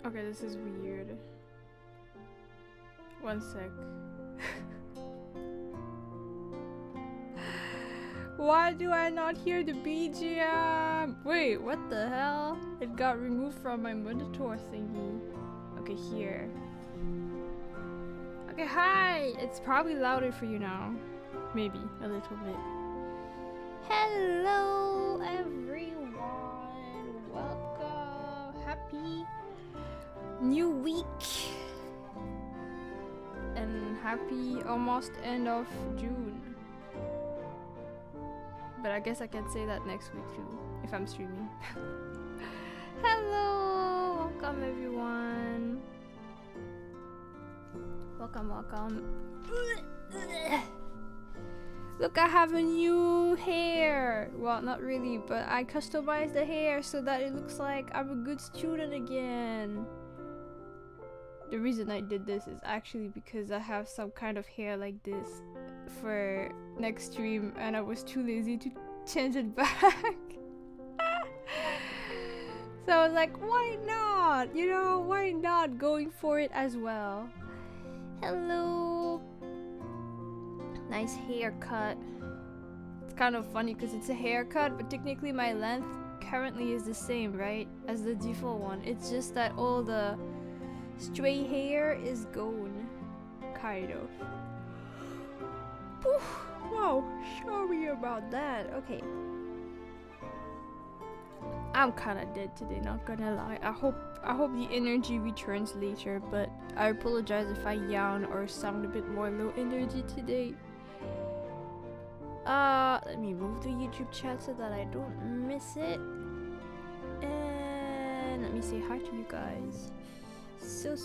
Okay, this is weird. One sec. Why do I not hear the BGM? Wait, what the hell? It got removed from my monitor thingy. Okay, here. Okay, hi! It's probably louder for you now. Maybe, a little bit. Hello, everyone! Welcome! Happy new week! And happy almost end of June. But I guess I can say that next week too, if I'm streaming. Hello! Welcome everyone! Welcome, welcome. Look, I have a new hair! Well, not really, but I customized the hair so that it looks like I'm a good student again. The reason I did this is actually because I have some kind of hair like this for next stream and I was too lazy to change it back. So I was like, why not? You know, why not going for it as well? Hello. Nice haircut. It's kind of funny because it's a haircut, but technically my length currently is the same, right? As the default one. It's just that all the stray hair is gone. Kind of. Oof, wow, sorry about that. Okay. I'm kinda dead today, not gonna lie. I hope the energy returns later, but I apologize if I yawn or sound a bit more low energy today. Let me move the YouTube chat so that I don't miss it. And let me say hi to you guys. So.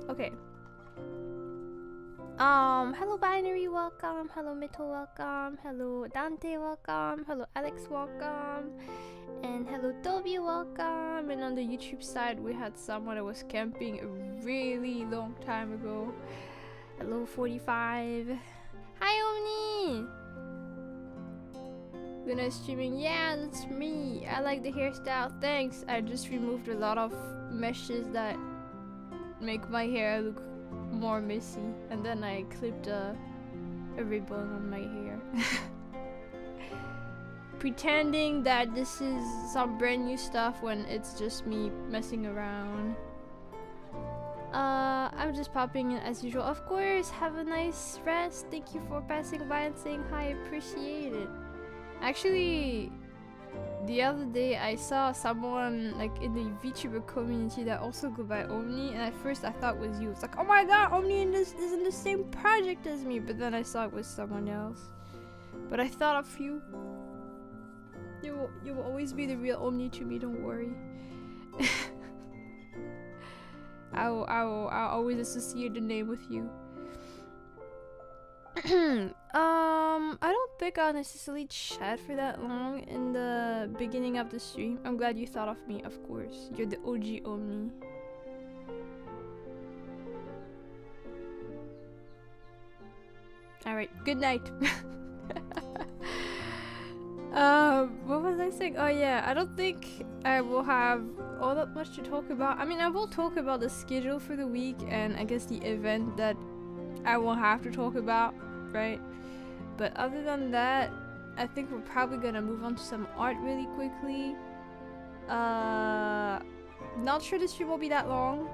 Okay. Hello Binary, welcome. Hello Mito, welcome. Hello Dante, welcome. Hello Alex, welcome. And hello Daubiht, welcome. And on the YouTube side, we had someone that was camping a really long time ago. Hello 45. Hi Omni! Luna streaming, yeah, that's me. I like the hairstyle, thanks. I just removed a lot of meshes that make my hair look more messy. And then I clipped a ribbon on my hair. Pretending that this is some brand new stuff when it's just me messing around. I'm just popping in as usual. Of course, have a nice rest. Thank you for passing by and saying hi, appreciate it. Actually, the other day I saw someone like in the VTuber community that also go by Omni, and at first I thought it was you. It's like, oh my god, Omni is in the same project as me, but then I saw it was someone else. But I thought of you. You will always be the real Omni to me, don't worry. I'll always associate the name with you. I don't think I'll necessarily chat for that long in the beginning of the stream. I'm glad you thought of me, of course. You're the OG Omni. Alright, good night. What was I saying? Oh yeah, I don't think I will have all that much to talk about. I mean, I will talk about the schedule for the week and I guess the event that I will have to talk about, right? But other than that, I think we're probably gonna move on to some art really quickly. Not sure the stream will be that long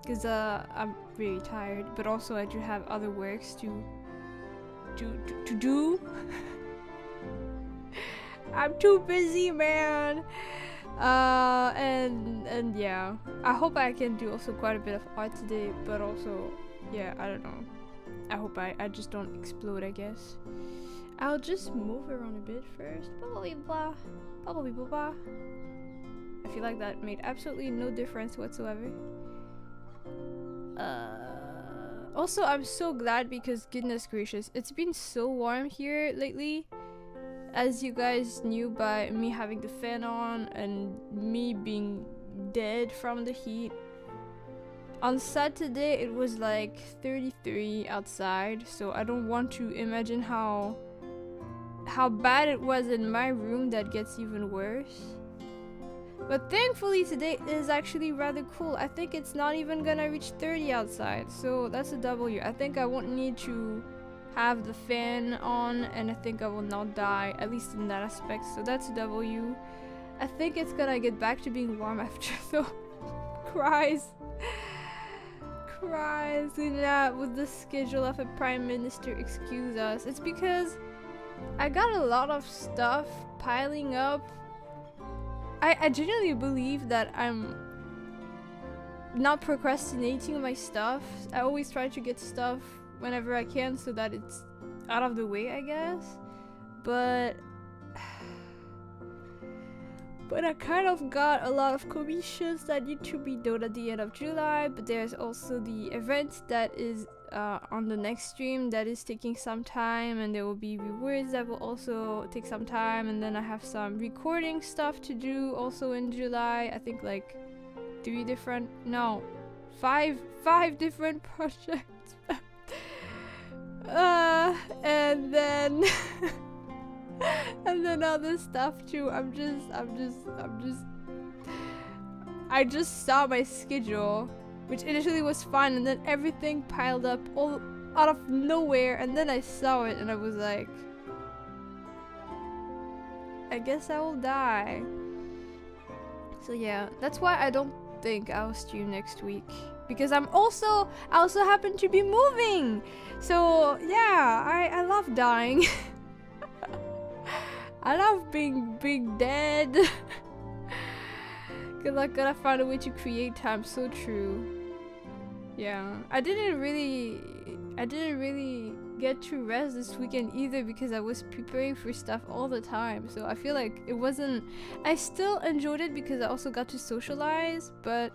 because I'm really tired, but also I do have other works to do. I'm too busy, man. And yeah, I hope I can do also quite a bit of art today, but also, yeah, I don't know. I hope I just don't explode, I guess. I'll just move around a bit first. I feel like that made absolutely no difference whatsoever. Also, I'm so glad because goodness gracious, it's been so warm here lately. As you guys knew by me having the fan on and me being dead from the heat. On Saturday it was like 33 outside, so I don't want to imagine how bad it was in my room. That gets even worse. But thankfully today is actually rather cool. I think it's not even gonna reach 30 outside, so that's a W. I think I won't need to have the fan on, and I think I will not die, at least in that aspect, so that's a W. I think it's gonna get back to being warm after, so cries. Luna, with the schedule of a prime minister, excuse us. It's because I got a lot of stuff piling up. I genuinely believe that I'm not procrastinating my stuff. I always try to get stuff whenever I can so that it's out of the way, I guess. But I kind of got a lot of commissions that need to be done at the end of July, but there's also the event that is on the next stream that is taking some time, and there will be rewards that will also take some time, and then I have some recording stuff to do also in July. I think like 5 different projects. And then and then other stuff too. I just saw my schedule, which initially was fine, and then everything piled up all out of nowhere, and then I saw it and I was like, I guess I will die. So yeah, that's why I don't think I'll stream next week, because I also happen to be moving. So yeah, I love dying. I love being dead. Good luck, gotta find a way to create time. So true. Yeah, I didn't really get to rest this weekend either, because I was preparing for stuff all the time. So I feel like it wasn't. I still enjoyed it because I also got to socialize, but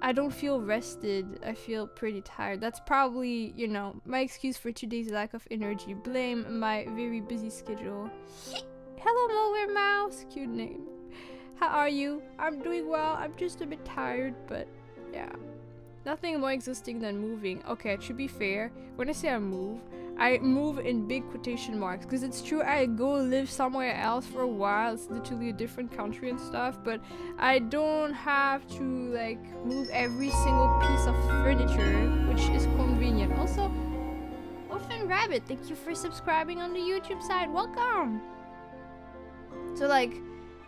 I don't feel rested. I feel pretty tired. That's probably, you know, my excuse for today's lack of energy. Blame my very busy schedule. Hello, Mower Mouse. Cute name. How are you? I'm doing well. I'm just a bit tired, but yeah. Nothing more exhausting than moving. Okay, to be fair, when I say I move in big quotation marks, because it's true, I go live somewhere else for a while. It's literally a different country and stuff, but I don't have to like move every single piece of furniture, which is convenient. Also, Orphan Rabbit, thank you for subscribing on the YouTube side. Welcome! So like,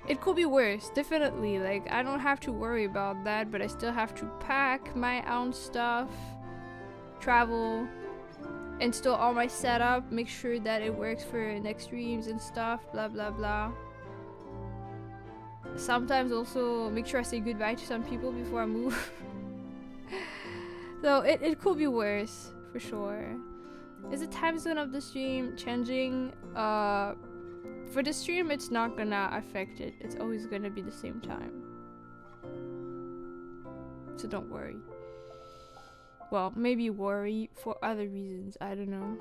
it could be worse, definitely. Like, I don't have to worry about that, but I still have to pack my own stuff, travel, install all my setup, make sure that it works for next streams and stuff, blah blah blah. Sometimes also make sure I say goodbye to some people before I move. So it could be worse, for sure. Is the time zone of the stream changing? For the stream, it's not gonna affect it. It's always gonna be the same time. So don't worry. Well, maybe worry for other reasons. I don't know.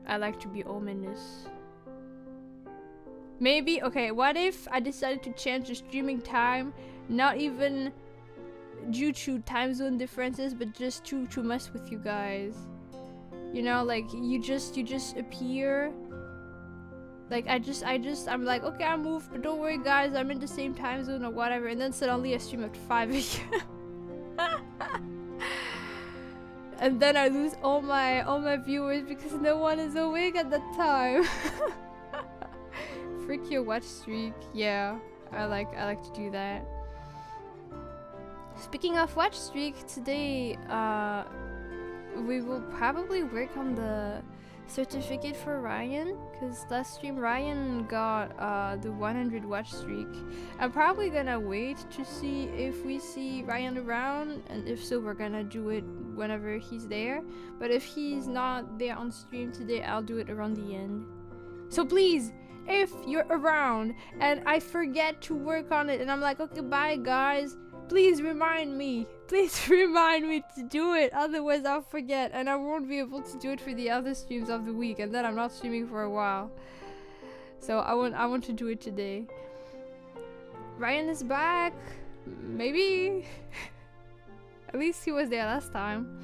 I like to be ominous. Maybe, okay, what if I decided to change the streaming time, not even due to time zone differences, but just to mess with you guys? You know, like you just appear. Like I'm like, okay, I moved, but don't worry guys, I'm in the same time zone or whatever, and then suddenly I stream at 5 AM. And then I lose all my viewers because no one is awake at that time. Freak your watch streak. Yeah, I like to do that. Speaking of watch streak, today we will probably work on the certificate for Ryan, because last stream Ryan got the 100 watch streak. I'm probably gonna wait to see if we see Ryan around, and if so, we're gonna do it whenever he's there. But if he's not there on stream today, I'll do it around the end. So please, if you're around and I forget to work on it and I'm like, okay, bye guys, please remind me. Please remind me to do it, otherwise I'll forget and I won't be able to do it for the other streams of the week, and then I'm not streaming for a while. So I want to do it today. Ryan is back. Maybe. At least he was there last time.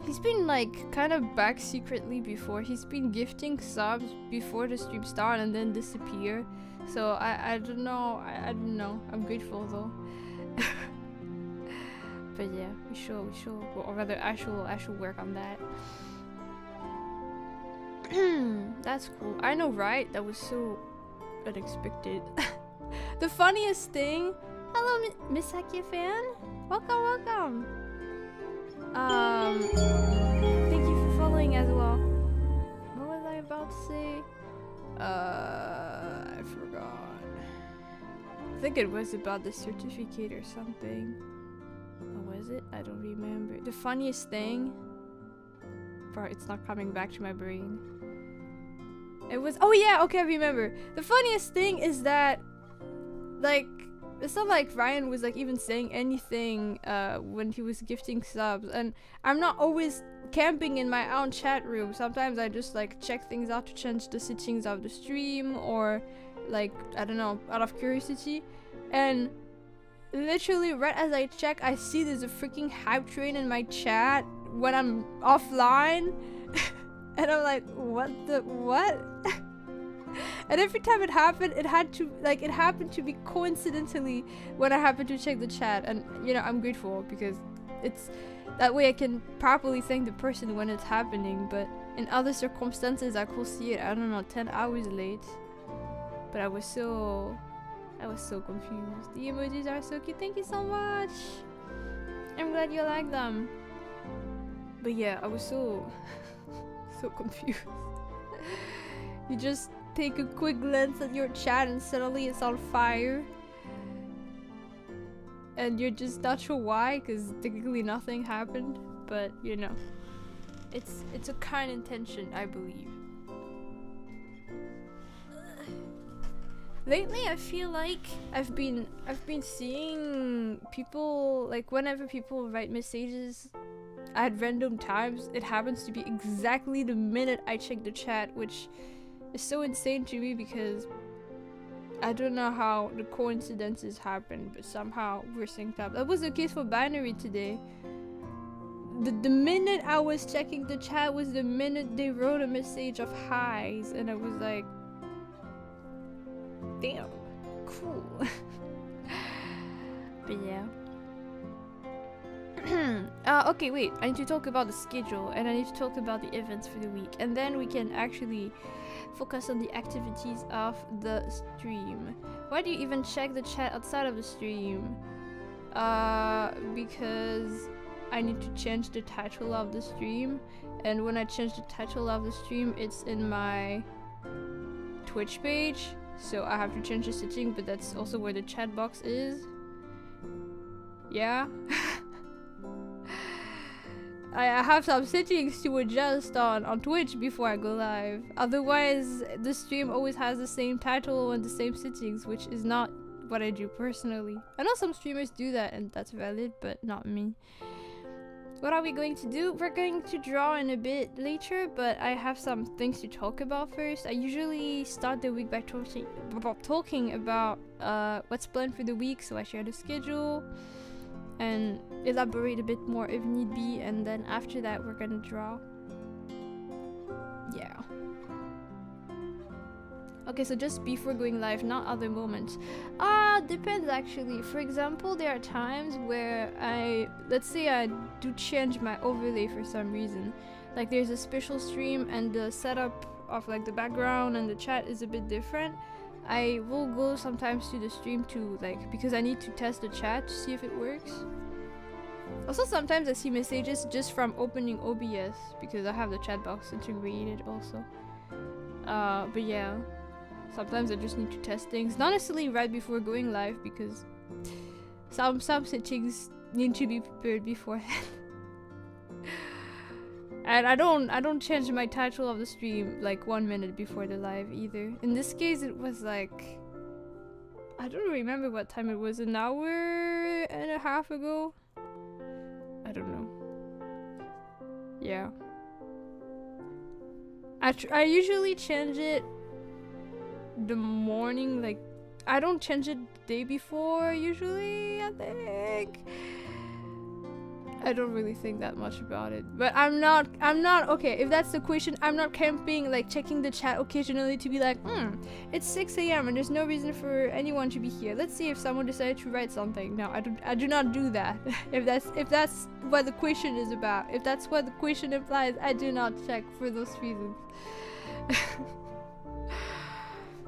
He's been like kind of back secretly before. He's been gifting subs before the stream start and then disappear. So I don't know. I don't know. I'm grateful though. But yeah, we should, or rather I should work on that. That's cool. I know, right? That was so unexpected. The funniest thing. Hello, Misaki fan. Welcome. Thank you for following as well. What was I about to say? I forgot. I think it was about the certificate or something. Or was it? I don't remember. The funniest thing. Bro, it's not coming back to my brain. It was. Oh yeah. Okay, I remember. The funniest thing is that, like, it's not like Ryan was like even saying anything when he was gifting subs, and I'm not always camping in my own chat room. Sometimes I just like check things out to change the settings of the stream, or like, I don't know, out of curiosity. And literally right as I check, I see there's a freaking hype train in my chat when I'm offline. And I'm like, what? And every time it happened, it happened to be coincidentally when I happened to check the chat. And you know, I'm grateful because it's that way I can properly thank the person when it's happening. But in other circumstances, I could see it, I don't know, 10 hours late. But I was so confused. The emojis are so cute. Thank you so much. I'm glad you like them. But yeah, I was so confused. You just take a quick glance at your chat and suddenly it's on fire. And you're just not sure why, because technically nothing happened. But you know, it's a kind intention, I believe. Lately, I feel like I've been seeing people, like, whenever people write messages at random times, it happens to be exactly the minute I check the chat, which is so insane to me because I don't know how the coincidences happen, but somehow we're synced up. That was the case for Binary today. The minute I was checking the chat was the minute they wrote a message of highs, and I was like, damn, cool. But yeah. Okay, wait, I need to talk about the schedule, and I need to talk about the events for the week, and then we can actually focus on the activities of the stream. Why do you even check the chat outside of the stream? Because I need to change the title of the stream, and when I change the title of the stream, it's in my Twitch page, so I have to change the setting, but that's also where the chat box is. Yeah. I have some settings to adjust on Twitch before I go live. Otherwise, the stream always has the same title and the same settings, which is not what I do personally. I know some streamers do that, and that's valid, but not me. What are we going to do? We're going to draw in a bit later, but I have some things to talk about first. I usually start the week by talking about what's planned for the week, so I share the schedule and elaborate a bit more if need be, and then after that we're gonna draw. Yeah. Okay, so just before going live, not other moments. Depends actually. For example, there are times where let's say I do change my overlay for some reason. Like there's a special stream and the setup of like the background and the chat is a bit different. I will go sometimes to the stream to like, because I need to test the chat to see if it works. Also sometimes I see messages just from opening OBS because I have the chat box integrated also. But yeah, sometimes I just need to test things, not necessarily right before going live because some settings need to be prepared beforehand. And I don't change my title of the stream like 1 minute before the live either. In this case it was like, I don't remember what time it was, an hour and a half ago? I don't know. Yeah. I usually change it the morning, like I don't change it the day before usually, I think. I don't really think that much about it. But I'm not okay, if that's the question, I'm not camping, like checking the chat occasionally to be like, it's 6 a.m. and there's no reason for anyone to be here. Let's see if someone decided to write something. No, I do not do that. if that's what the question is about, if that's what the question implies, I do not check for those reasons.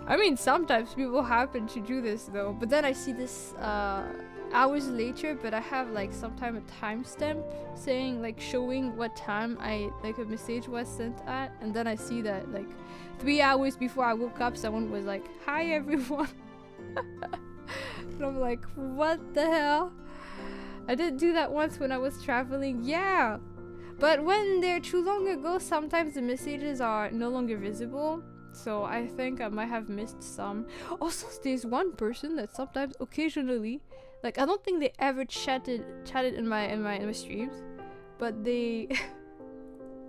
I mean, sometimes people happen to do this though, but then I see this hours later, but I have like sometime a timestamp saying, like, showing what time a message was sent at, and then I see that like 3 hours before I woke up someone was like, "Hi everyone." And I'm like, what the hell? I did do that once when I was traveling, yeah, but when they're too long ago, sometimes the messages are no longer visible. So I think I might have missed some. Also, there's one person that sometimes, occasionally, like, I don't think they ever chatted in my streams, but they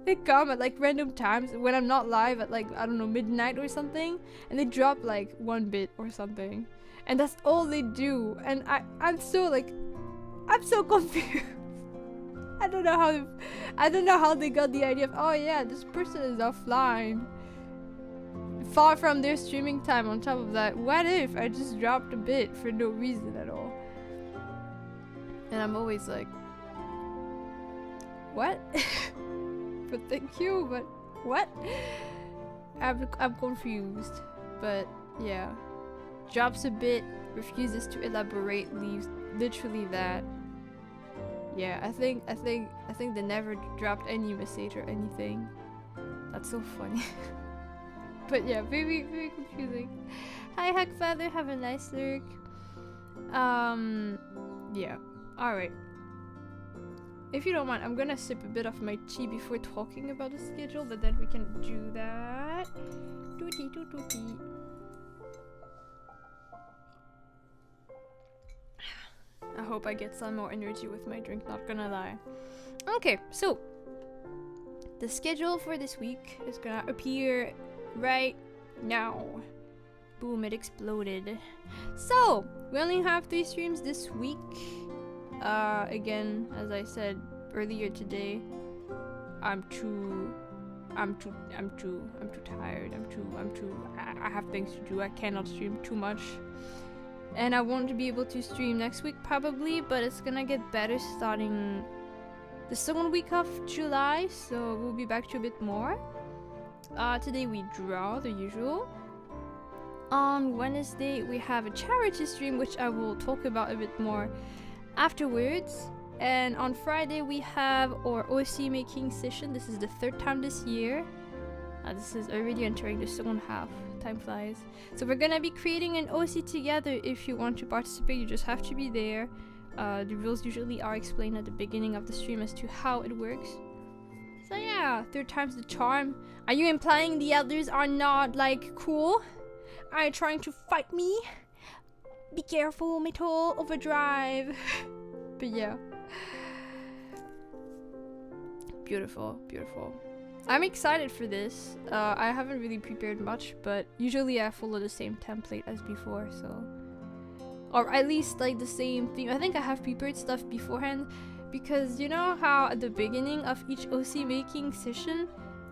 they come at like random times when I'm not live at, like, I don't know, midnight or something, and they drop like 1 bit or something, and that's all they do. And I'm so confused. I don't know how they got the idea of, oh yeah, this person is offline, far from their streaming time. On top of that, what if I just dropped a bit for no reason at all? And I'm always like, what? But thank you, but what? I'm confused. But yeah, drops a bit, refuses to elaborate, leaves literally that. Yeah, I think they never dropped any message or anything. That's so funny. But yeah, very, very confusing. Hi Hackfather, have a nice lurk. Yeah, alright. If you don't mind, I'm gonna sip a bit of my tea before talking about the schedule, but then we can do that. Dooty. I hope I get some more energy with my drink, not gonna lie. Okay, so the schedule for this week is gonna appear right now. Boom, it exploded. So we only have 3 streams this week. Again, as I said earlier today, I'm too tired. I have things to do. I cannot stream too much, and I won't be able to stream next week probably, but it's gonna get better starting the second week of July, so we'll be back to a bit more. Today we draw the usual. On Wednesday we have a charity stream, which I will talk about a bit more afterwards. And on Friday we have our OC making session. This is the 3rd time this year. This is already entering the second half. Time flies. So we're gonna be creating an OC together. If you want to participate, you just have to be there. The rules usually are explained at the beginning of the stream as to how it works. So yeah, 3rd time's the charm. Are you implying the others are not, like, cool? Are you trying to fight me? Be careful, Metal Overdrive. But yeah. Beautiful, beautiful. I'm excited for this. I haven't really prepared much, but usually I follow the same template as before, so... Or at least, like, the same theme. I think I have prepared stuff beforehand, because you know how at the beginning of each OC making session,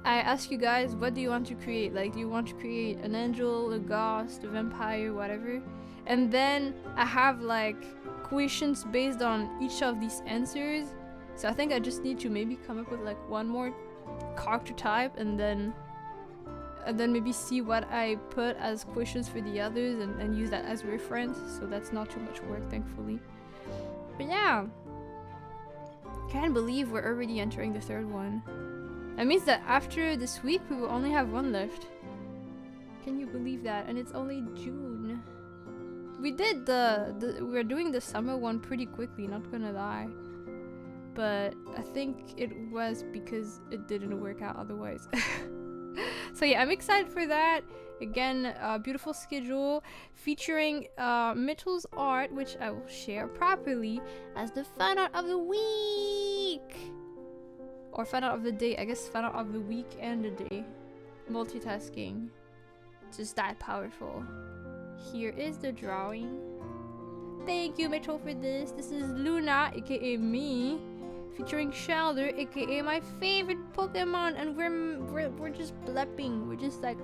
I ask you guys, what do you want to create? Like, do you want to create an angel, a ghost, a vampire, whatever? And then I have, like, questions based on each of these answers. So I think I just need to maybe come up with, like, one more character type, and then maybe see what I put as questions for the others, and use that as reference. So that's not too much work, thankfully. But yeah, can't believe we're already entering the 3rd one. That means that after this week we will only have 1 left. Can you believe that? And it's only June. We did we're doing the summer one pretty quickly, not gonna lie. But I think it was because it didn't work out otherwise. So yeah, I'm excited for that. Again, beautiful schedule featuring Mitchell's art, which I will share properly as the fan art of the week. Or fan art of the day, I guess fan art of the week and the day. Multitasking. Just that powerful. Here is the drawing. Thank you, Mitchell, for this. This is Luna, aka me, featuring Shelder, aka my favorite Pokemon, and we're just blepping. We're just like.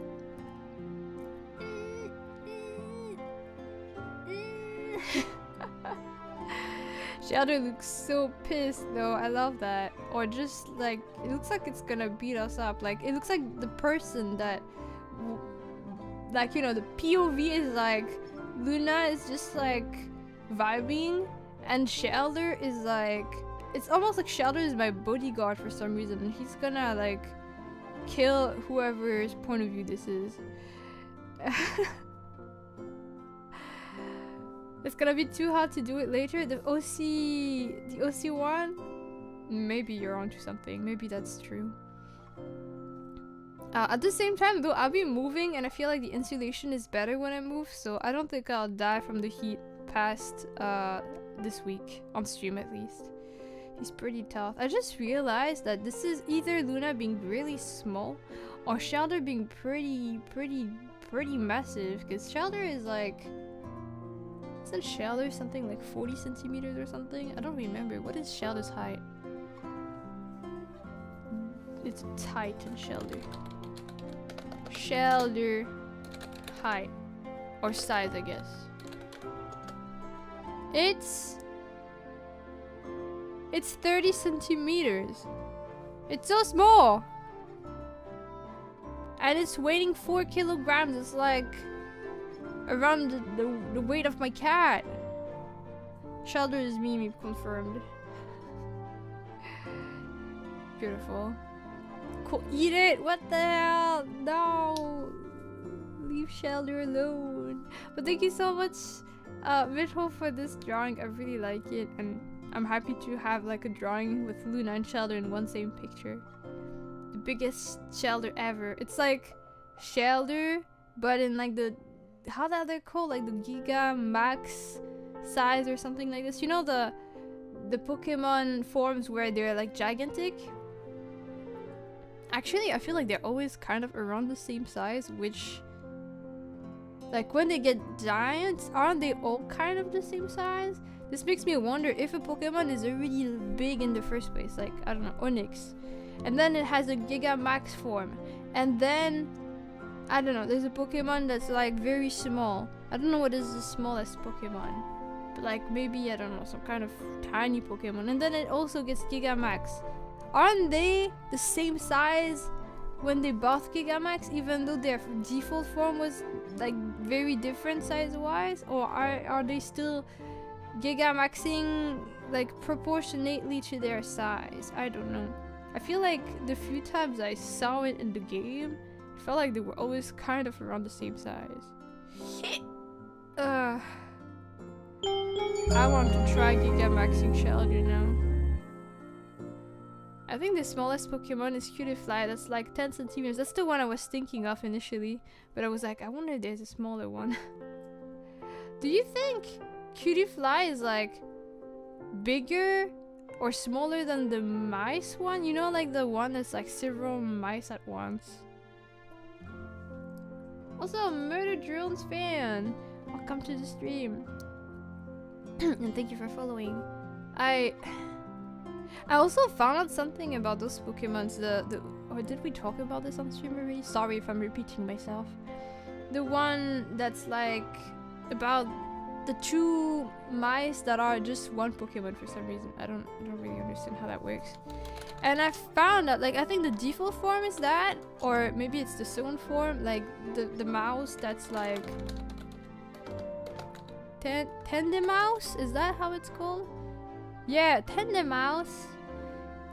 Shelder looks so pissed though. I love that. Or just like it looks like it's gonna beat us up. Like it looks like the person that, like, you know, the POV is like Luna is just like vibing, and Shelder is like, it's almost like Shelder is my bodyguard for some reason, and he's gonna like kill whoever's point of view this is. It's gonna be too hard to do it later. The OC one? Maybe you're onto something. Maybe that's true. At the same time though, I'll be moving and I feel like the insulation is better when I move, so I don't think I'll die from the heat past this week, on stream at least. He's pretty tough. I just realized that this is either Luna being really small or Shelder being pretty massive, because Shelder is like, isn't Shelder something like 40 centimeters or something? I don't remember. What is Shelder's height? It's tight in Shelder. Shelder height. Or size, I guess. It's 30 centimeters. It's so small. And it's weighing 4 kilograms. It's like around the weight of my cat. Shelder is Mimi confirmed. Beautiful. Cool. Eat it! What the hell? No! Leave Shelder alone. But thank you so much, Mitchell, for this drawing. I really like it, and I'm happy to have like a drawing with Luna and Shelder in one same picture. The biggest Shelder ever. It's like Shelder, but in like the, how that they're called, like the Giga Max size or something like this. You know the Pokemon forms where they're like gigantic? Actually, I feel like they're always kind of around the same size, which, like, when they get giants, aren't they all kind of the same size? This makes me wonder if a Pokemon is already big in the first place, like, I don't know, Onix, and then it has a Giga Max form, and then, I don't know, there's a Pokemon that's like very small. I don't know what is the smallest Pokemon, but like maybe, I don't know, some kind of tiny Pokemon, and then it also gets Giga Max. Aren't they the same size when they both Gigamax, even though their default form was like very different size-wise? Or are they still Gigamaxing like proportionately to their size? I don't know. I feel like the few times I saw it in the game, it felt like they were always kind of around the same size. I want to try Gigamaxing Shelder now. I think the smallest Pokemon is Cutiefly, that's like 10 centimeters. That's the one I was thinking of initially, but I was like, I wonder if there's a smaller one. Do you think Cutiefly is like bigger or smaller than the mice one? You know, like the one that's like several mice at once. Also, Murder Drones fan, welcome to the stream. And thank you for following. I also found out something about those Pokemons, or did we talk about this on stream already? Sorry if I'm repeating myself. The one that's like about the two mice that are just one Pokemon for some reason. I don't really understand how that works. And I found out, like, I think the default form is that, or maybe it's the second form, like the mouse that's like Tendemouse? Is that how it's called? Yeah, Tendemouse,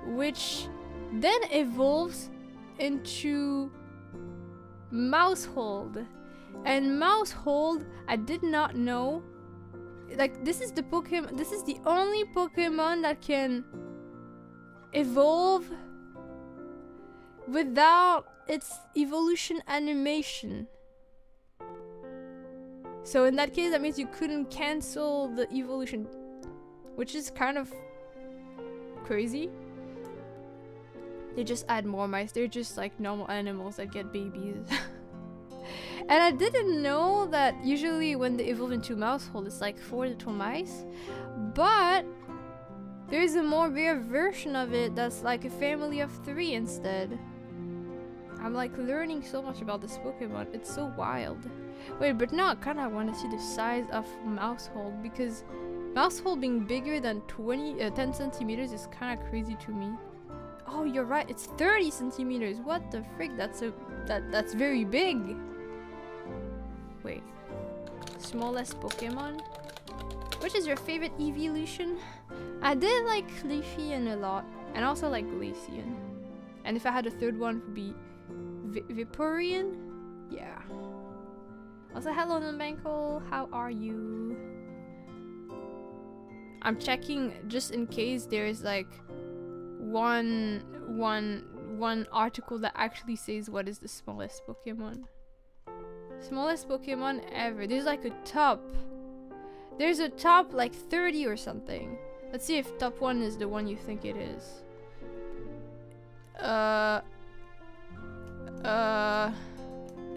which then evolves into Mousehold. And Mousehold, I did not know. Like, this is the Pokemon, this is the only Pokemon that can evolve without its evolution animation. So in that case, that means you couldn't cancel the evolution, which is kind of crazy. They just add more mice. They're just like normal animals that get babies. And I didn't know that usually when they evolve into Mousehold, it's like 4 little mice. But There's a more rare version of it that's like a family of 3 instead. I'm like learning so much about this Pokemon. It's so wild. Wait, but now I kind of want to see the size of Mousehole, because Mousehole being bigger than 10 centimeters is kind of crazy to me. Oh, you're right. It's 30 centimeters. What the frick? That's very big. Wait. Smallest Pokemon? Which is your favorite evolution? I did like Leafeon a lot, and also like Glaceon. And if I had a third one, it would be Vaporeon? Yeah. Also, hello Nambanko, how are you? I'm checking just in case there's like one article that actually says what is the smallest Pokemon. Smallest Pokemon ever. There's like a top. There's a top like 30 or something. Let's see if top 1 is the one you think it is.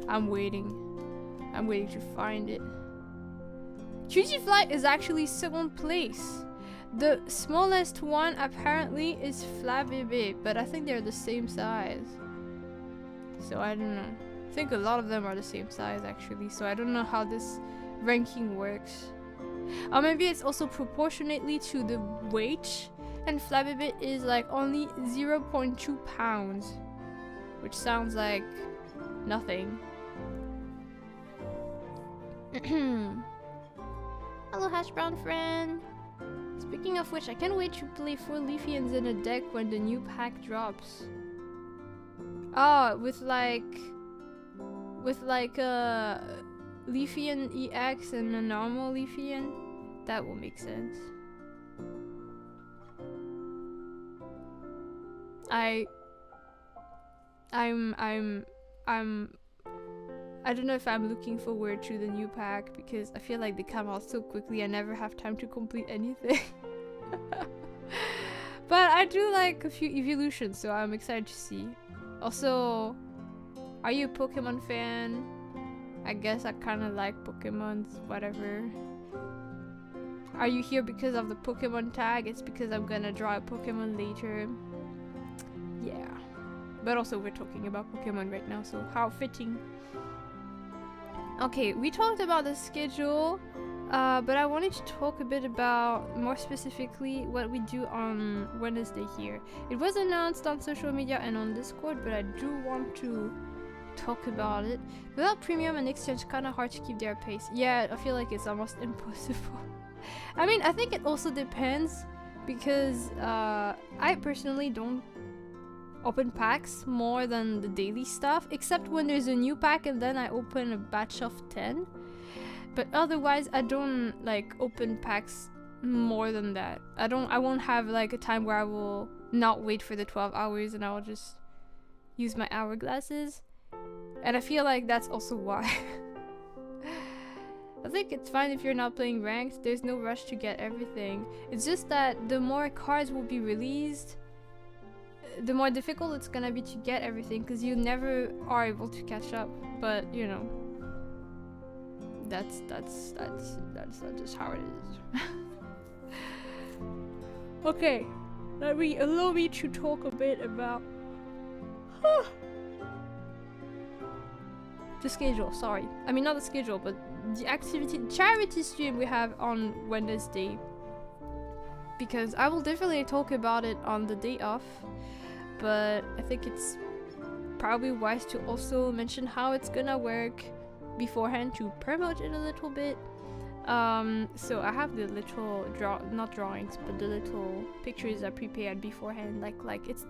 I'm waiting. I'm waiting to find it. Jujifly is actually 2nd place. The smallest one apparently is Flabébé, but I think they're the same size. So I don't know. I think a lot of them are the same size actually, so I don't know how this ranking works. Or maybe it's also proportionately to the weight, and Flabébé is like only 0.2 pounds, which sounds like nothing. Hello Hash Brown friend. Speaking of which, I can't wait to play 4 Leafeons in a deck when the new pack drops. Oh, with like a Leafeon EX and a normal Leafeon. That will make sense. I don't know if I'm looking forward to the new pack, because I feel like they come out so quickly I never have time to complete anything. But I do like a few evolutions, so I'm excited to see. Also, are you a Pokemon fan? I guess I kind of like Pokemons, whatever. Are you here because of the Pokemon tag? It's because I'm gonna draw a Pokemon later. Yeah. But also we're talking about Pokemon right now, so how fitting. Okay, we talked about the schedule, but I wanted to talk a bit about, more specifically, what we do on Wednesday here. It was announced on social media and on Discord, but I do want to talk about it. Without premium and exchange, kind of hard to keep their pace. Yeah, I feel like it's almost impossible. I mean, I think it also depends, because I personally don't open packs more than the daily stuff, except when there's a new pack and then I open a batch of 10. But otherwise I don't like open packs more than that. I won't have like a time where I will not wait for the 12 hours and I will just use my hourglasses. And I feel like that's also why. I think it's fine if you're not playing ranked. There's no rush to get everything. It's just that the more cards will be released, the more difficult it's gonna be to get everything, because you never are able to catch up. But you know, that's just how it is. Okay, allow me to talk a bit about the schedule. Sorry, I mean not the schedule, but the charity stream we have on Wednesday, because I will definitely talk about it on the day off. But I think it's probably wise to also mention how it's gonna work beforehand to promote it a little bit. So I have the little not drawings, but the little pictures I prepared beforehand. Like it's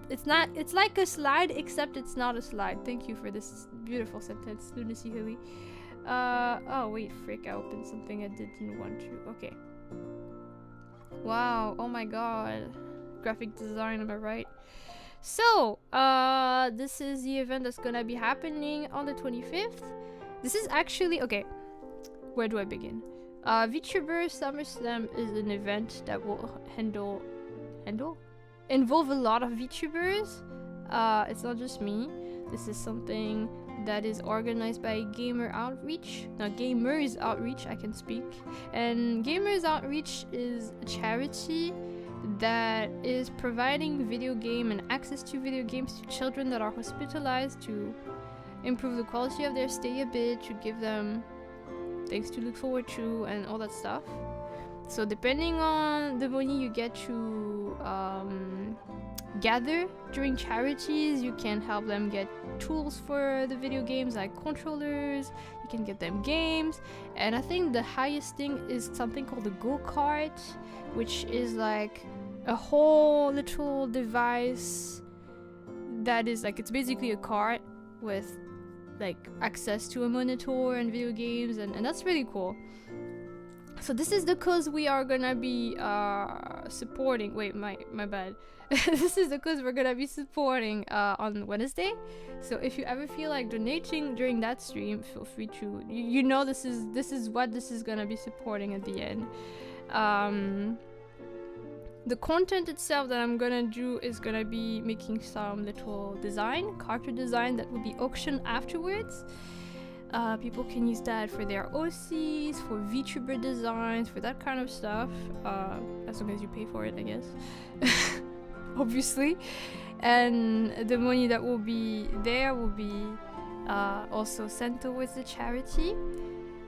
like a slide, except it's not a slide. Thank you for this beautiful sentence, lunacyhilly. Oh wait, frick! I opened something I didn't want to. Okay. Wow! Oh my god! Graphic design, am I right? So, this is the event that's gonna be happening on the 25th. This is actually, okay, where do I begin? VTuber SummerSlam is an event that will involve a lot of VTubers. It's not just me. This is something that is organized by Gamers Outreach, I can speak. And Gamers Outreach is a charity that is providing video game and access to video games to children that are hospitalized to improve the quality of their stay a bit, to give them things to look forward to and all that stuff. So depending on the money you get to gather during charities, you can help them get tools for the video games like controllers, you can get them games, and I think the highest thing is something called the go-kart, which is like a whole little device that is like, it's basically a cart with like access to a monitor and video games, and that's really cool. So this is the cause we are gonna be supporting. Wait, my bad. This is the cause we're gonna be supporting on Wednesday. So if you ever feel like donating during that stream, feel free to. You know this is what this is gonna be supporting at the end. The content itself that I'm gonna do is gonna be making some little character design that will be auctioned afterwards. People can use that for their OCs, for VTuber designs, for that kind of stuff, as long as you pay for it, I guess. Obviously. And the money that will be there will be also sent towards the charity.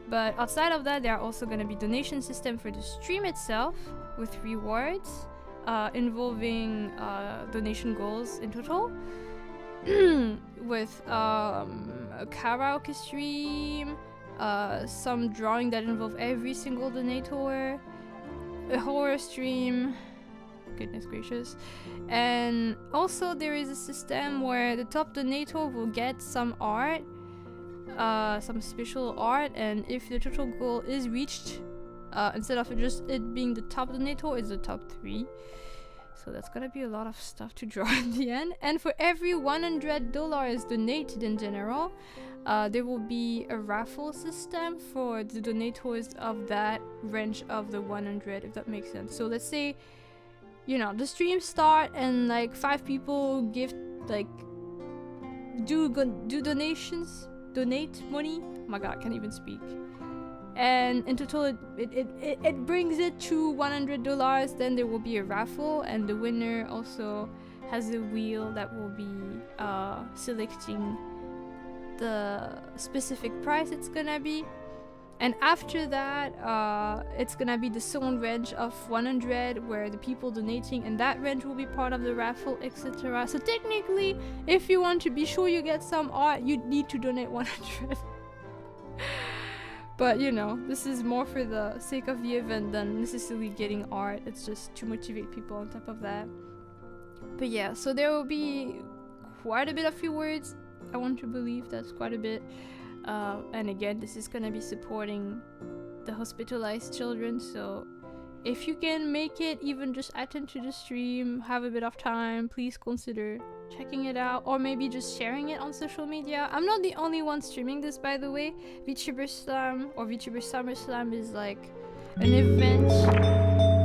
But outside of that, there are also going to be donation system for the stream itself with rewards involving donation goals in total. With a karaoke stream, some drawing that involve every single donator, a horror stream, goodness gracious, and also there is a system where the top donator will get some art, some special art, and if the total goal is reached, instead of just it being the top donator, it's the top 3. So that's gonna be a lot of stuff to draw in the end. And for every $100 donated in general, there will be a raffle system for the donators of that range of the 100, if that makes sense. So let's say, you know, the stream start and like 5 people give like do donations, donate money. Oh my god, I can't even speak. And in total it brings it to $100. Then there will be a raffle, and the winner also has a wheel that will be selecting the specific price it's gonna be. And after that, it's gonna be the second range of 100, where the people donating in that range will be part of the raffle, etc. So technically, if you want to be sure you get some art, you need to donate 100. But you know, this is more for the sake of the event than necessarily getting art. It's just to motivate people on top of that. But yeah, so there will be quite a bit of rewards. I want to believe that's quite a bit. And again, this is gonna be supporting the hospitalized children. So if you can make it, even just attend to the stream, have a bit of time, please consider checking it out, or maybe just sharing it on social media. I'm not the only one streaming this, by the way. VTuber Slam or VTuber Summer Slam is like an event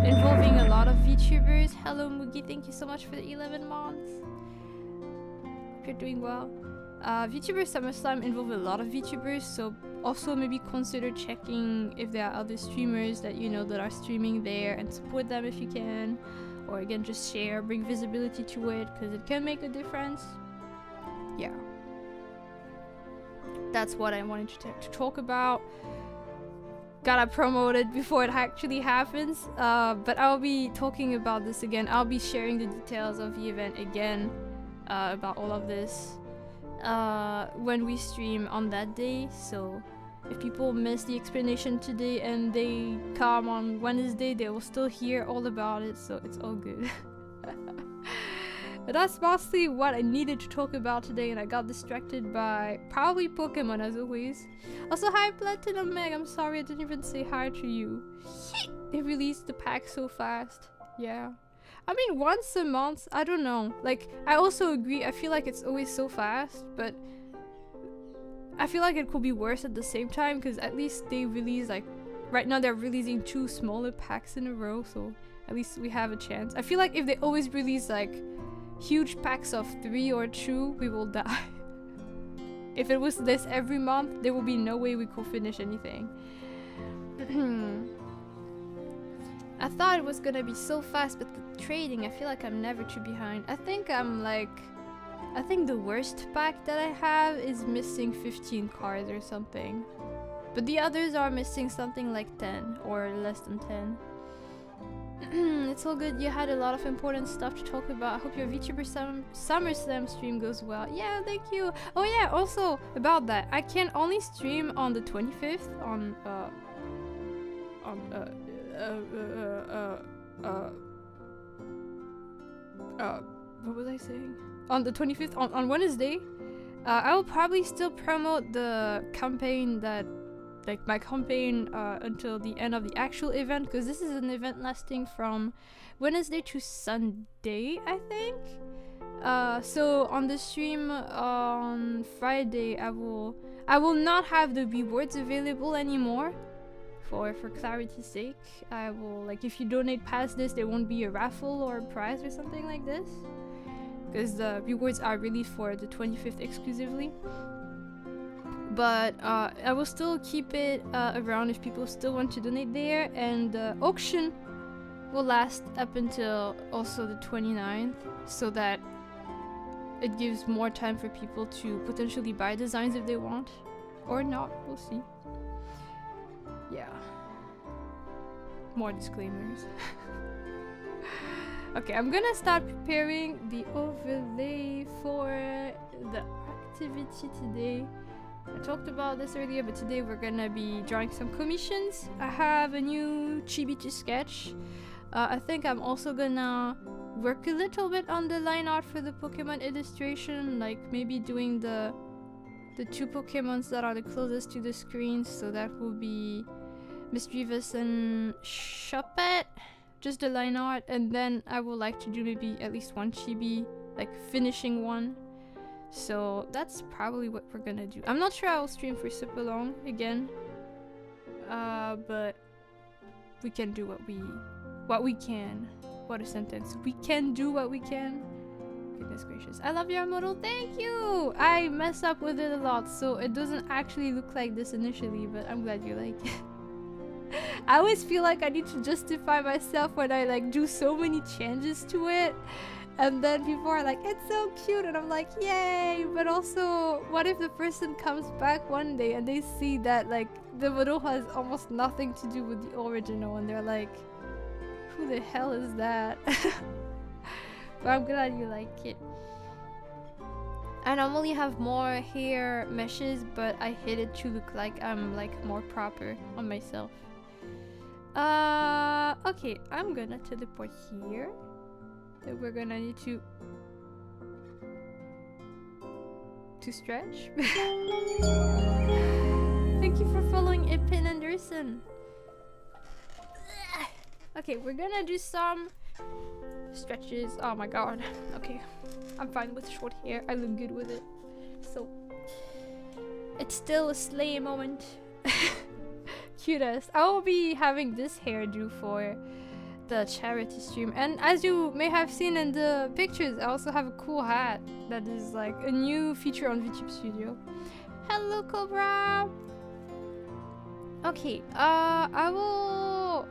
involving a lot of VTubers. Hello Mugi, thank you so much for the 11 months. Hope you're doing well. VTuber Summer Slam involve a lot of VTubers, so also maybe consider checking if there are other streamers that you know that are streaming there, and support them if you can. Or again, just share, bring visibility to it, because it can make a difference. Yeah. That's what I wanted to talk about. Gotta promote it before it actually happens. But I'll be talking about this again. I'll be sharing the details of the event again, about all of this, when we stream on that day. So if people miss the explanation today and they come on Wednesday, they will still hear all about it, so it's all good. But that's mostly what I needed to talk about today, and I got distracted by probably Pokemon as always. Also, hi Platinum Meg, I'm sorry I didn't even say hi to you. They released the pack so fast. Yeah. I mean, once a month, I don't know. Like, I also agree, I feel like it's always so fast, but I feel like it could be worse at the same time, because at least they release, like, right now they're releasing 2 smaller packs in a row, so at least we have a chance. I feel like if they always release, like, huge packs of 3 or 2, we will die. If it was this every month, there will be no way we could finish anything. I thought it was gonna be so fast, but the trading, I feel like I'm never too behind. I think the worst pack that I have is missing 15 cards or something. But the others are missing something like 10 or less than 10. It's all good. You had a lot of important stuff to talk about. I hope your VTuber SummerSlam stream goes well. Yeah, thank you. Oh yeah, also about that, I can only stream on the 25th on what was I saying? On the 25th on Wednesday. I will probably still promote the campaign that my campaign until the end of the actual event, because this is an event lasting from Wednesday to Sunday, I think. So on the stream on Friday, I will not have the rewards available anymore. For clarity's sake, I will, like, if you donate past this, there won't be a raffle or a prize or something like this, because the rewards are released for the 25th exclusively. But I will still keep it around if people still want to donate there, and the auction will last up until also the 29th, so that it gives more time for people to potentially buy designs if they want, or not, we'll see. Yeah. More disclaimers. Okay, I'm gonna start preparing the overlay for the activity today. I talked about this earlier, but today we're gonna be drawing some commissions. I have a new chibi to sketch. I think I'm also gonna work a little bit on the line art for the Pokemon illustration, like maybe doing the two Pokemons that are the closest to the screen, so that will be Misdreavus and Shuppet, just the line art, and then I would like to do maybe at least one chibi, like finishing one. So that's probably what we're gonna do. I'm not sure I'll stream for super long again, but we can do what we can. What a sentence. We can do what we can. Goodness gracious. I love your model. Thank you! I mess up with it a lot, so it doesn't actually look like this initially, but I'm glad you like it. I always feel like I need to justify myself when I like do so many changes to it, and then people are like, it's so cute, and I'm like, yay! But also, what if the person comes back one day and they see that like the model has almost nothing to do with the original, and they're like, who the hell is that? But I'm glad you like it. I normally have more hair meshes, but I hate it to look like I'm like more proper on myself. Okay, I'm gonna teleport here. Then we're gonna need to stretch. Thank you for following Ipin Anderson. Okay, we're gonna do some stretches. Oh my god. Okay, I'm fine with short hair. I look good with it. So it's still a slay moment. Cutest. I will be having this hairdo for the charity stream, and as you may have seen in the pictures, I also have a cool hat that is like a new feature on VTube Studio. Hello, Cobra. Okay, I will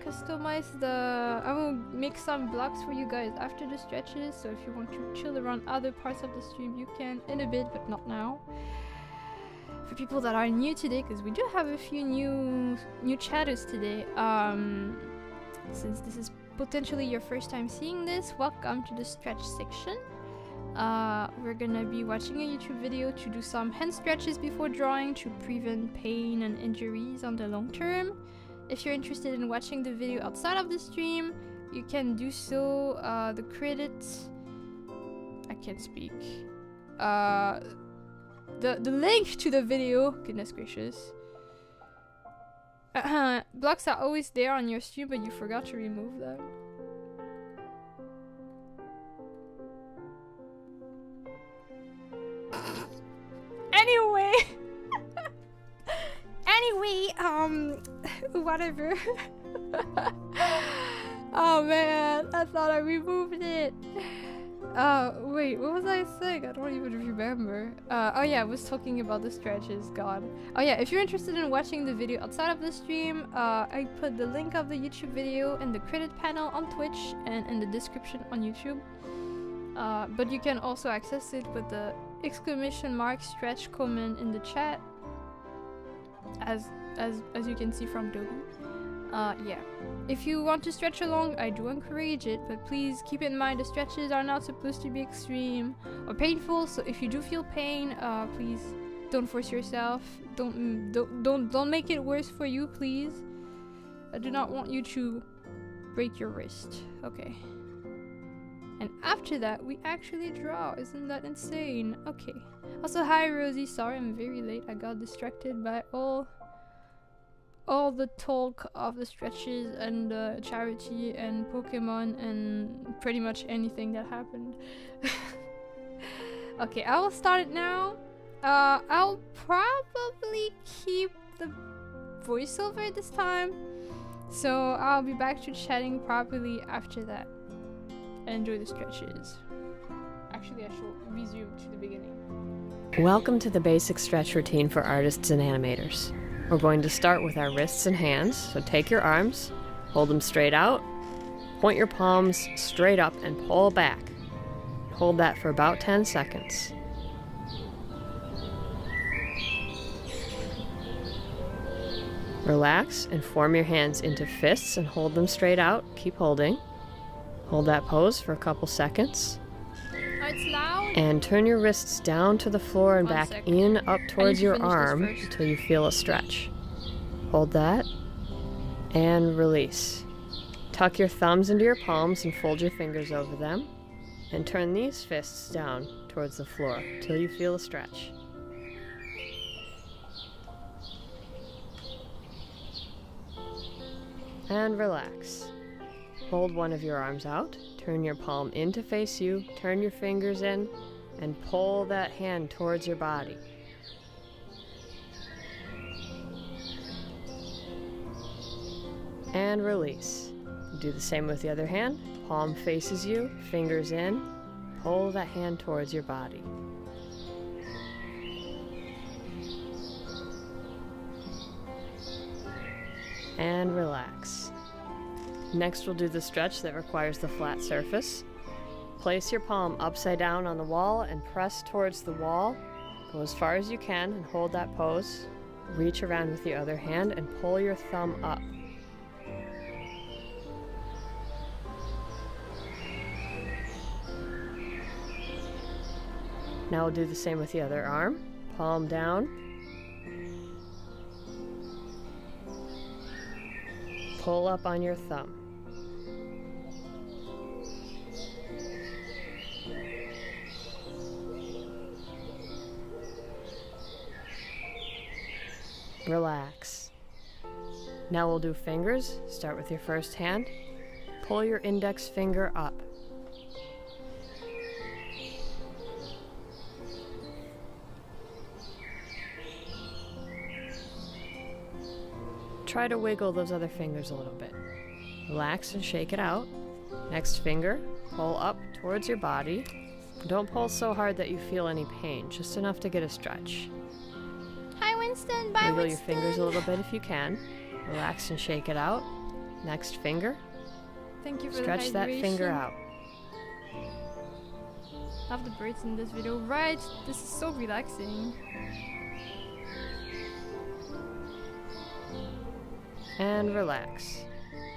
customize I will make some blocks for you guys after the stretches, so if you want to chill around other parts of the stream, you can in a bit, but not now. For people that are new today, because we do have a few new chatters today, since this is potentially your first time seeing this, welcome to the stretch section. We're gonna be watching a YouTube video to do some hand stretches before drawing to prevent pain and injuries on the long term. If you're interested in watching the video outside of the stream, you can do so. The credits, I can't speak. The link to the video, goodness gracious. Blocks are always there on your stream, but you forgot to remove them. Anyway. Whatever. Oh man, I thought I removed it. Wait, what was I saying? I don't even remember. Oh yeah, I was talking about the stretches, god. Oh yeah, if you're interested in watching the video outside of the stream, I put the link of the YouTube video in the credit panel on Twitch and in the description on YouTube. But you can also access it with the !stretch comment in the chat, as you can see from Daubiht. Yeah. If you want to stretch along, I do encourage it, but please keep in mind the stretches are not supposed to be extreme or painful. So if you do feel pain, please don't force yourself. Don't make it worse for you, please. I do not want you to break your wrist. Okay. And after that, we actually draw. Isn't that insane? Okay. Also, hi Rosie. Sorry I'm very late. I got distracted by all the talk of the stretches and charity and Pokemon and pretty much anything that happened. Okay, I will start it now. I'll probably keep the voiceover this time, so I'll be back to chatting properly after that. Enjoy the stretches. Actually, I should resume to the beginning. Welcome to the basic stretch routine for artists and animators. We're going to start with our wrists and hands, so take your arms, hold them straight out, point your palms straight up and pull back. Hold that for about 10 seconds. Relax and form your hands into fists and hold them straight out. Keep holding. Hold that pose for a couple seconds. Oh, it's loud. And turn your wrists down to the floor and back in up towards your arm finish this until you feel a stretch. Hold that and release. Tuck your thumbs into your palms and fold your fingers over them. And turn these fists down towards the floor until you feel a stretch. And relax. Hold one of your arms out. Turn your palm in to face you, turn your fingers in, and pull that hand towards your body. And release. Do the same with the other hand. Palm faces you, fingers in, pull that hand towards your body. And relax. Next, we'll do the stretch that requires the flat surface. Place your palm upside down on the wall and press towards the wall. Go as far as you can and hold that pose. Reach around with the other hand and pull your thumb up. Now we'll do the same with the other arm. Palm down. Pull up on your thumb. Relax. Now we'll do fingers. Start with your first hand. Pull your index finger up. Try to wiggle those other fingers a little bit. Relax and shake it out. Next finger, pull up towards your body. Don't pull so hard that you feel any pain, just enough to get a stretch. Hi Winston, bye Wiggle Winston. your fingers a little bit if you can. Relax and shake it out. Next finger, Thank you for stretch the that finger hydration. out. Love the birds in this video, right? This is so relaxing. And relax.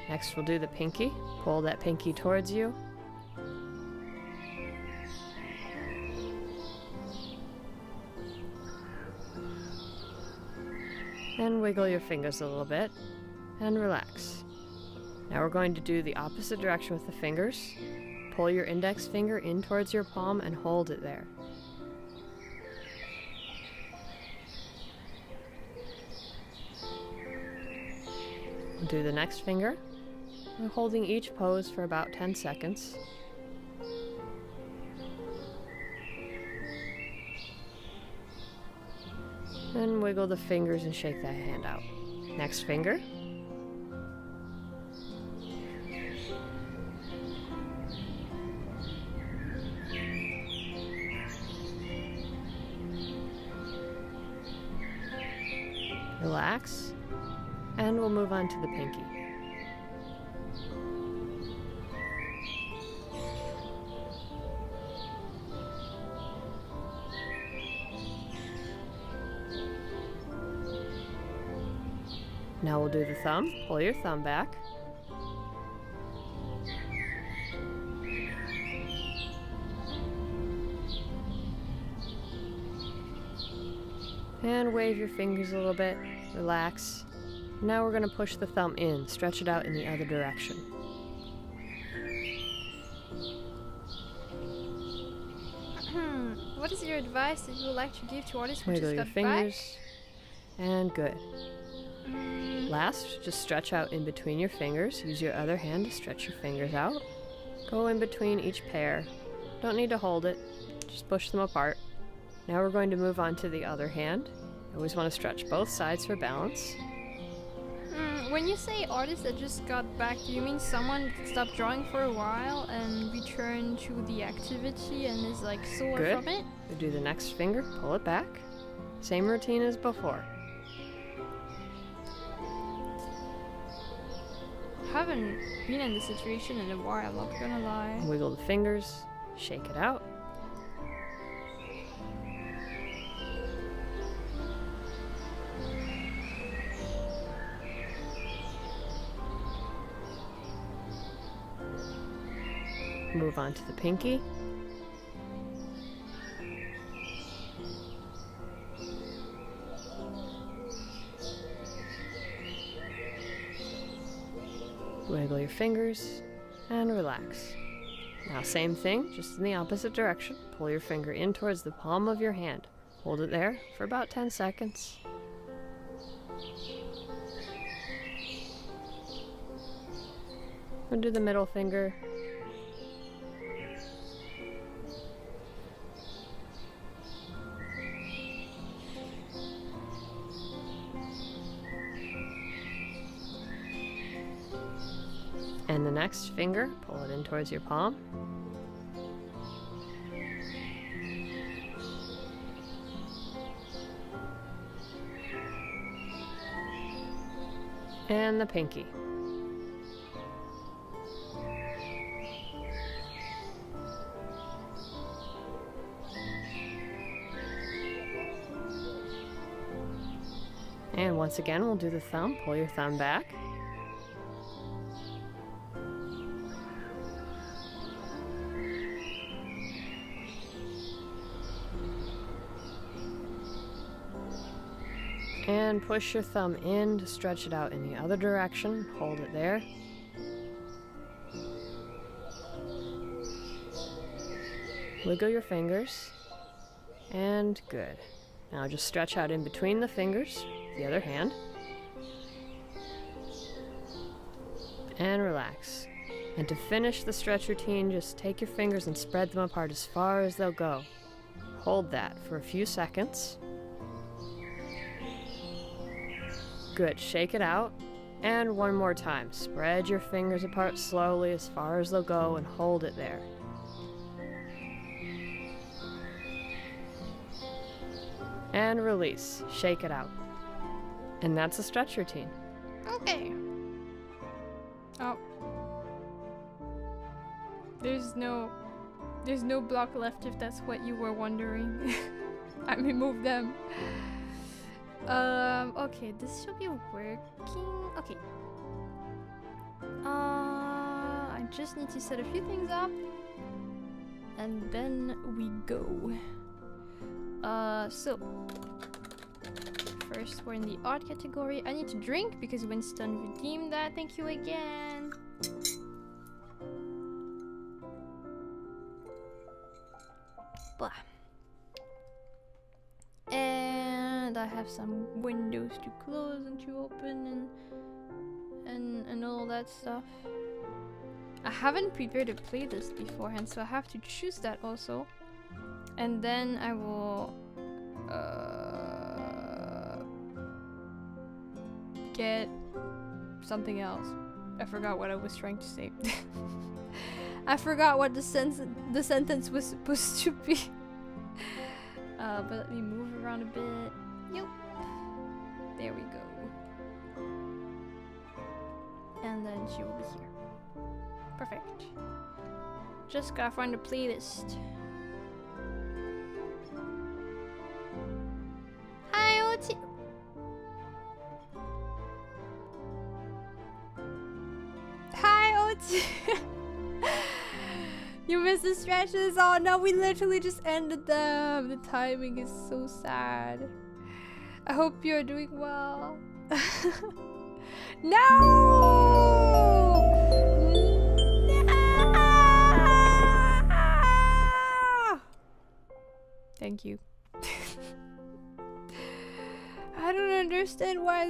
Next we'll do the pinky. Pull that pinky towards you. And wiggle your fingers a little bit. And relax. Now we're going to do the opposite direction with the fingers. Pull your index finger in towards your palm and hold it there. Do the next finger. We're holding each pose for about 10 seconds. Then wiggle the fingers and shake that hand out. Next finger. relax, and we'll move on to the pinky. Now we'll do the thumb. Pull your thumb back. And wave your fingers a little bit. Relax. Now we're going to push the thumb in. Stretch it out in the other direction. What is your advice that you would like to give to artists who Wiggle just your got fingers. back? And good. Last, just stretch out in between your fingers. Use your other hand to stretch your fingers out. Go in between each pair. Don't need to hold it. Just push them apart. Now we're going to move on to the other hand. You always want to stretch both sides for balance. When you say artists that just got back, do you mean someone stopped drawing for a while and returned to the activity and is like sore Good. from it? We do the next finger, pull it back. Same routine as before. Haven't been in this situation in a while, I'm not gonna lie. Wiggle the fingers, shake it out. Move on to the pinky. Wiggle your fingers and relax. Now same thing, just in the opposite direction. Pull your finger in towards the palm of your hand. Hold it there for about 10 seconds. And do the middle finger. And the next finger, pull it in towards your palm. And the pinky. And once again, we'll do the thumb. Pull your thumb back. And push your thumb in to stretch it out in the other direction. Hold it there. Wiggle your fingers. And good. Now just stretch out in between the fingers, the other hand. And relax. And to finish the stretch routine, just take your fingers and spread them apart as far as they'll go. Hold that for a few seconds. Good, shake it out. And one more time. Spread your fingers apart slowly as far as they'll go and hold it there. And release. Shake it out. And that's a stretch routine. Okay. Oh. There's no block left if that's what you were wondering. I removed them. Okay, this should be working. Okay. I just need to set a few things up. And then we go. So first we're in the art category. I need to drink because Winston redeemed that. Thank you again. Blah. And I have some windows to close and to open and all that stuff. I haven't prepared a playlist beforehand, so I have to choose that also. And then I will get something else. I forgot what I was trying to say. I forgot what the sentence was supposed to be. But let me move around a bit. Yep. There we go. And then she will be here. Perfect. Just gotta find the playlist. Hi, Oti. Hi, Oti. You missed the stretches. Oh no, we literally just ended them. The timing is so sad. I hope you're doing well. No! No! Thank you. I don't understand why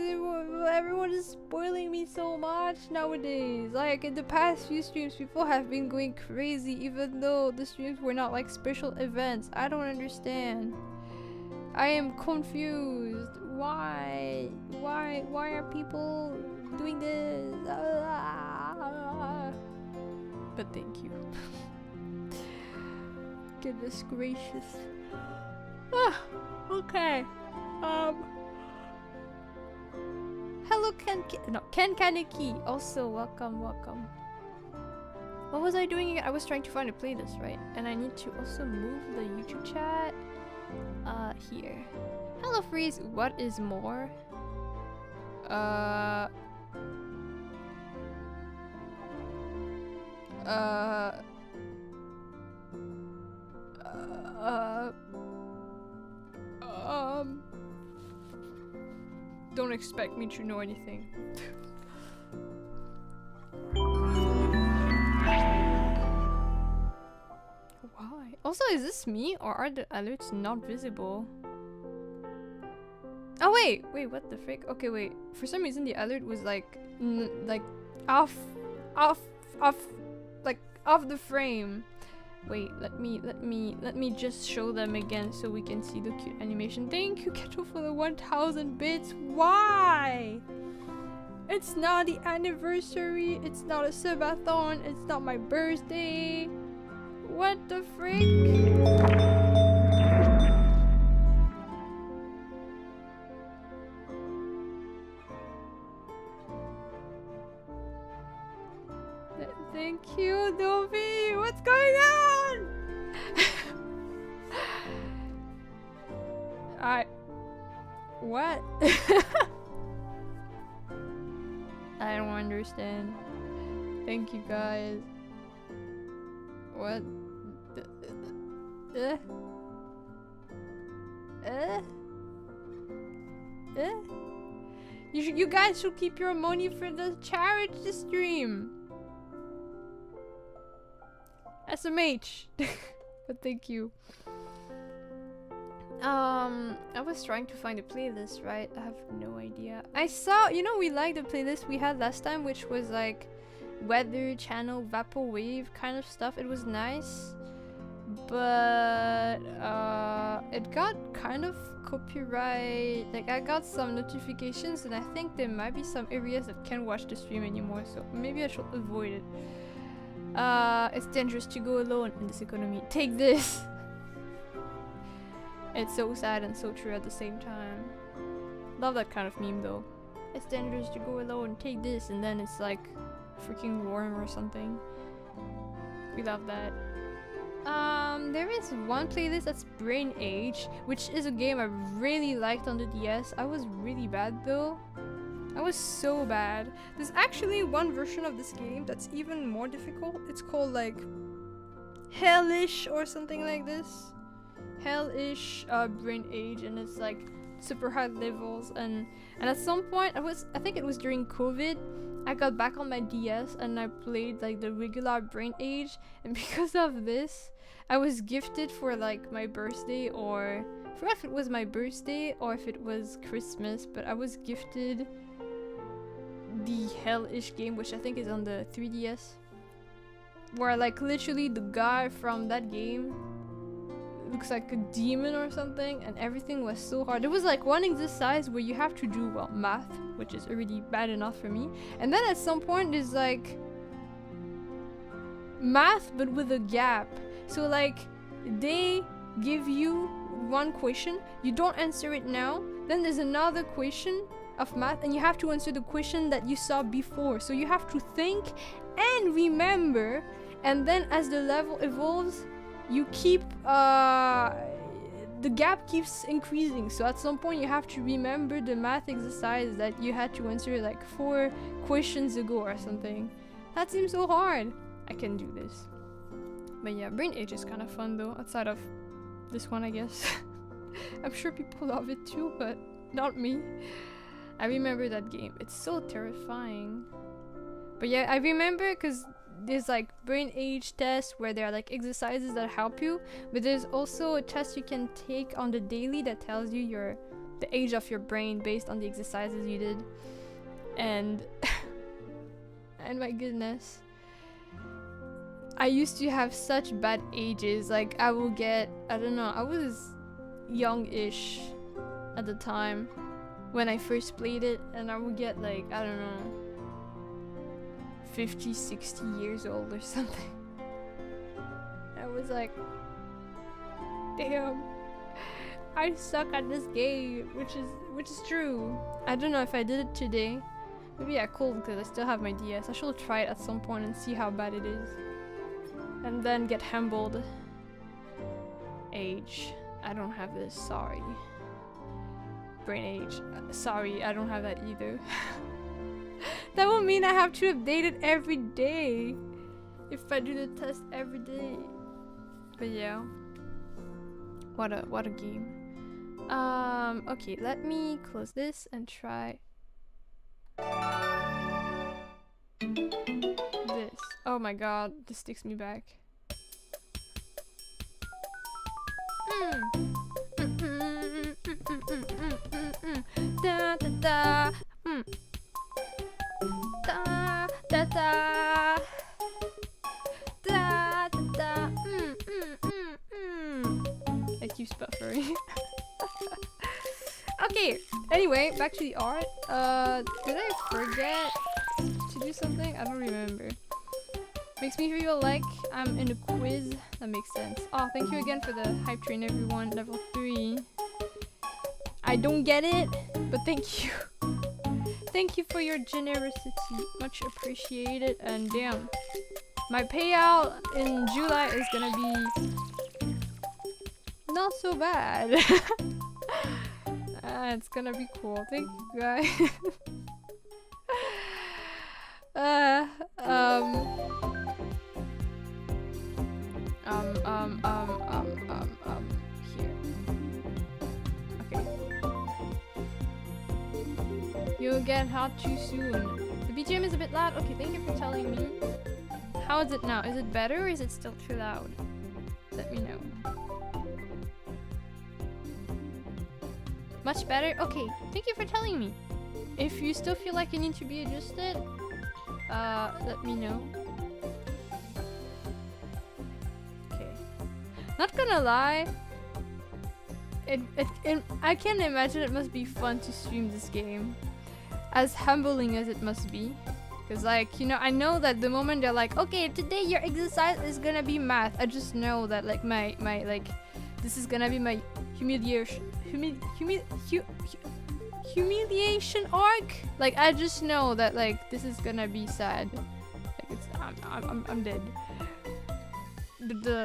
everyone is spoiling me so much nowadays. Like in the past few streams, people have been going crazy even though the streams were not like special events. I don't understand. I am confused. Why are people doing this? But thank you. Goodness gracious. Okay. Hello Ken Kaneki. Also welcome. What was I doing again? I was trying to find a playlist, right? And I need to also move the YouTube chat here. Hello Freeze, what is more? Don't expect me to know anything. Why? Also, is this me or are the alerts not visible? Oh wait, what the frick? Okay, wait. For some reason, the alert was like off the frame. Wait, let me just show them again so we can see the cute animation. Thank you, Kettle, for the 1,000 bits. Why? It's not the anniversary. It's not a subathon. It's not my birthday. What the frick? Thank you, Daubiht. What's going on? What? I don't understand. Thank you, guys. What? You guys should keep your money for the charity stream. SMH. But thank you. I was trying to find a playlist, right? I have no idea. I saw, you know, we liked the playlist we had last time, which was like weather channel, vaporwave kind of stuff. It was nice, but it got kind of copyright. Like I got some notifications, and I think there might be some areas that can't watch the stream anymore. So maybe I should avoid it. It's dangerous to go alone in this economy. Take this. It's so sad and so true at the same time. Love that kind of meme though. It's dangerous to go alone. Take this, and then it's like freaking warm or something. We love that. There is one playlist that's Brain Age, which is a game I really liked on the DS. I was really bad though. I was so bad. There's actually one version of this game that's even more difficult. It's called like Hellish or something like this. Hellish Brain Age, and it's like super hard levels, and at some point I think it was during COVID, I got back on my DS and I played like the regular Brain Age, and because of this I was gifted for like my birthday, or I forgot if it was my birthday or if it was Christmas, but I was gifted the Hellish game, which I think is on the 3DS, where like literally the guy from that game looks like a demon or something, and everything was so hard. There was like one exercise where you have to do, well, math, which is already bad enough for me, and then at some point there's like math but with a gap. So like they give you one question, you don't answer it now, then there's another question of math and you have to answer the question that you saw before. So you have to think and remember, and then as the level evolves, you keep the gap keeps increasing. So at some point you have to remember the math exercise that you had to answer like 4 questions ago or something. That seems so hard. I can do this. But yeah, Brain Age is kind of fun though, outside of this one, I guess. I'm sure people love it too, but not me. I remember that game. It's so terrifying. But yeah, I remember because there's like brain age tests where there are like exercises that help you, but there's also a test you can take on the daily that tells you the age of your brain based on the exercises you did. And and my goodness, I used to have such bad ages. Like I will get, I don't know, I was young-ish at the time when I first played it, and I would get like, I don't know, 50, 60 years old or something. I was like, damn, I suck at this game, which is true. I don't know if I did it today. Maybe I could because I still have my DS. I should try it at some point and see how bad it is. And then get humbled. Age. I don't have this, sorry. Brain age. Sorry, I don't have that either. That would mean I have to update it every day if I do the test every day. But yeah, what a game. Okay, let me close this and try this. Oh my god, this takes me back. Da da da. Da da da. Da da da. It keeps buffering. Okay, anyway, back to the art. Did I forget to do something? I don't remember. Makes me feel like I'm in a quiz. That makes sense. Oh, thank you again for the hype train, everyone. Level 3. I don't get it, but thank you. Thank you for your generosity. Much appreciated. And damn, my payout in July is gonna be not so bad. It's gonna be cool. Thank you guys. Here. Okay. You'll get hot too soon. The BGM is a bit loud. Okay, thank you for telling me. How is it now? Is it better or is it still too loud? Let me know. Much better? Okay, thank you for telling me. If you still feel like you need to be adjusted, let me know. Okay. Not gonna lie, I can imagine it must be fun to stream this game. As humbling as it must be. Cause like, you know, I know that the moment they're like, okay, today your exercise is gonna be math. I just know that like my like, this is gonna be my humiliation arc. Like I just know that like this is gonna be sad. Like it's I'm dead.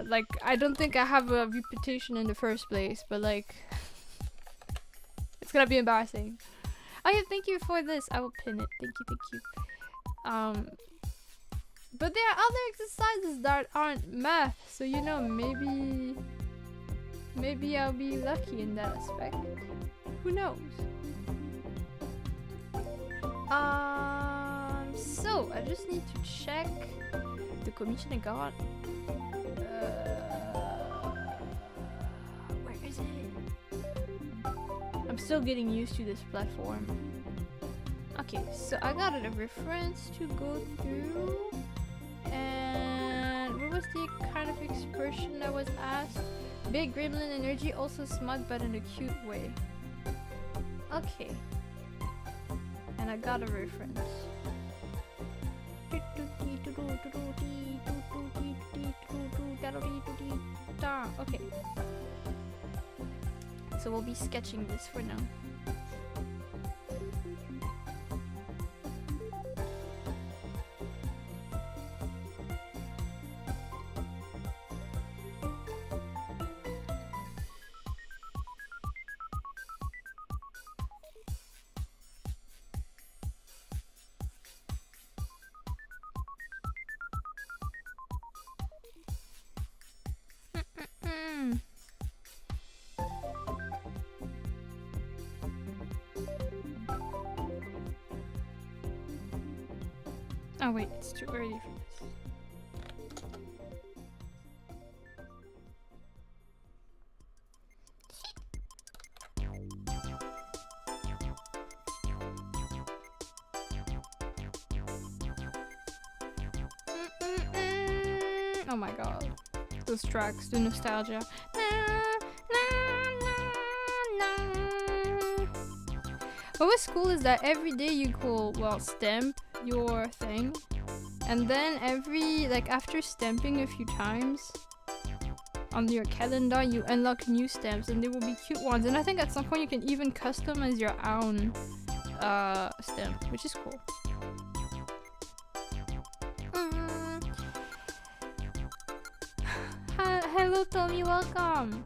Like I don't think I have a reputation in the first place, but like it's gonna be embarrassing. Oh yeah, thank you for this. I will pin it. Thank you. But there are other exercises that aren't math, so you know, maybe I'll be lucky in that aspect. Who knows? So I just need to check the commission I got. Where is it? I'm still getting used to this platform. Okay, so I got a reference to go through. And what was the kind of expression that was asked? Big gremlin energy, also smug but in a cute way. Okay. And I got a reference. Okay. so we'll be sketching this for now. Oh wait, it's too early for this. Oh my god. Those tracks, the nostalgia. What was cool is that every day you could, well, stamp your thing, and then after stamping a few times on your calendar, you unlock new stamps, and they will be cute ones. And I think at some point you can even customize your own stamp, which is cool. Hello Tommy, welcome.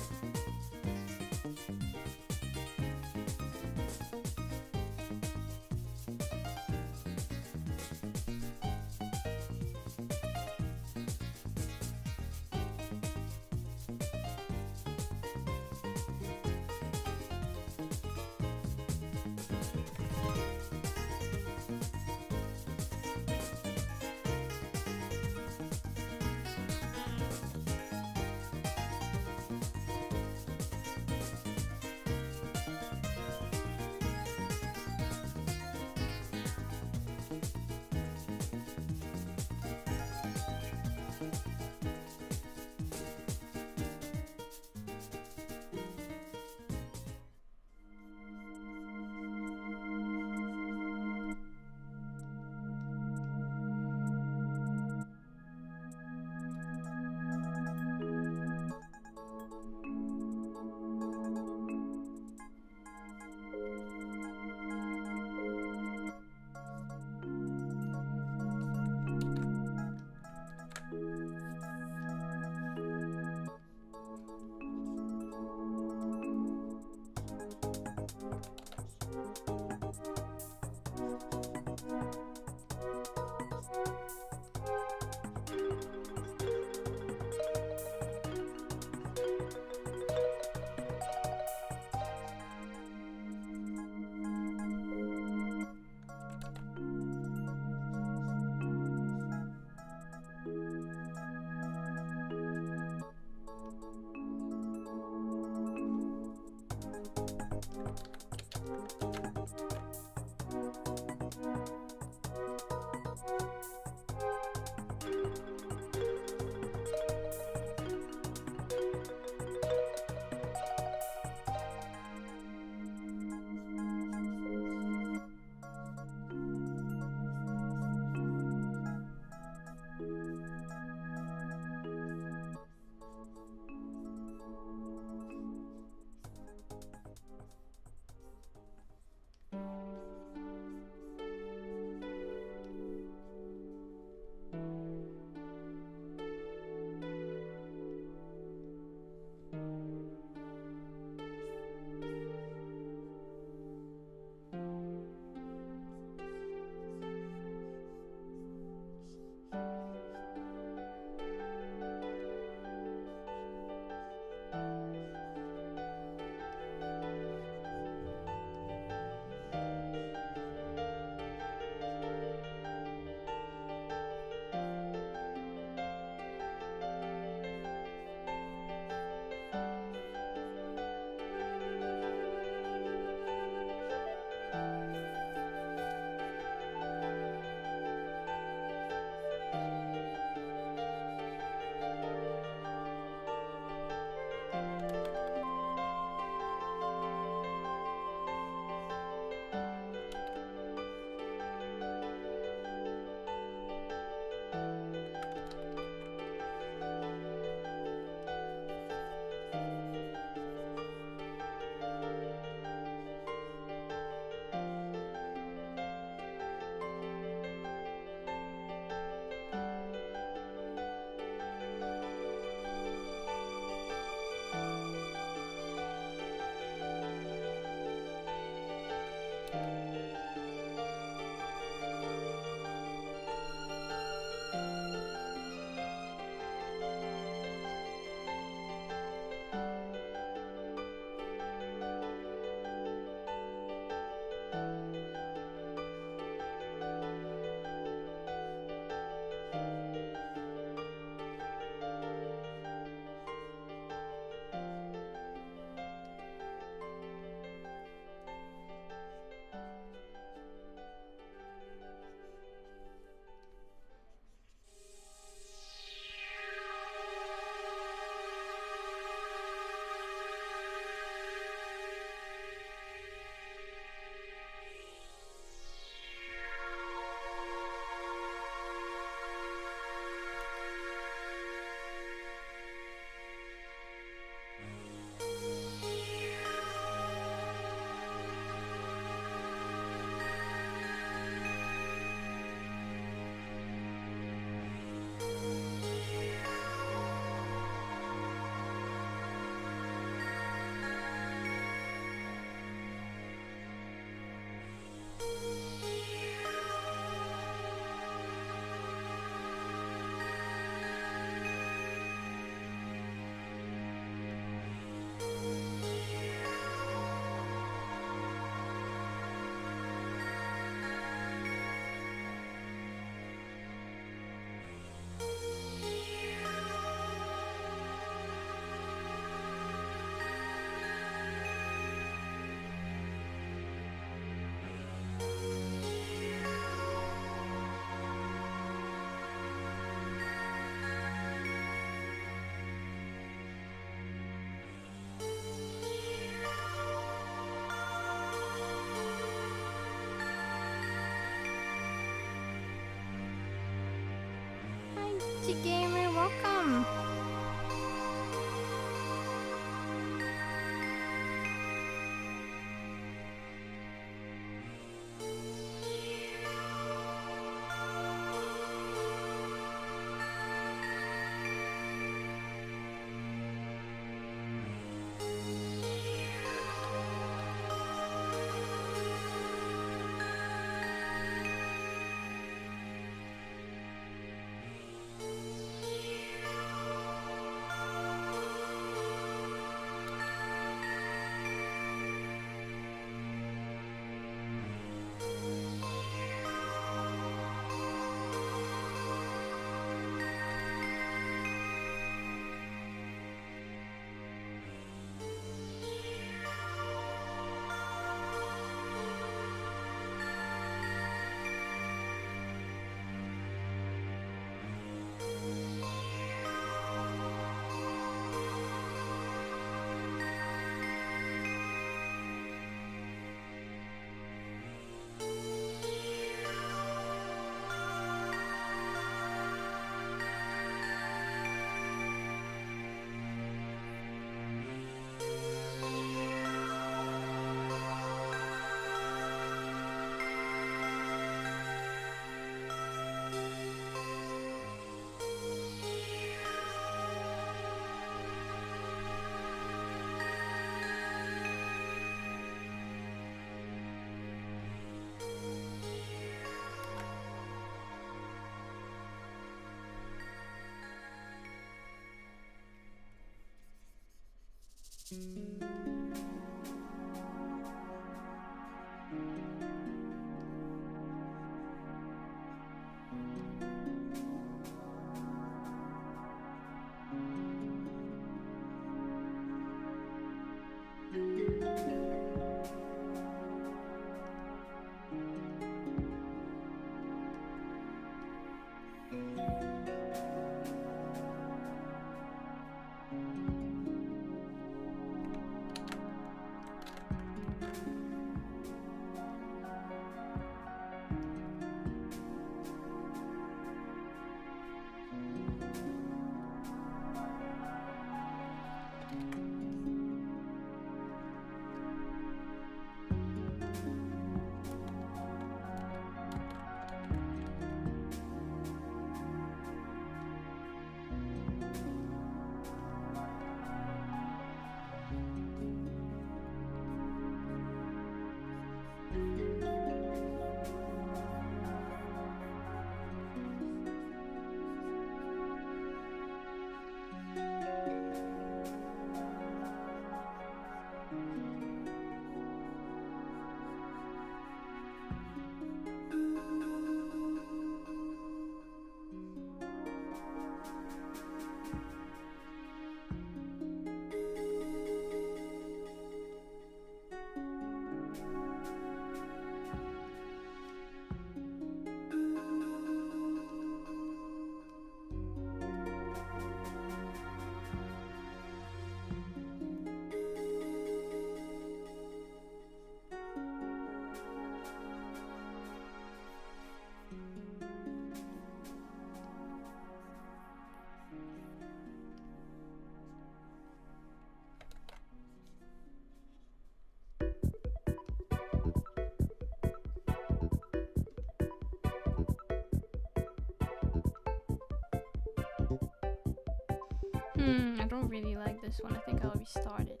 I don't really like this one. I think I'll restart it.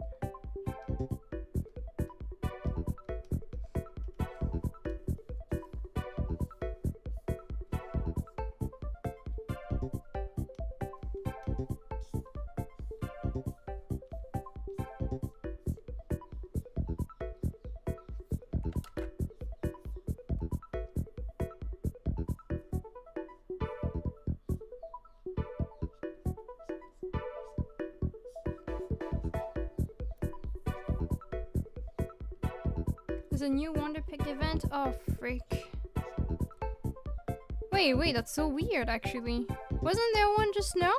There's a new Wonder Pick event? Oh, frick. Wait, that's so weird, actually. Wasn't there one just now?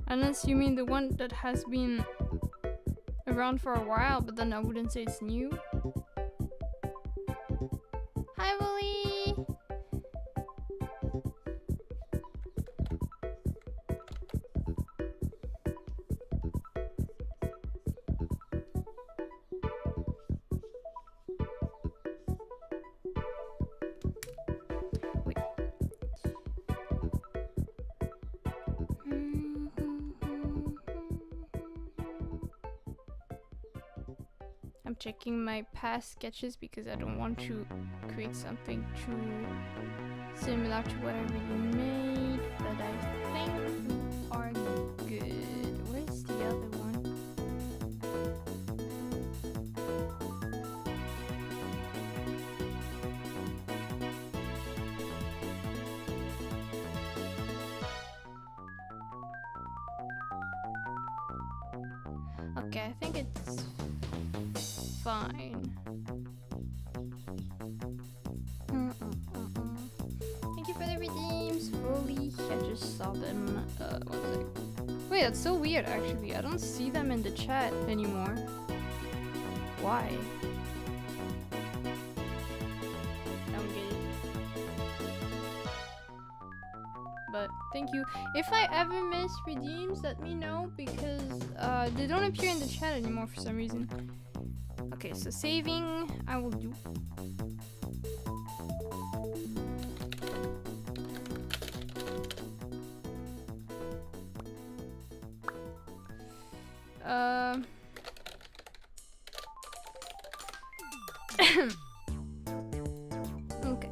Unless you mean the one that has been around for a while, but then I wouldn't say it's new. Hi, Willy! I'm checking my past sketches because I don't want to create something too similar to what I really made, but I think we are good. Where's the other one? Okay, I think it's fine. Thank you for the redeems, fully. I just saw them. 1 sec. Wait, that's so weird actually. I don't see them in the chat anymore. Why? Don't get it. But thank you. If I ever miss redeems, let me know because they don't appear in the chat anymore for some reason. Okay, so saving, I will do. Okay.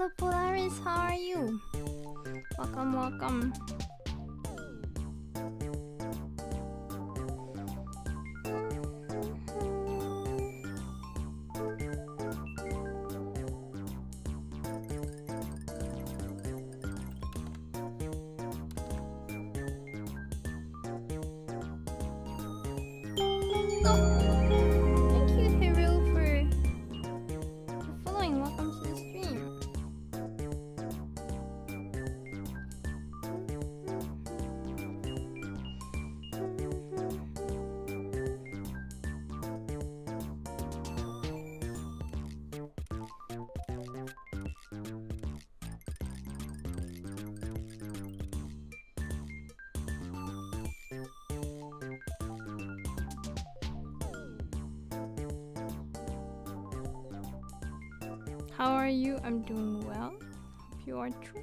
Hello Polaris, how are you? Welcome, welcome. How are you? I'm doing well. Hope you are too.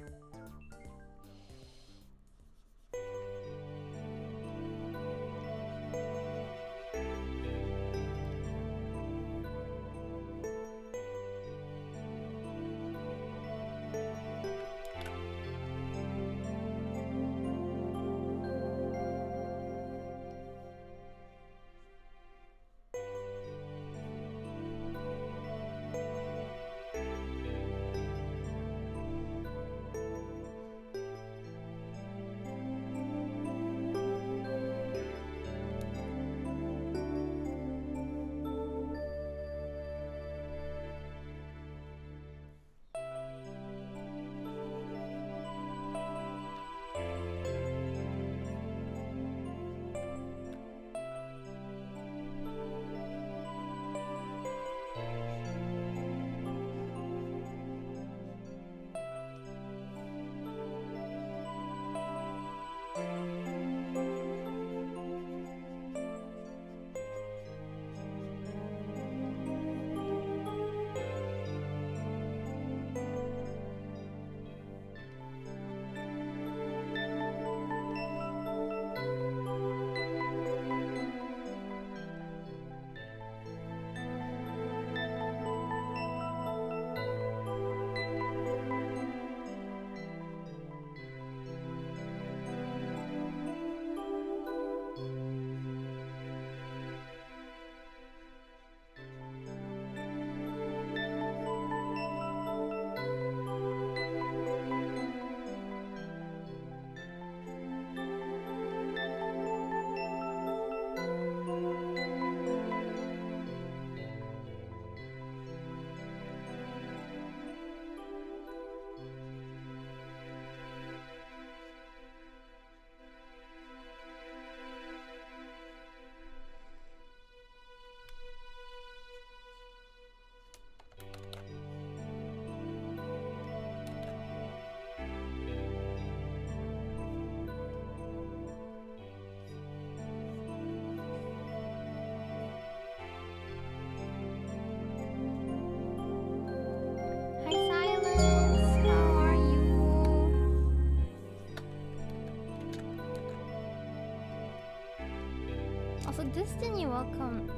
Destiny, welcome.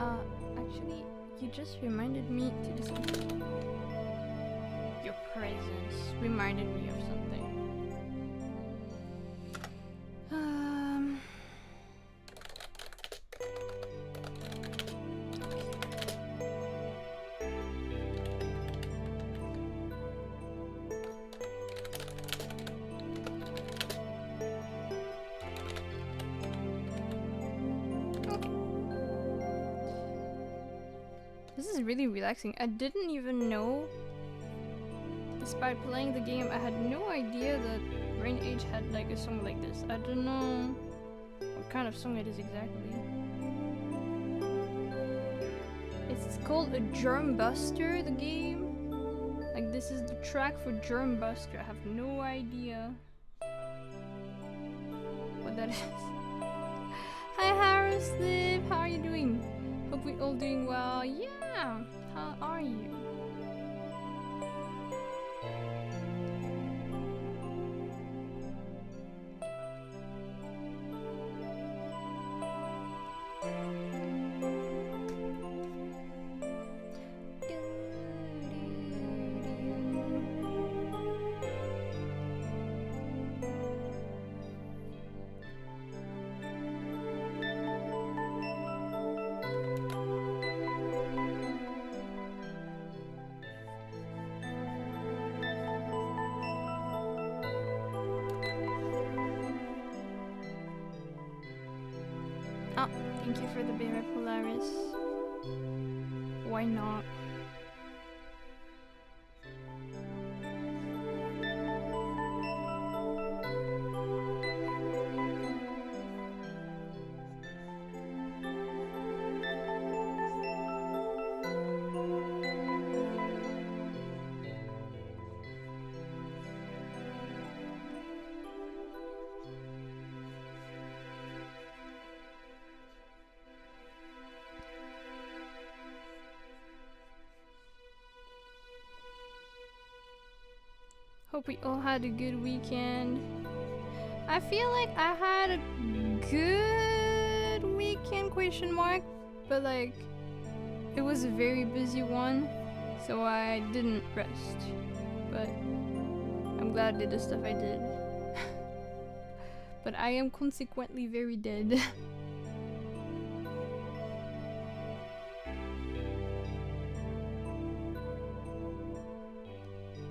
Actually, you just reminded me to do something. Your presence reminded me of something. This is really relaxing. I didn't even know, despite playing the game, I had no idea that Rain Age had like a song like this. I don't know what kind of song it is exactly. It's called a Germ Buster, the game. Like this is the track for Germ Buster. I have no idea what that is. Hi Haroslip, how are you doing? Hope we're all doing well. Yeah, how are you? Oh, thank you for the Bear Polaris. Why not? Hope we all had a good weekend. I feel like I had a good weekend, question mark, but like it was a very busy one, so I didn't rest. But I'm glad I did the stuff I did. But I am consequently very dead.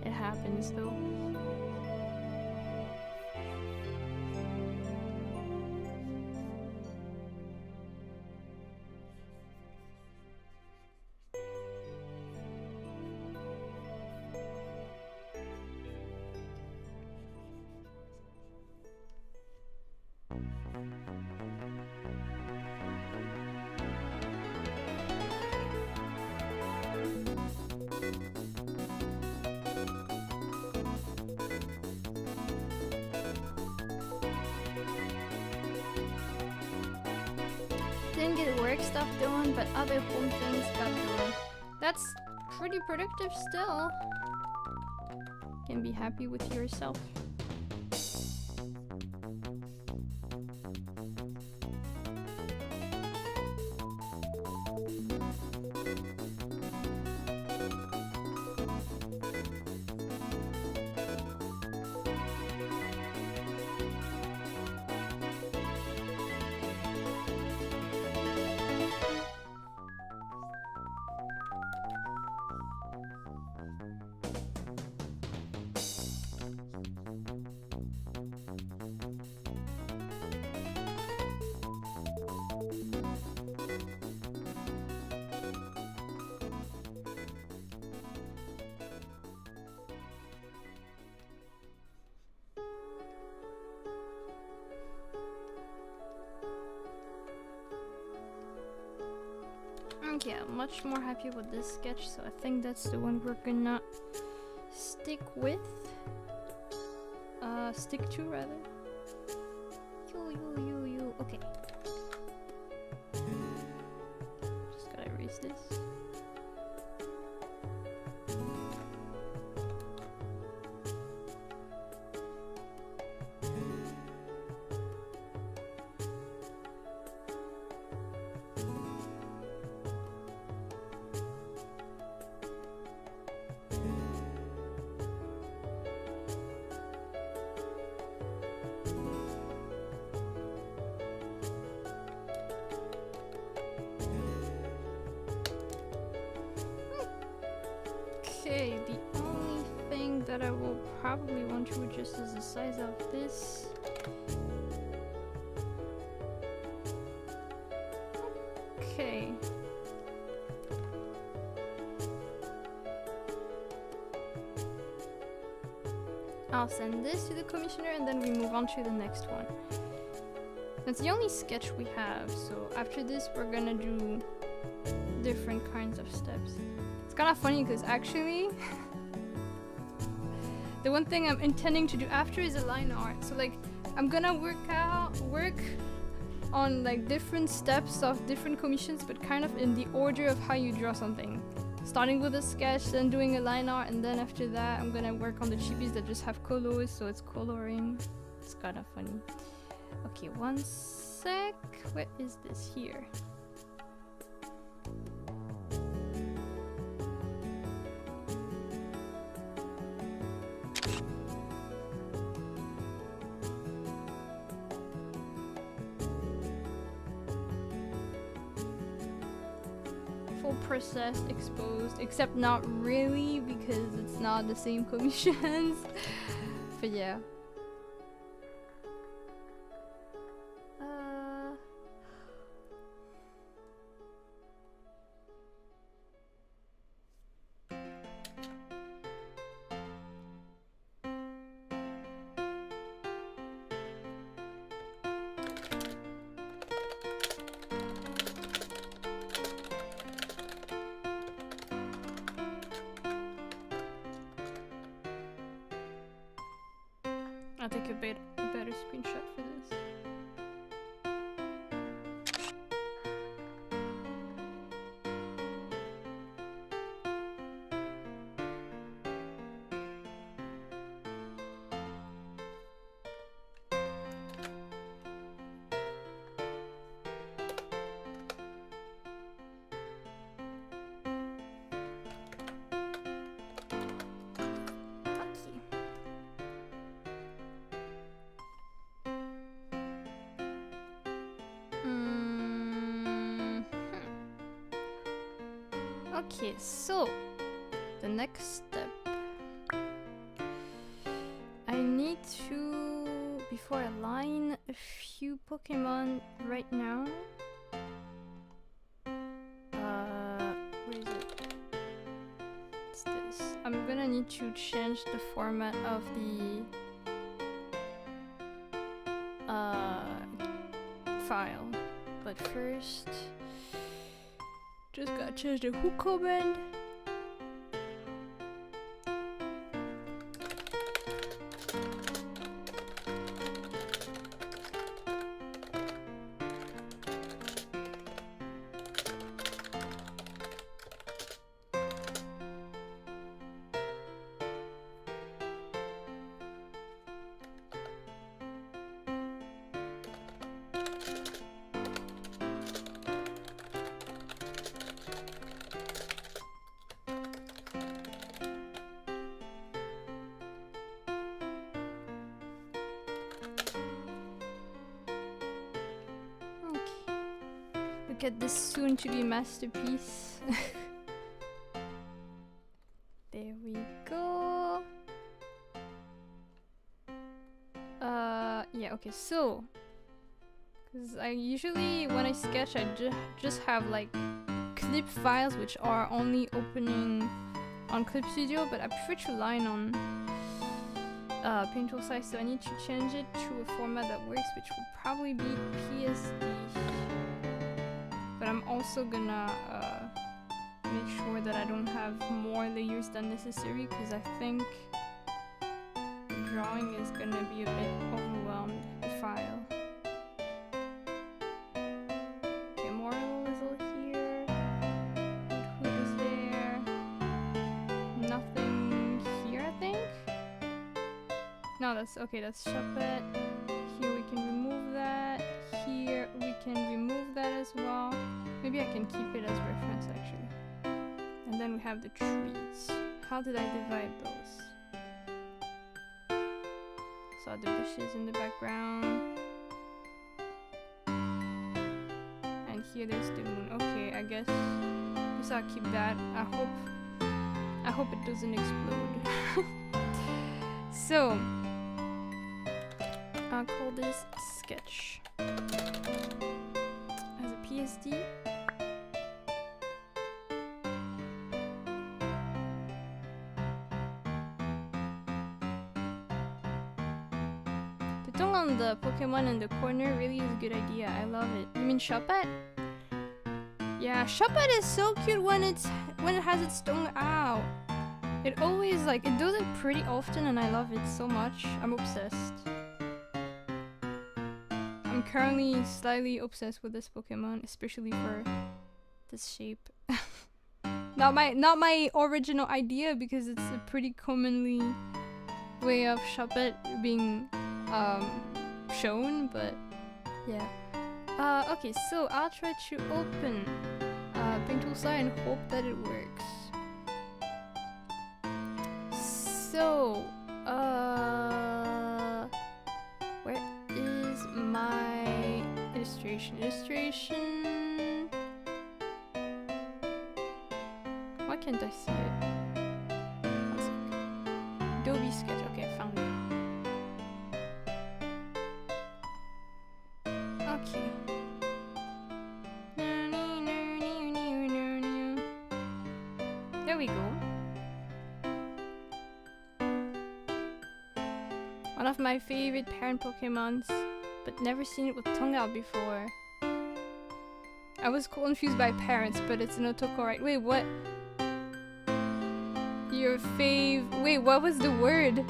It happens though. Didn't get work stuff done, but other home things got done. That's pretty productive still. Can be happy with yourself. Okay, I'm much more happy with this sketch, so I think that's the one we're gonna stick with. Stick to rather. You. Okay. Just gotta erase this. Okay, the only thing that I will probably want to adjust is the size of this. Okay. I'll send this to the commissioner and then we move on to the next one. That's the only sketch we have, so after this we're gonna do different kinds of steps. It's kind of funny because actually the one thing I'm intending to do after is a line art. So like I'm gonna work on like different steps of different commissions, but kind of in the order of how you draw something. Starting with a sketch, then doing a line art, and then after that I'm gonna work on the chibis that just have colors, so it's coloring. It's kind of funny. Okay, one sec. Where is this here? Processed, exposed, except not really because it's not the same commissions. But yeah. a better screenshot for this. Okay, so the next step. I need to, before I line a few Pokemon right now. Where is it? It's this. I'm gonna need to change the format of the file. But first, just gotta change the hook command. Look at this soon-to-be masterpiece. There we go. Yeah, okay, so because I usually, when I sketch, I just have like clip files which are only opening on Clip Studio, but I prefer to line on Paint Tool size, so I need to change it to a format that works, which will probably be PSD. But I'm also gonna make sure that I don't have more layers than necessary, because I think the drawing is gonna be a bit overwhelmed, the file. Okay, Moral is all here. Who is there? Nothing here, I think? No, that's okay, that's Shuppet. Here we can remove that. Here we can remove that as well. Maybe I can keep it as reference actually. And then we have the trees. How did I divide those? Saw the bushes in the background. And here there's the moon. Okay, I guess I'll keep that. I hope it doesn't explode. So I'll call this sketch as a PSD. The tongue on the Pokemon in the corner really is a good idea. I love it. You mean Shuppet? Yeah, Shuppet is so cute when it has its tongue out. It always it does it pretty often, and I love it so much. I'm obsessed. I'm currently slightly obsessed with this Pokemon, especially for this shape. not my original idea, because it's a pretty commonly way of Shuppet being shown, but yeah. Okay, so I'll try to open Paint Tool side and hope that it works. So, where is my illustration? Why can't I see it? One sec. Daubiht sketch. Okay, I found it. Okay. There we go. One of my favorite parent Pokemons, but never seen it with tongue out before. I was confused by parents, but it's an otoko, right? Wait, what? Your fave... Wait, what was the word?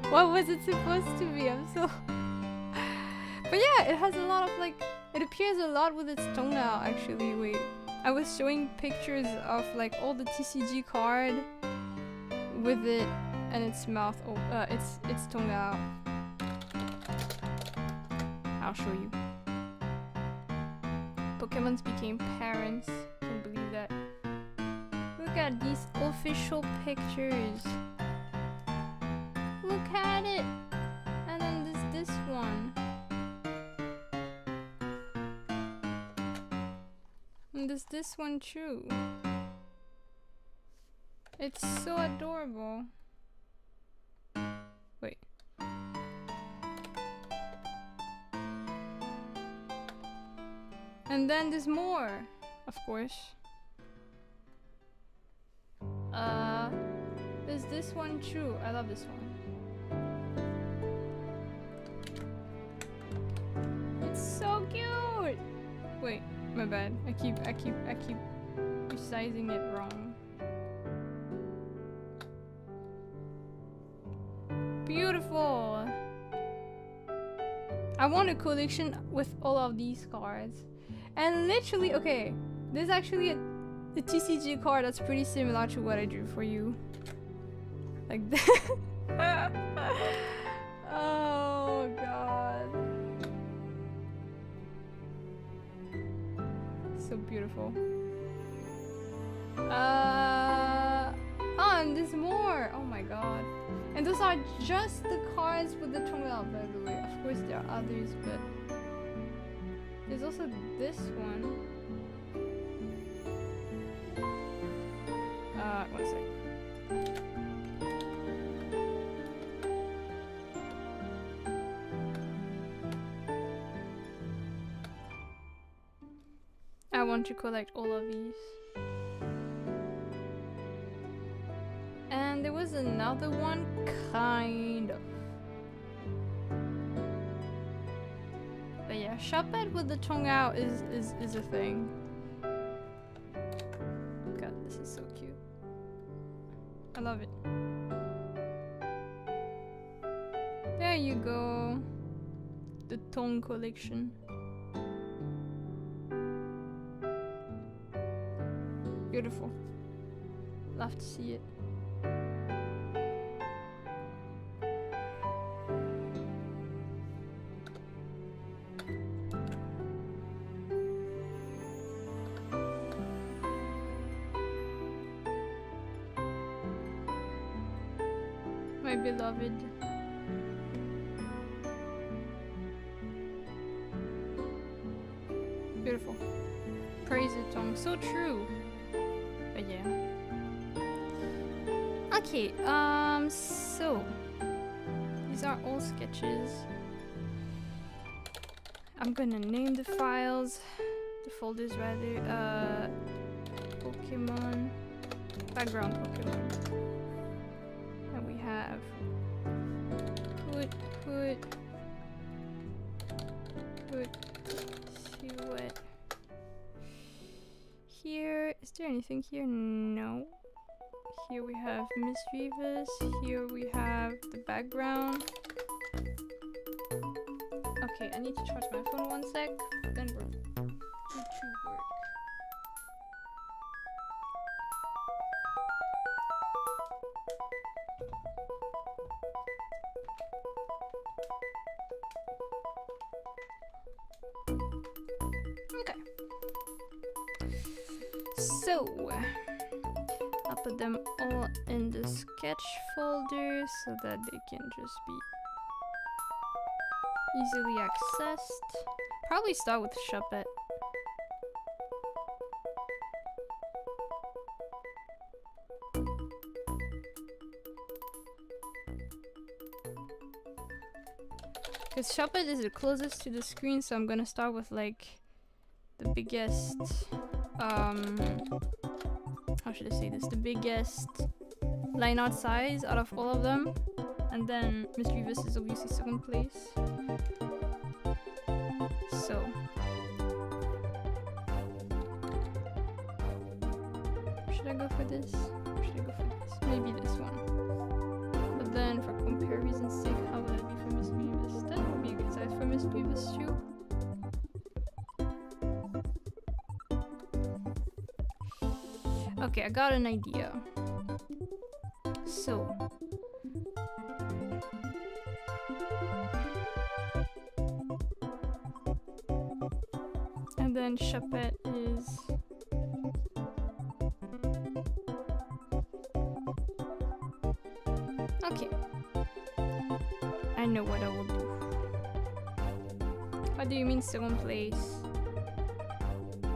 What was it supposed to be? I'm so... But yeah, it has a lot of like... It appears a lot with its tongue now, actually. Wait. I was showing pictures of like all the TCG card with it and its mouth, its tongue out. I'll show you. Pokemons became parents. Can't believe that. Look at these official pictures. Look at it. And then there's this one. And there's this one too. It's so adorable. Wait. And then there's more, of course. There's this one too. I love this one. It's so cute. Wait, my bad. I keep resizing it wrong. Beautiful. I want a collection with all of these cards. And literally, okay, there's actually a TCG card that's pretty similar to what I drew for you. Like that. Oh god. So beautiful. Oh, and there's more. Oh my god. And those are just the cards with the tongue out, by the way. Of course there are others, but there's also this one. One sec. I want to collect all of these. And there was another one, kind of. But yeah, Shuppet with the tongue out is a thing. God, this is so cute. I love it. There you go. The tongue collection. Beautiful. Love to see it. My beloved. Beautiful. Praise it, Tom. So true. But yeah. Okay, so these are all sketches. I'm gonna name the files, the folders rather. Pokemon, background Pokemon. And we have put silhouette. Here, is there anything here? No. Here we have Misdreavus. Here we have the background. Okay, I need to charge my phone 1 sec. Then we're good to work. Okay. So I'll put them all in the sketch folder so that they can just be easily accessed. Probably start with Shuppet. Because Shuppet is the closest to the screen, so I'm gonna start with like the biggest, how should I say this? The biggest line art size out of all of them. And then Misdreavus is obviously second place. So should I go for this? Or should I go for this? Maybe this one. But then for comparison's sake, Okay, I got an idea. So. And then Shuppet is. Okay. I know what I will do. What do you mean second place?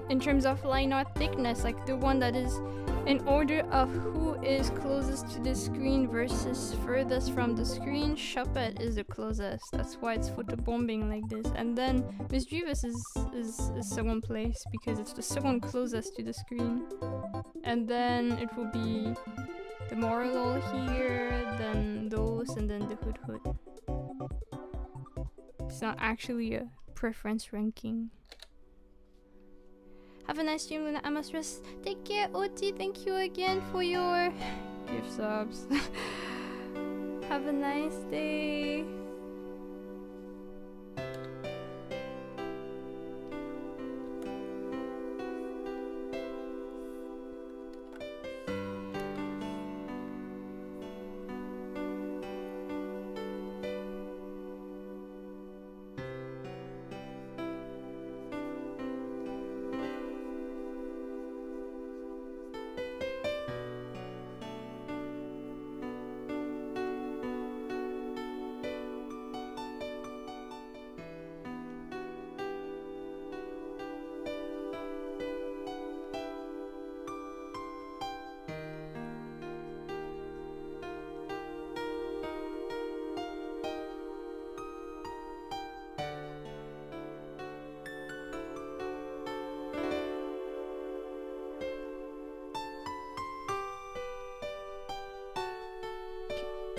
In terms of line art thickness, like the one that is in order of who is closest to the screen versus furthest from the screen, Shuppet is the closest. That's why it's photobombing like this. And then Misdreavus is second place because it's the second closest to the screen. And then it will be the Moral here, then those, and then the Hood Hood. It's not actually a preference ranking. Have a nice stream, Luna. I must rest. Take care, Oti. Thank you again for your gift subs. Have a nice day.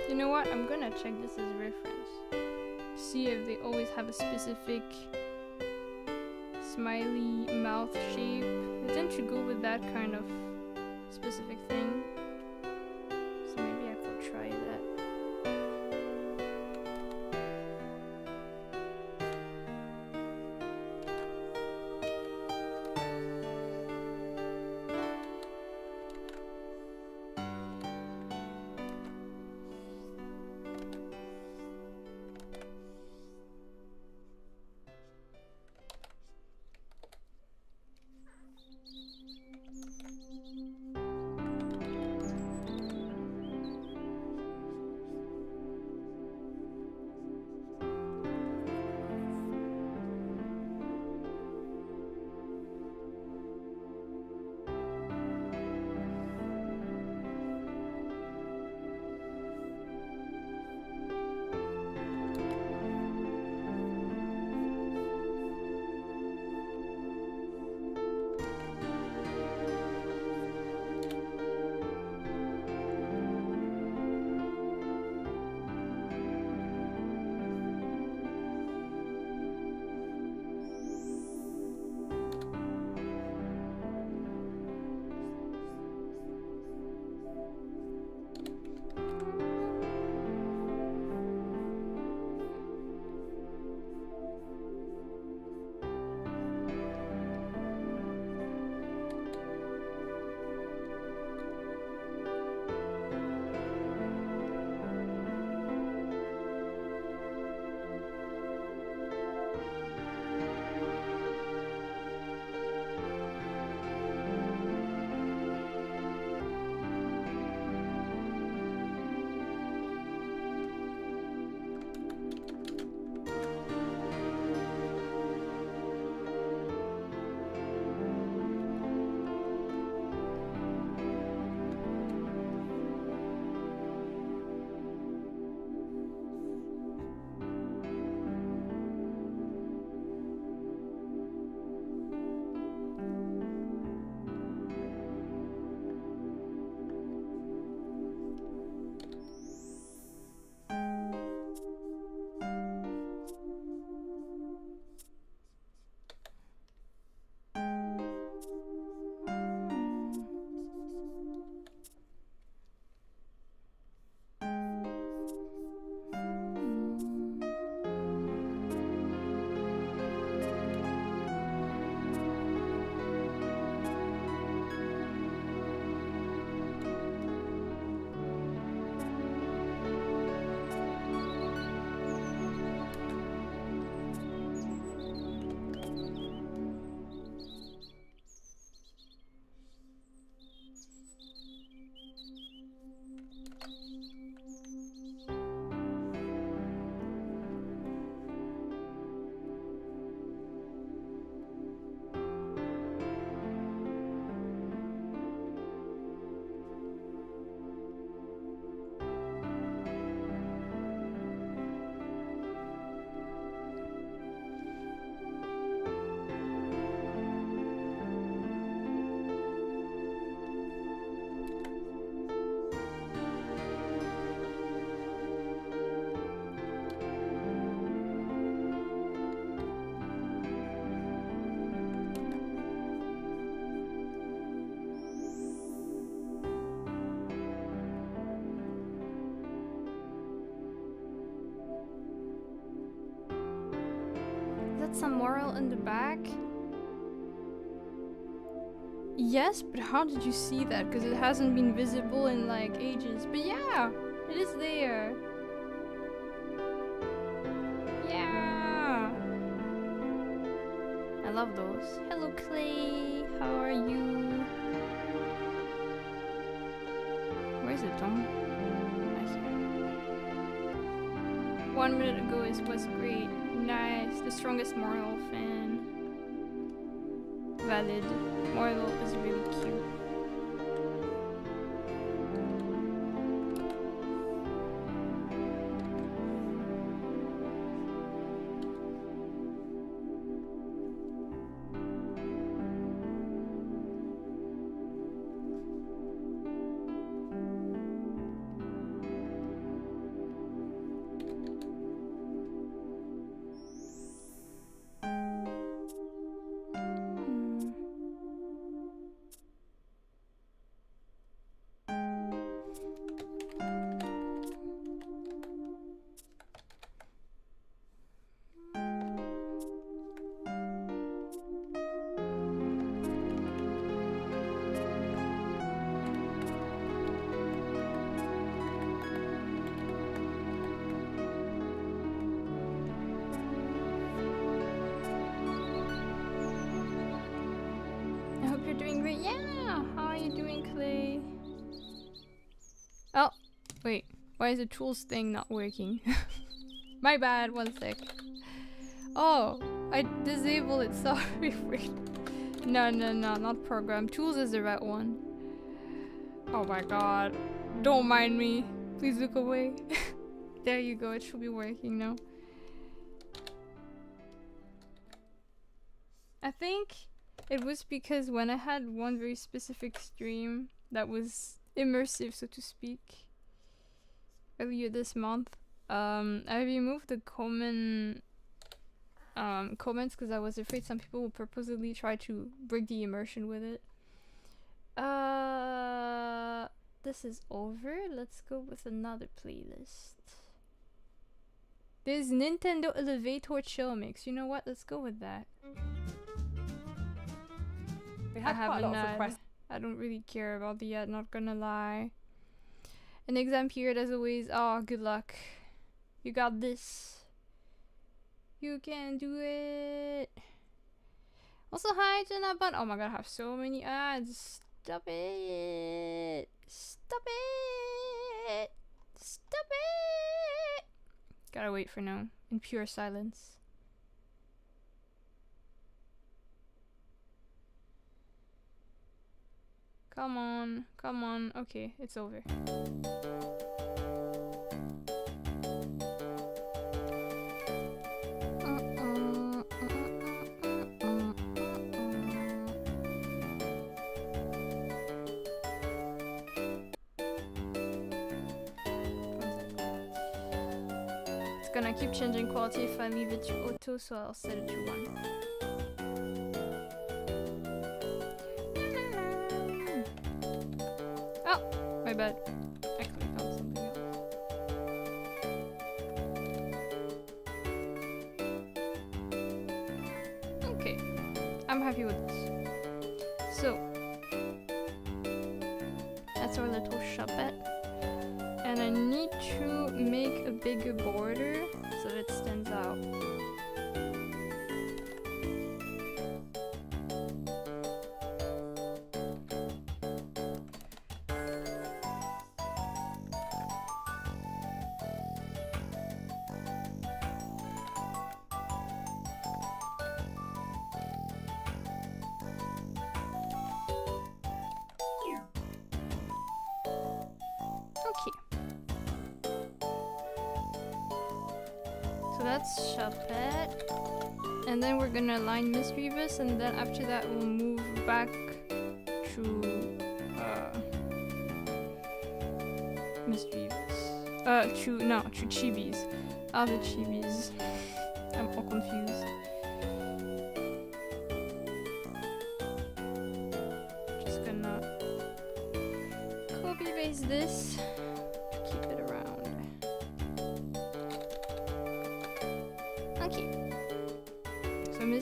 You know what? I'm gonna check this as a reference. See if they always have a specific smiley mouth shape. They tend to go with that kind of specific thing. So maybe I could try that. add some moral in the back? Yes, but how did you see that? Because it hasn't been visible in like ages. But yeah, it is there. Yeah. I love those. Hello Clay, how are you? Where's it, Tom? 1 minute ago it was great. Nice. The strongest moral fan. Valid. Moral is really cute. Wait, why is the tools thing not working? My bad, 1 sec. Oh, I disabled it, sorry. No, not program. Tools is the right one. Oh my god. Don't mind me. Please look away. There you go, it should be working now. I think it was because when I had one very specific stream that was immersive, so to speak, earlier this month, I removed the comments because I was afraid some people would purposely try to break the immersion with it. This is over. Let's go with another playlist. There's Nintendo Elevator Chill Mix. You know what? Let's go with that. We had quite a lot of requests. I don't really care about the ad, not gonna lie. An exam period as always. Oh, good luck. You got this. You can do it. Also, hi, Jenna Bun. Oh my god, I have so many ads. Stop it. Stop it. Stop it. Gotta wait for now. In pure silence. Come on, come on. Okay, it's over. It's gonna keep changing quality if I leave it to auto, so I'll set it to 1. My bad. I clicked on something else. Okay, I'm happy with this. So, that's our little Shuppet. And I need to make a bigger border so that it stands out. Shuppet, and then we're gonna align Misdreavus, and then after that we'll move back to Misdreavus. To chibis. Ah, the chibis. I'm all confused. Just gonna copy paste this to keep it around.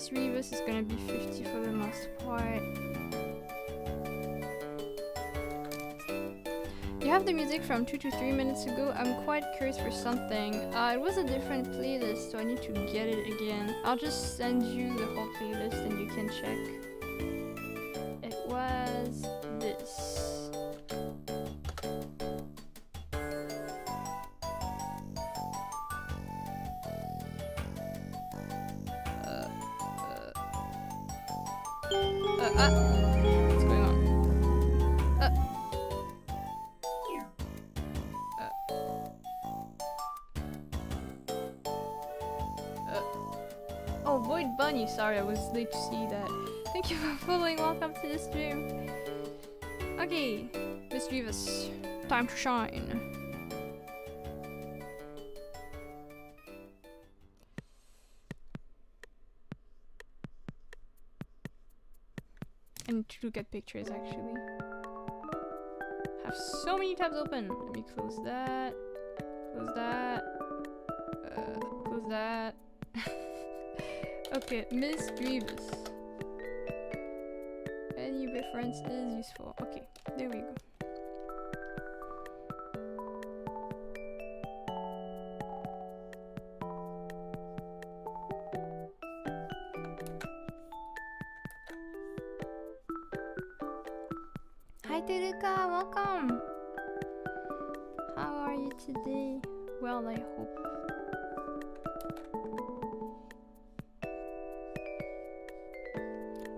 Misdreavus is gonna be 50 for the most part. You have the music from 2 to 3 minutes ago. I'm quite curious for something. It was a different playlist, so I need to get it again. I'll just send you the whole playlist and you can check. It was this. What's going on? Oh, Void Bunny, sorry, I was late to see that. Thank you for following, welcome to the stream. Okay, Misdreavus, time to shine. I need to look at pictures actually. Have so many tabs open. Let me close that. Close that. Close that. Okay, Misdreavus. Any reference is useful. Okay, there we go. Hi Teruka, welcome! How are you today? Well, I hope.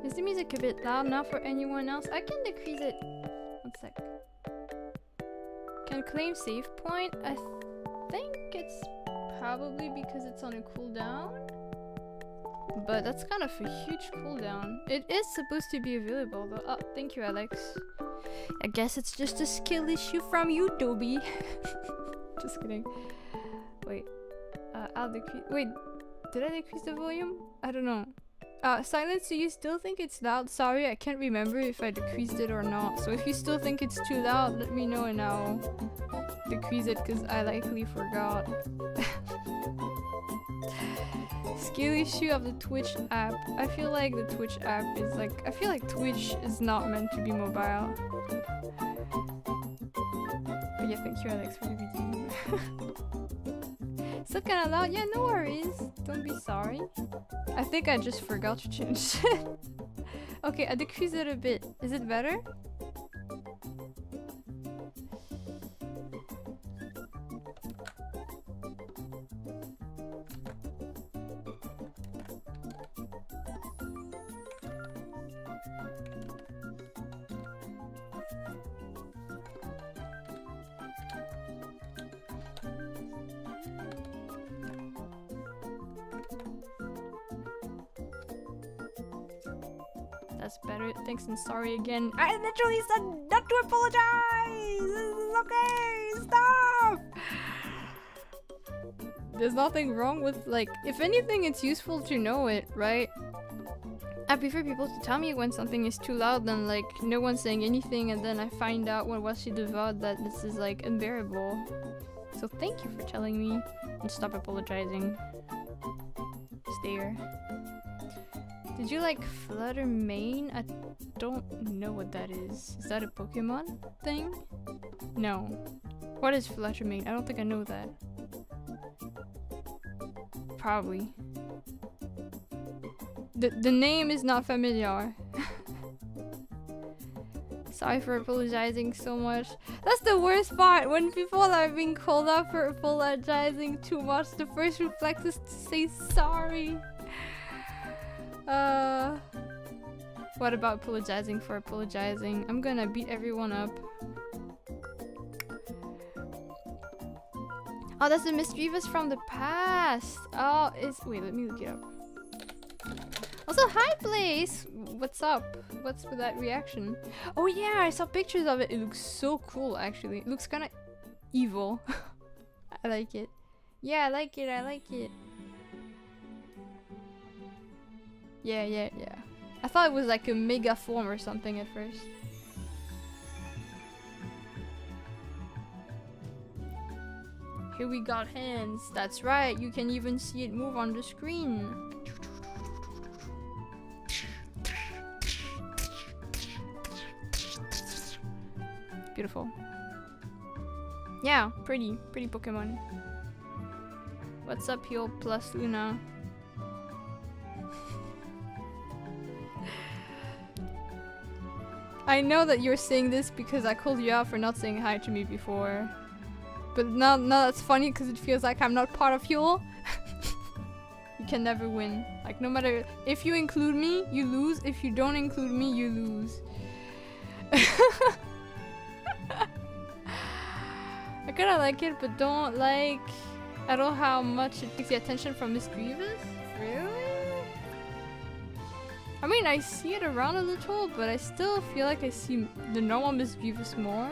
Is the music a bit loud now for anyone else? I can decrease it. One sec. Can claim save point? I think it's probably because it's on a cooldown. But that's kind of a huge cooldown. It is supposed to be available though. Oh, thank you, Alex. I guess it's just a skill issue from you, Daubiht. Just kidding. Wait. I'll decrease. Wait, did I decrease the volume? I don't know. Silence, do you still think it's loud? Sorry, I can't remember if I decreased it or not. So if you still think it's too loud, let me know and I'll decrease it because I likely forgot. Skill issue of the Twitch app. I feel like the Twitch app is like... I feel like Twitch is not meant to be mobile. But yeah, thank you Alex for the video. Still kinda loud? Yeah, no worries. Don't be sorry. I think I just forgot to change it. Okay, I decreased it a bit. Is it better? That's better. Thanks and sorry again. I literally said not to apologize! This is okay! Stop! There's nothing wrong with, like, if anything, it's useful to know it, right? I prefer people to tell me when something is too loud than, like, no one saying anything and then I find out when watching the VOD that this is, like, unbearable. So thank you for telling me and stop apologizing. Stare. Did you like Flutter Mane? I don't know what that is. Is that a Pokemon thing? No. What is Flutter Mane? I don't think I know that. Probably. The name is not familiar. Sorry for apologizing so much. That's the worst part. When people are being called out for apologizing too much, the first reflex is to say sorry. What about apologizing for apologizing? I'm gonna beat everyone up. Oh, that's the Misdreavus from the past. Oh, wait, let me look it up. Also, hi Blaze! What's up? What's with that reaction? Oh yeah, I saw pictures of it. It looks so cool, actually. It looks kind of evil. I like it. Yeah, I like it. I like it. Yeah. I thought it was like a mega form or something at first. Here we got hands. That's right. You can even see it move on the screen. Beautiful. Yeah, pretty Pokemon. What's up, Heal plus Luna? I know that you're saying this because I called you out for not saying hi to me before. But now that's funny because it feels like I'm not part of Heal. You can never win. Like, no matter if you include me, you lose. If you don't include me, you lose. I kinda like it, but don't like at all how much it takes the attention from Misdreavus. Really? I mean, I see it around a little, but I still feel like I see the normal Misdreavus more.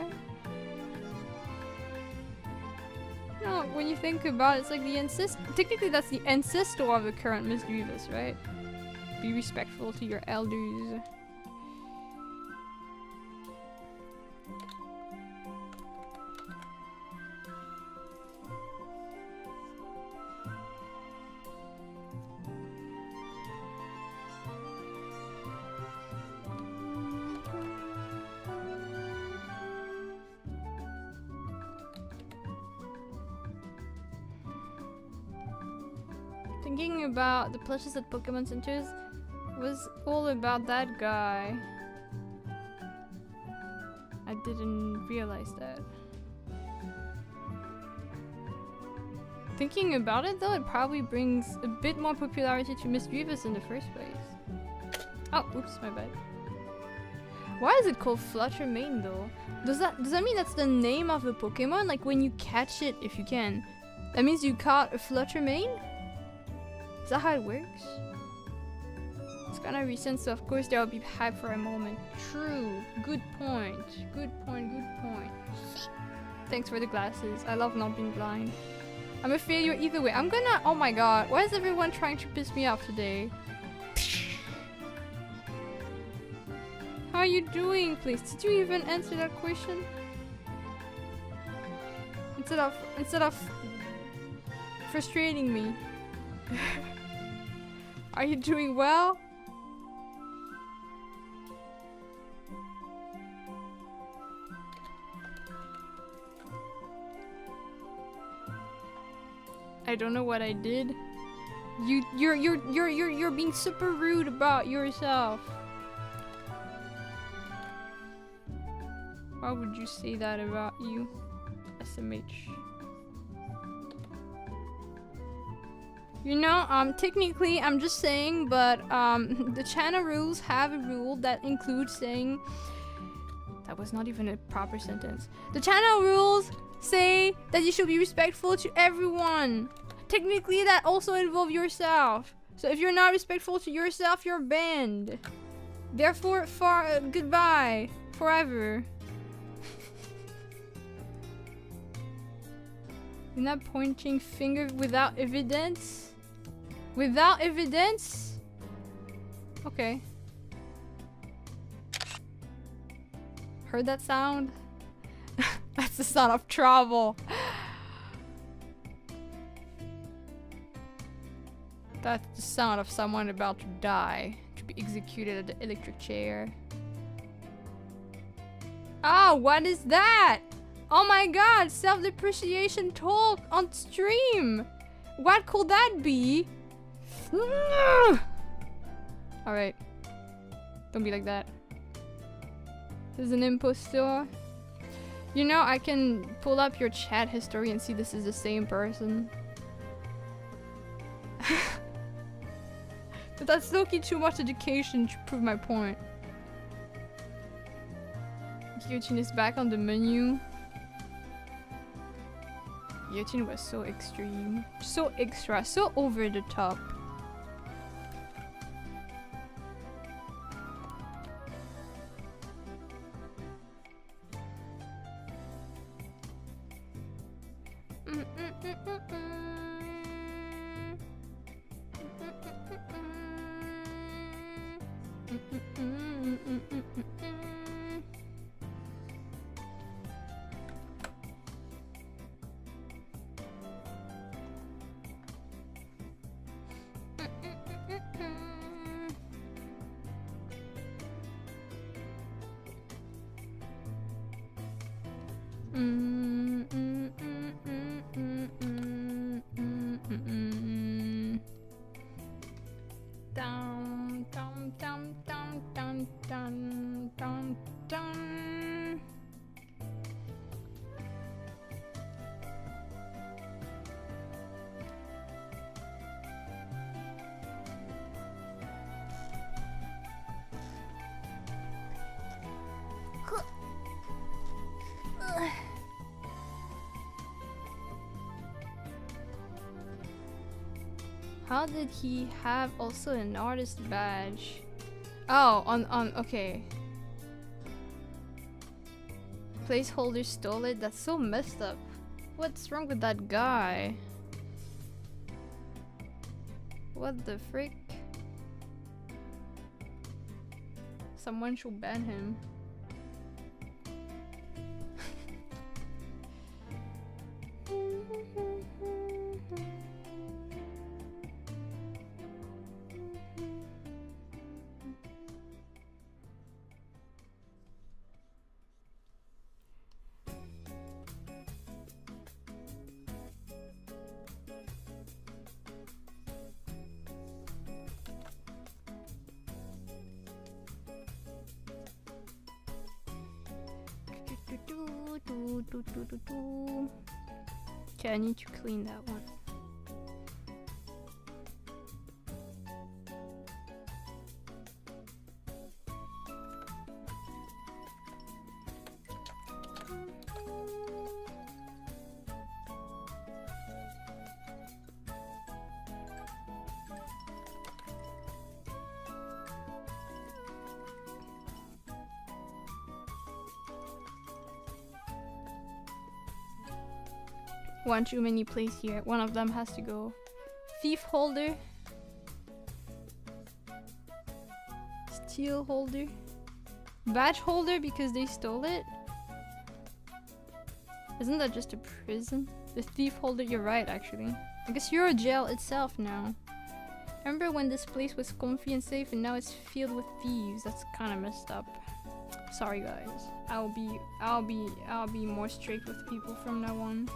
You know, when you think about it, it's like the technically that's the ancestor of the current Misdreavus, right? Be respectful to your elders. Thinking about the plushes at Pokemon Centers was all about that guy. I didn't realize that. Thinking about it though, it probably brings a bit more popularity to Misdreavus in the first place. Oh, oops, my bad. Why is it called Fluttermane though? Does that mean that's the name of the Pokemon? Like when you catch it, if you can, that means you caught a Fluttermane? Is that how it works? It's kinda recent, so of course there will be hype for a moment. True. Good point. Good point, good point. Thanks for the glasses. I love not being blind. I'm a failure either way. I'm gonna... Oh my god. Why is everyone trying to piss me off today? How are you doing, please? Did you even answer that question? Instead of frustrating me. Are you doing well? I don't know what I did. You're being super rude about yourself. Why would you say that about you, SMH? You know, technically, I'm just saying, but the channel rules have a rule that includes saying... That was not even a proper sentence. The channel rules say that you should be respectful to everyone. Technically, that also involves yourself. So if you're not respectful to yourself, you're banned. Therefore, goodbye. Forever. You're not pointing finger without evidence? Without evidence? Okay. Heard that sound? That's the sound of trouble. That's the sound of someone about to die, to be executed at the electric chair. Oh, what is that? Oh my god, self-depreciation talk on stream! What could that be? Alright. Don't be like that. There's an impostor. You know, I can pull up your chat history and see this is the same person. But that's low-key too much education to prove my point. Guillotine is back on the menu. Guillotine was so extreme. So extra. So over the top. Dum dum dum dum dum dum dum dum. How did he have also an artist badge? Oh, okay. Placeholder stole it? That's so messed up. What's wrong with that guy? What the frick? Someone should ban him. Okay, I need to clean that one. One too many plays here. One of them has to go. Thief holder. Steal holder. Badge holder because they stole it? Isn't that just a prison? The thief holder, you're right actually. I guess you're a jail itself now. Remember when this place was comfy and safe and now it's filled with thieves? That's kind of messed up. Sorry guys. I'll be more strict with people from now on.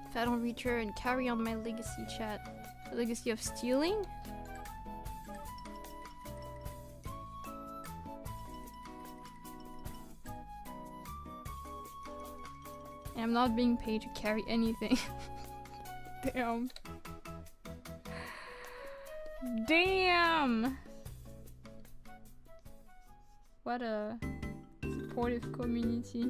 If I don't return, carry on my legacy, chat. The legacy of stealing? And I'm not being paid to carry anything. Damn. Damn! What a supportive community.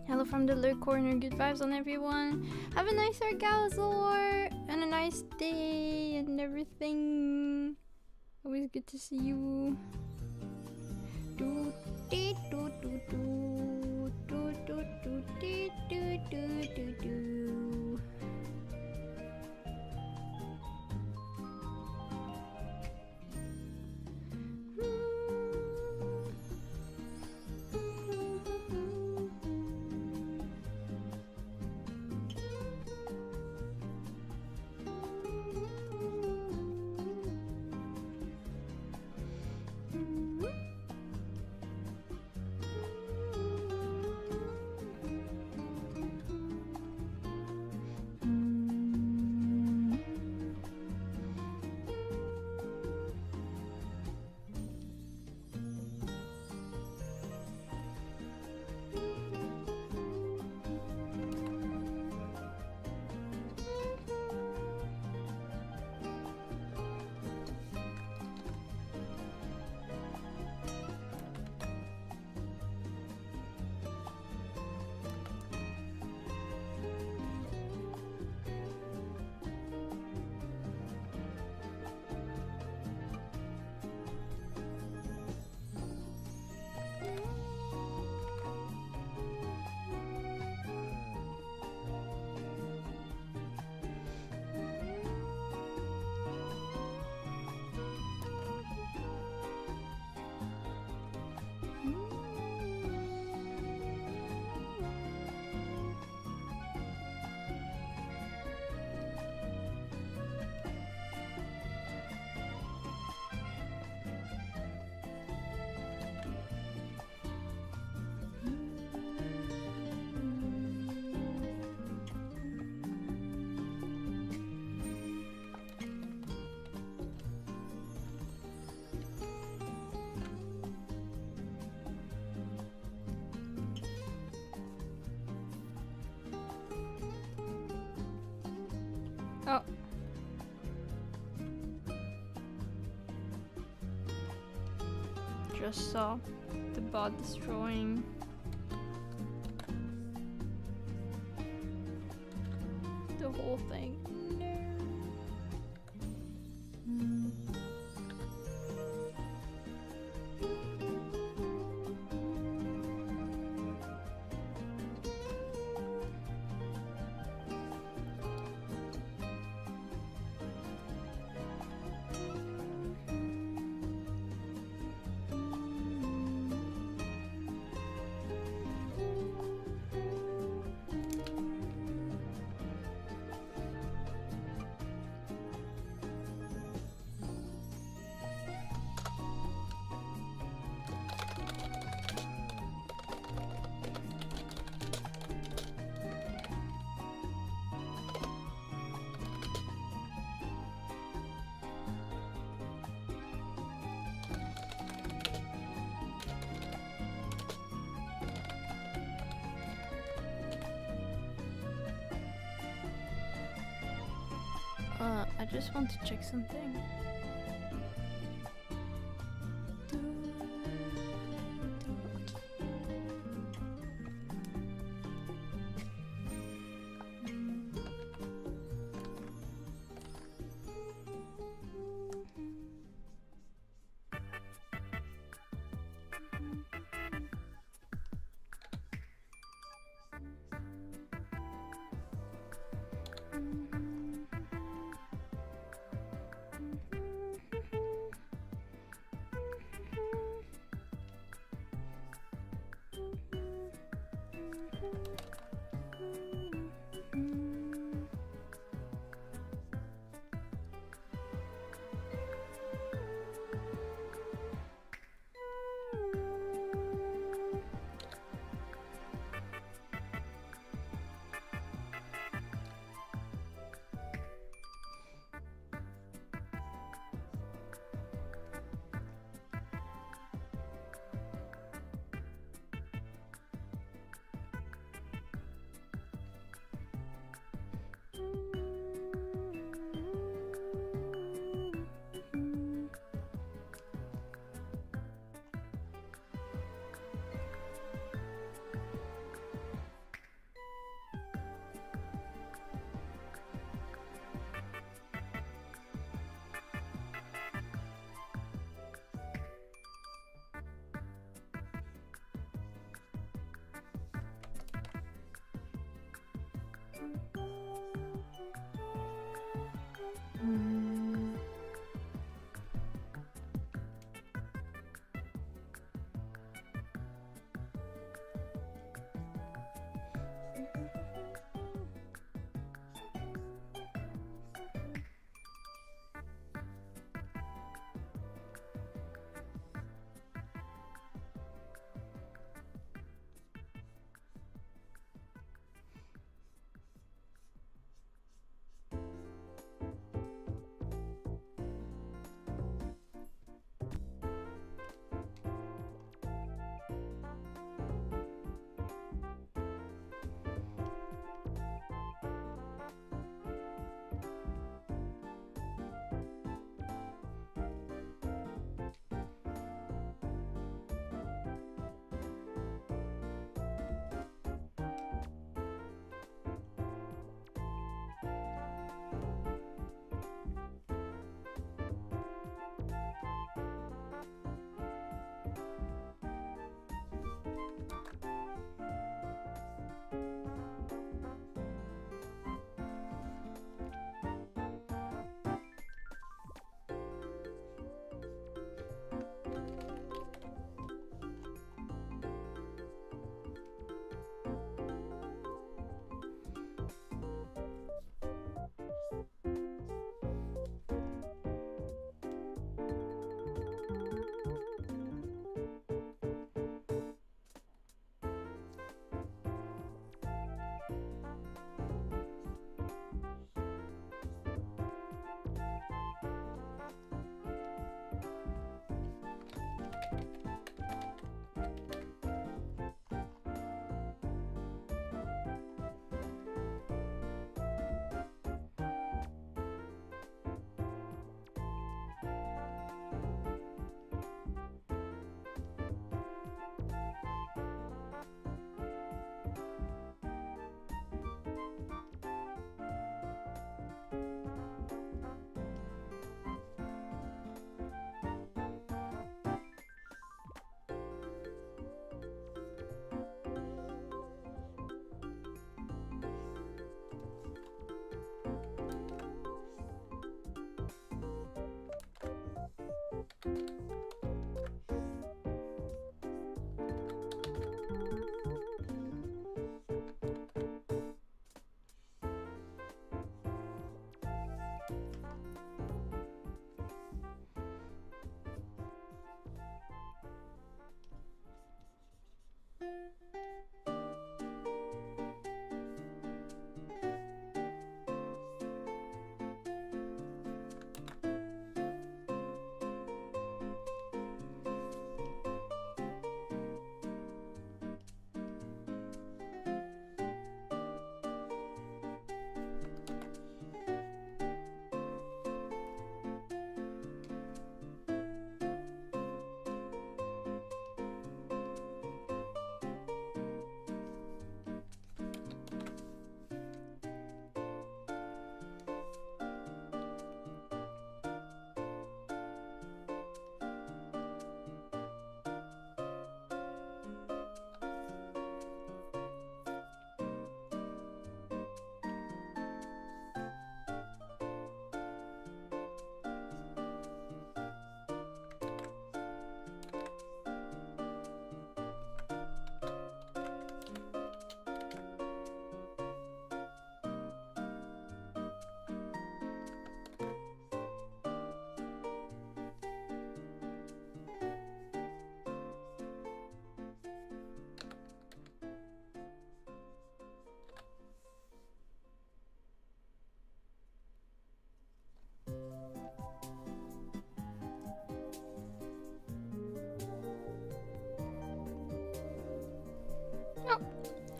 Hello from the lurk corner. Good vibes on everyone. Have a nice Argalzor and a nice day and everything. Always good to see you. Do do do do do do do do do do do do. Oh. Just saw the bot destroying the whole thing. I just want to check something.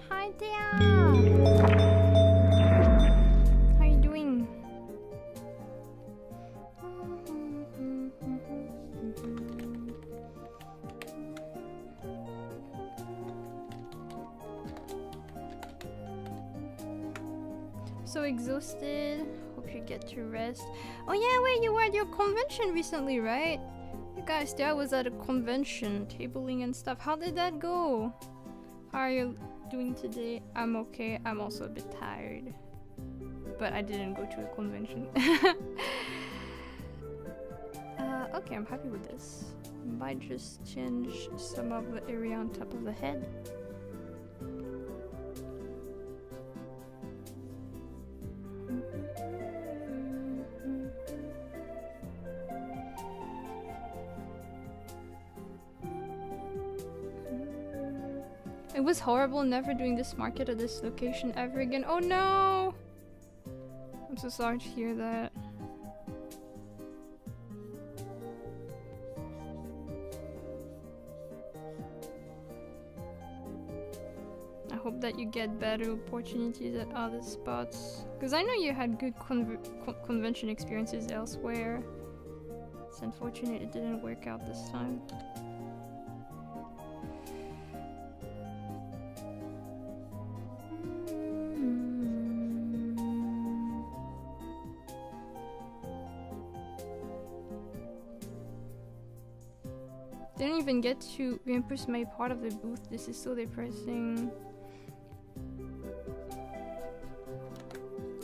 Hi there! How you doing? So exhausted. Hope you get to rest. Oh yeah, wait, you were at your convention recently, right? You guys, there I was at a convention, tabling and stuff. How did that go? How are you doing today? I'm okay. I'm also a bit tired. But I didn't go to a convention. Okay, I'm happy with this. Might just change some of the area on top of the head. It was horrible never doing this market at this location ever again. Oh no! I'm so sorry to hear that. I hope that you get better opportunities at other spots. Because I know you had good convention experiences elsewhere. It's unfortunate it didn't work out this time. Didn't even get to reimpress my part of the booth. This is so depressing.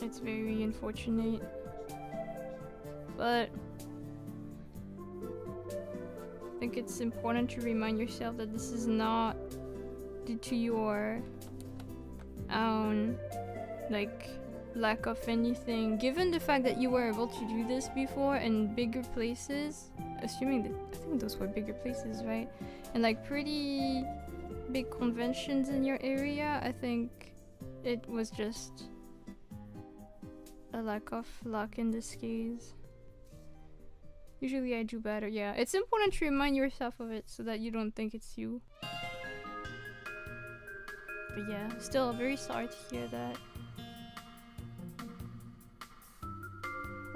It's very unfortunate. But I think it's important to remind yourself that this is not due to your own like lack of anything. Given the fact that you were able to do this before in bigger places, assuming that I think those were bigger places, right? And like pretty big conventions in your area, I think it was just a lack of luck in this case. Usually I do better. Yeah, it's important to remind yourself of it so that you don't think it's you. But yeah, still very sorry to hear that.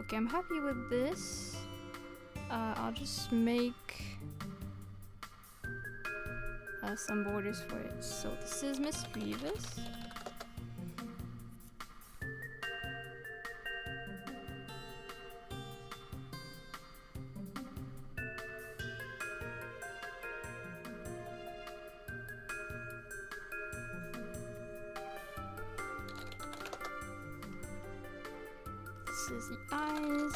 Okay, I'm happy with this. I'll just make some borders for it. So this is Misdreavus. This is the eyes.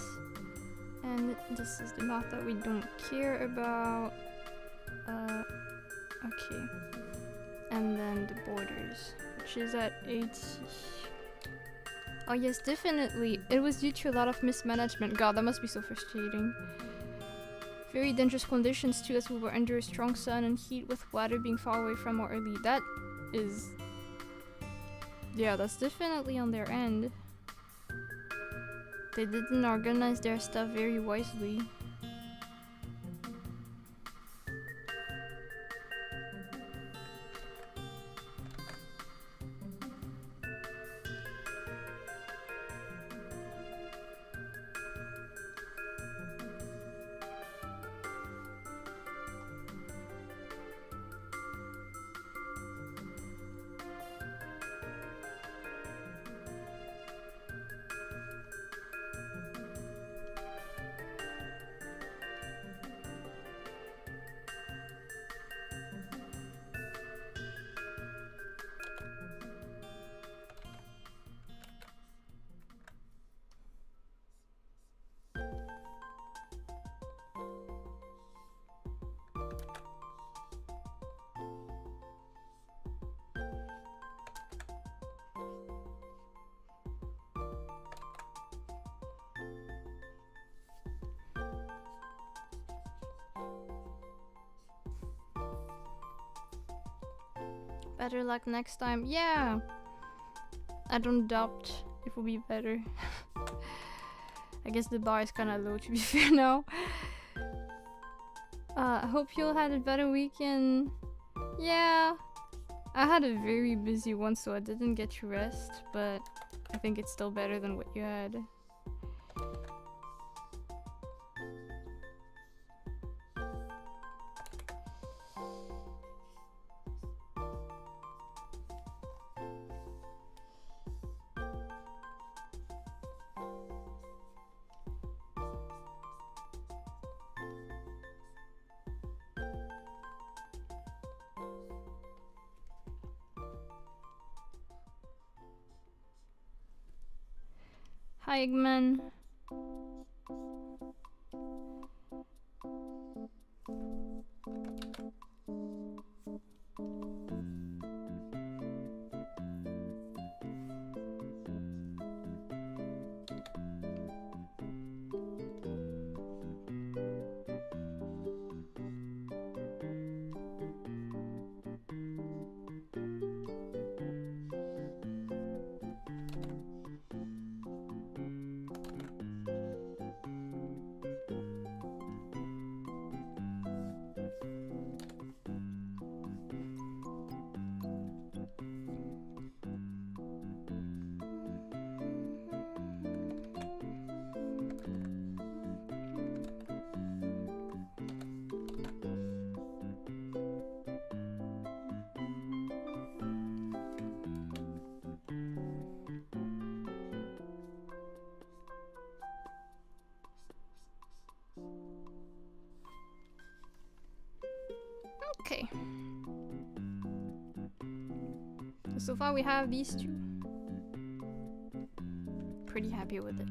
And this is the mouth that we don't care about. Okay. And then the borders, which is at 80. Oh yes, definitely. It was due to a lot of mismanagement. God, that must be so frustrating. Very dangerous conditions too, as we were under a strong sun and heat with water being far away from our elite. That is... yeah, that's definitely on their end. They didn't organize their stuff very wisely. Better luck next time. Yeah, I don't doubt it will be better. I guess the bar is kind of low to be fair now. I hope you'll had a better weekend. Yeah, I had a very busy one, so I didn't get to rest, but I think it's still better than what you had. Hi, Eggman. Okay. So far we have these two. Pretty happy with it.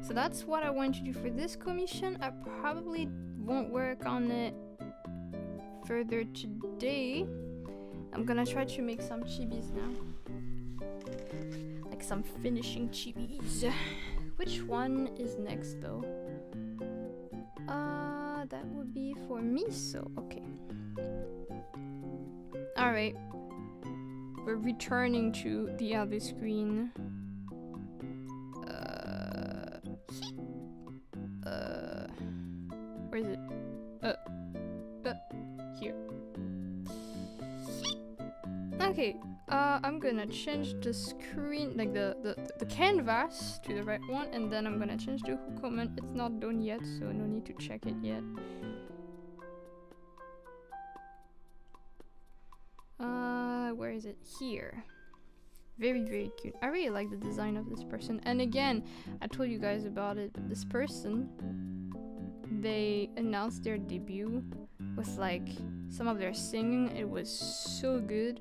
So that's what I want to do for this commission. I probably won't work on it further today. I'm gonna try to make some chibis now. Like some finishing chibis. Which one is next though? That would be for miso. Okay. Alright. We're returning to the other screen. Where is it? Here. Okay. I'm gonna change the screen, like the canvas to the right one, and then I'm gonna change the hook comment. It's not done yet, so no need to check it yet. Where is it? Here. Very, very cute. I really like the design of this person. And again, I told you guys about it, but this person, they announced their debut with like some of their singing. It was so good.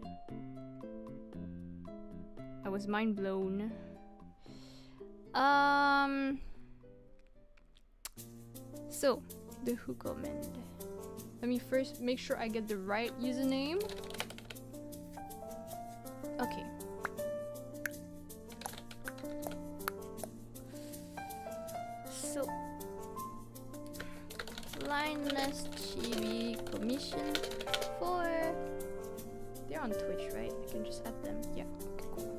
I was mind blown. So the who comment. Let me first make sure I get the right username. Okay. So Lineless Chibi commission for. They're on Twitch, right? I can just add them. Yeah. Okay, cool.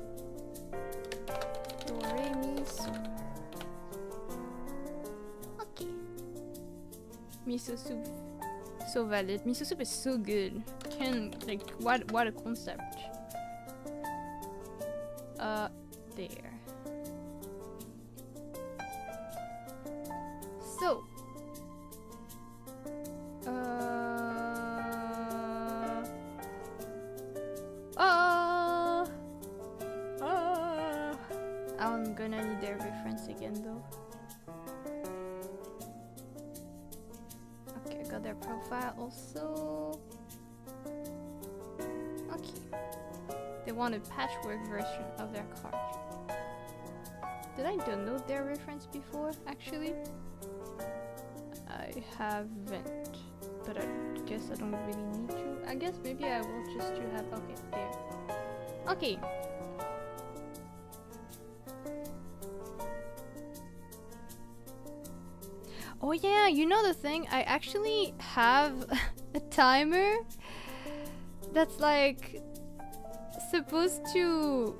Do re mi so. Okay. Miso soup, so valid. Miso soup is so good. Can like what a concept. There. So. I'm gonna need their reference again though. Okay, I got their profile also. Okay. They want a patchwork version of their card. Did I download their reference before, actually? I haven't, but I guess I don't really need to. I guess maybe I will just to have, okay, there. Okay. Oh yeah, you know the thing, I actually have a timer that's like supposed to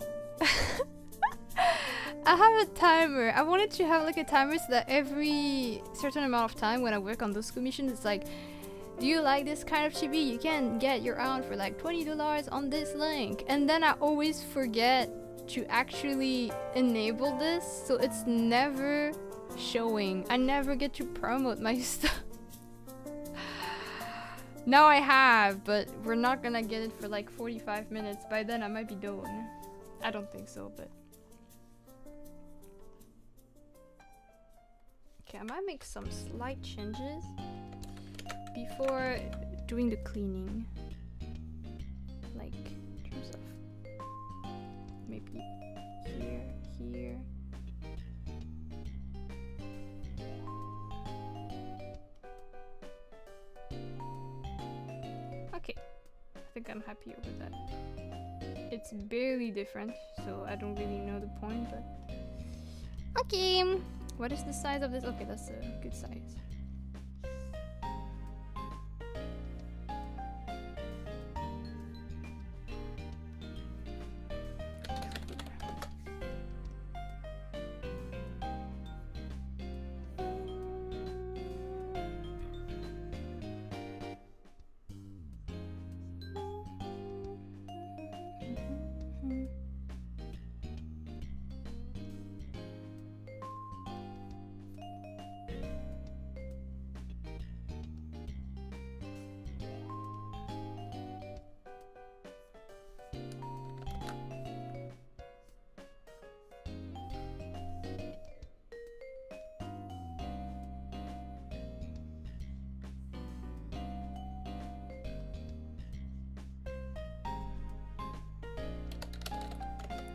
I have a timer. I wanted to have like a timer so that every certain amount of time when I work on those commissions, it's like, do you like this kind of chibi? You can get your own for like $20 on this link. And then I always forget to actually enable this, so it's never showing. I never get to promote my stuff. Now I have, but we're not gonna get it for like 45 minutes. By then I might be done. I don't think so, but okay, I might make some slight changes before doing the cleaning. Like in terms of maybe here, here. Okay, I think I'm happy with that. It's barely different, so I don't really know the point, but okay. What is the size of this? Okay, that's a good size.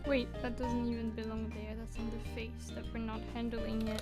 Wait, that doesn't even belong there. That's on the face that we're not handling yet.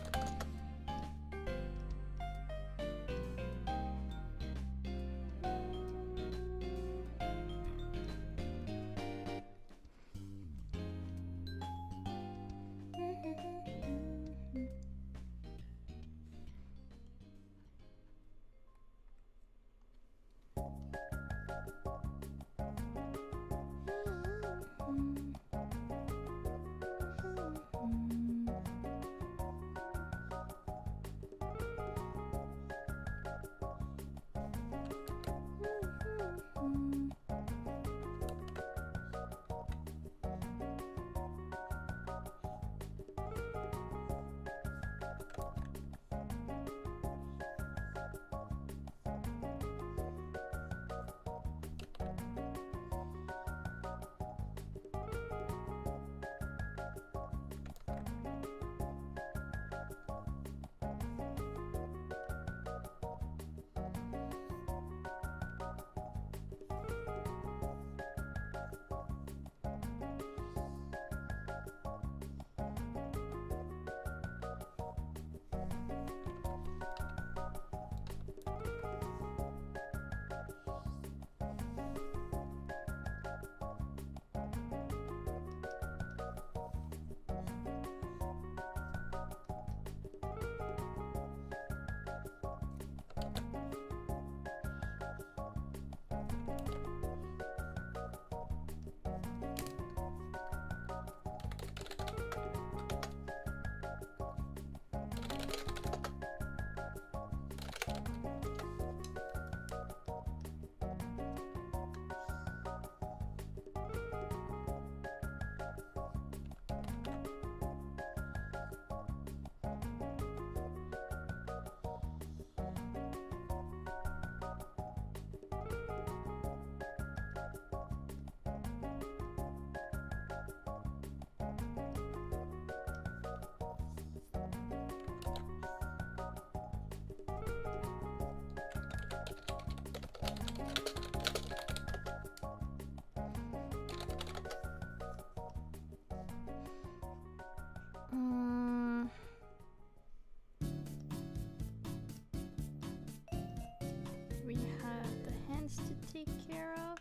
We have the hands to take care of.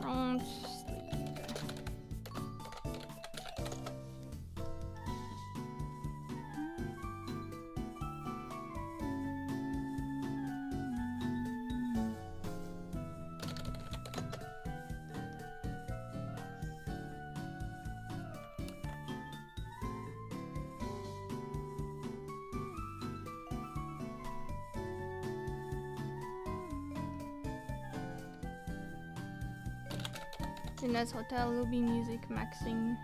Front sleeve. Tonight's hotel will be music maxing.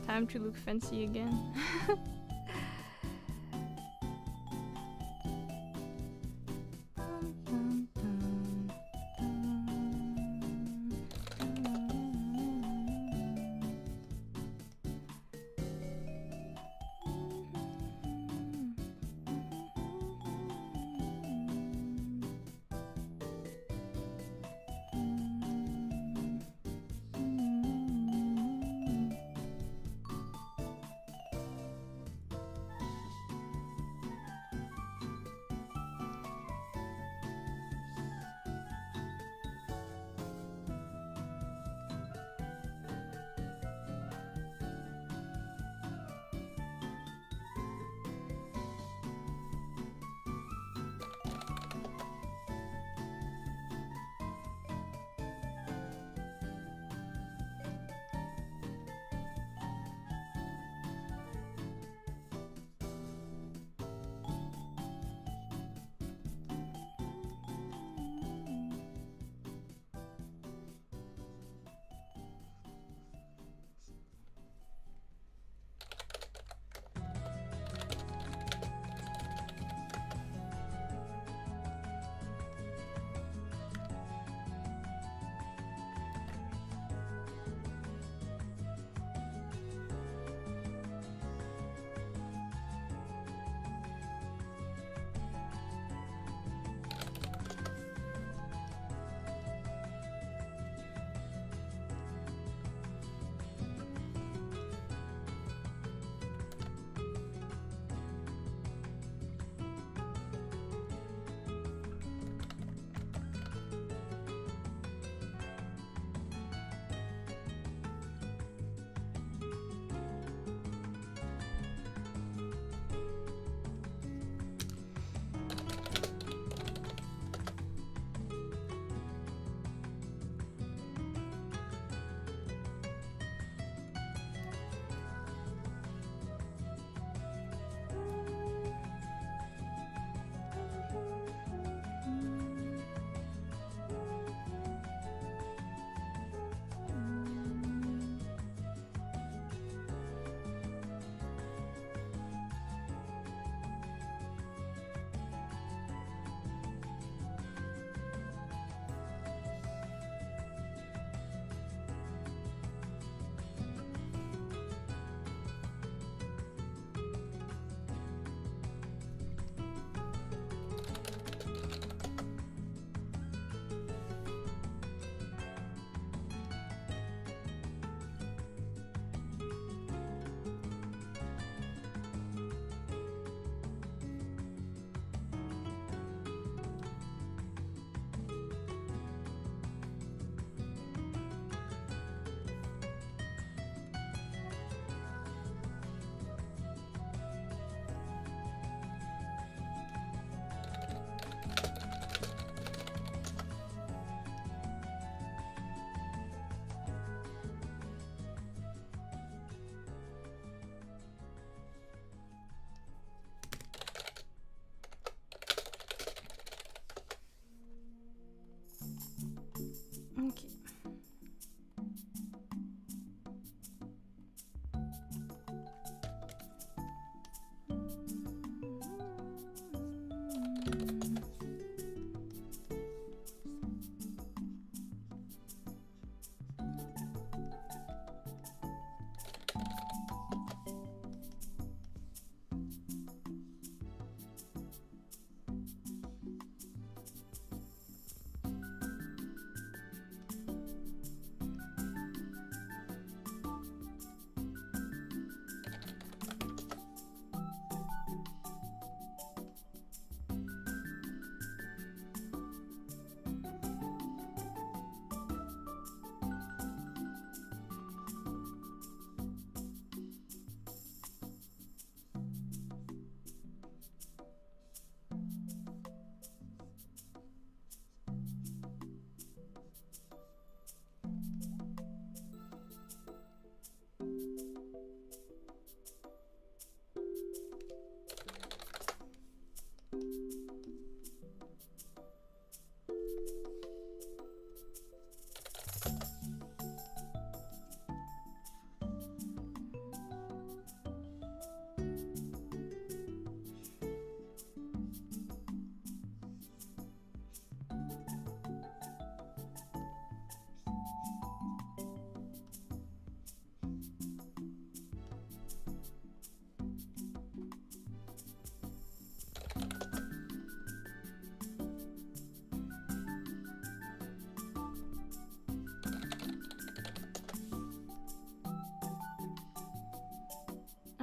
Time to look fancy again.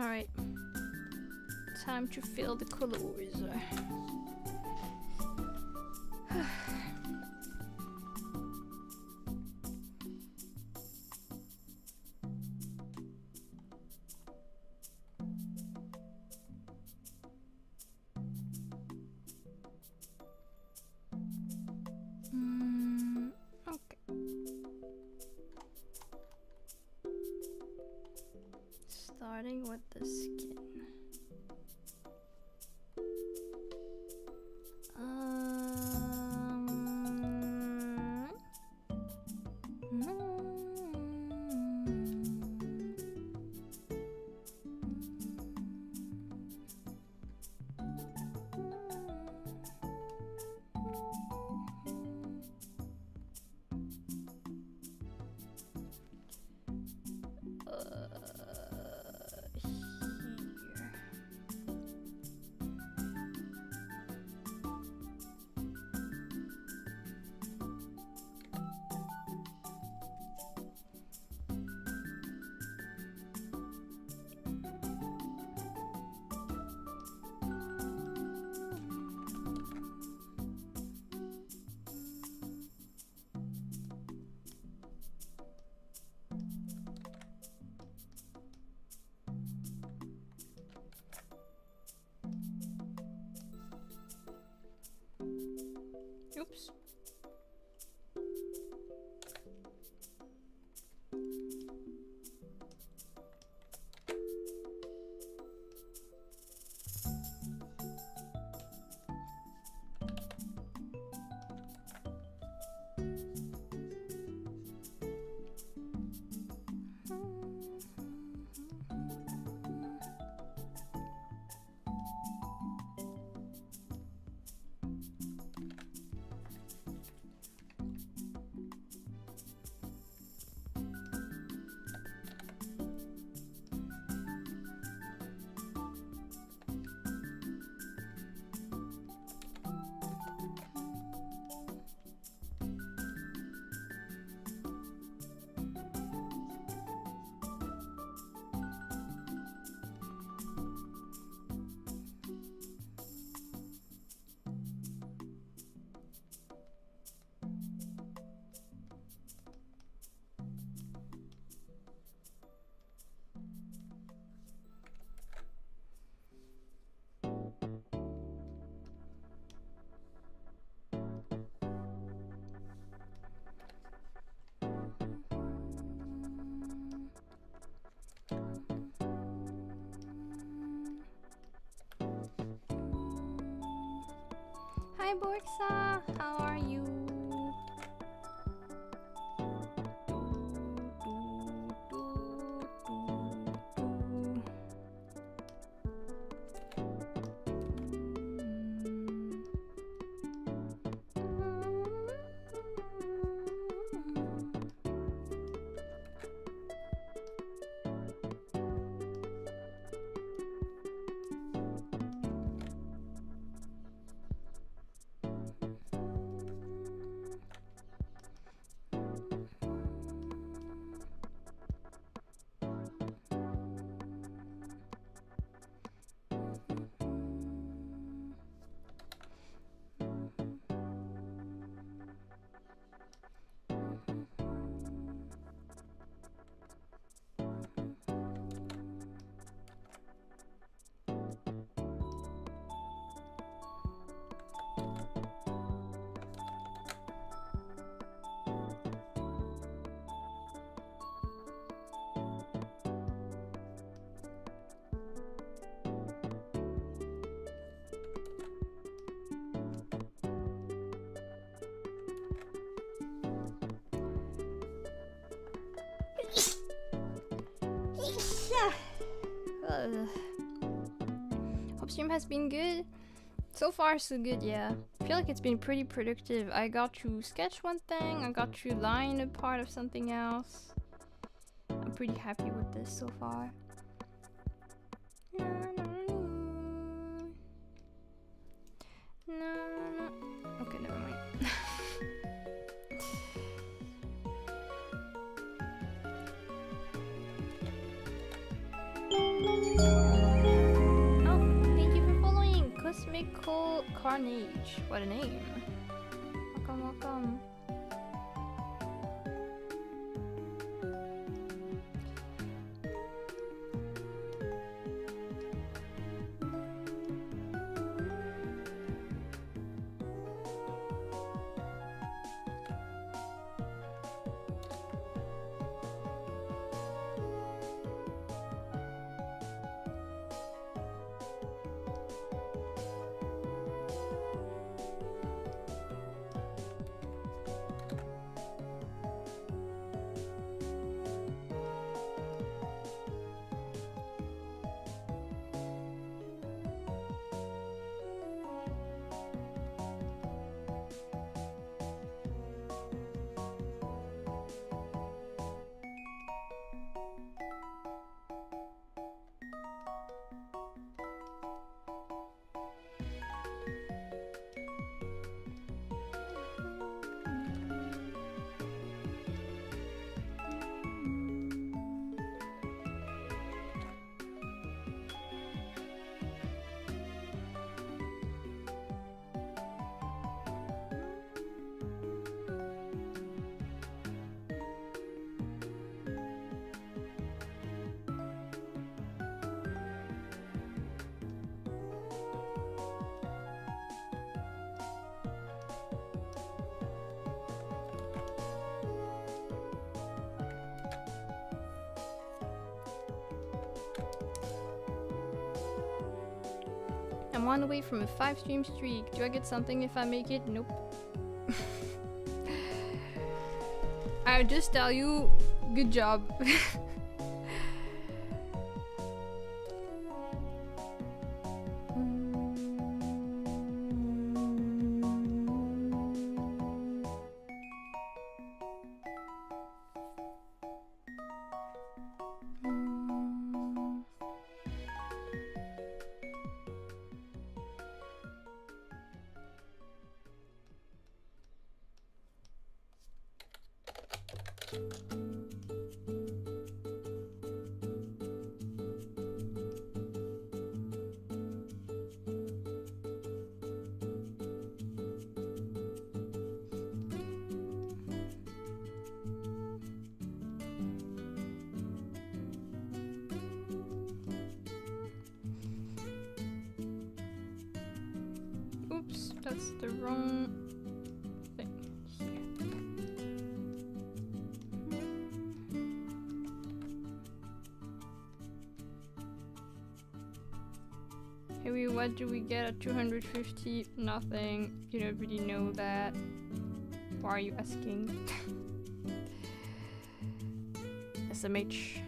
Alright. Time to fill the colors. Okay. Starting with the skin. Oops. Hi Borsa, how are you? Hope stream has been good. So far so good, yeah. I feel like it's been pretty productive. I got to sketch one thing, I got to line a part of something else. I'm pretty happy with this so far. Okay, never mind. Carnage. What a name. Welcome, welcome. I'm 1 away from a 5 stream streak. Do I get something if I make it? Nope. I'll just tell you, good job. Oops, that's the wrong thing here. Hey, what do we get at 250? Nothing. You don't really know that. Why are you asking? SMH.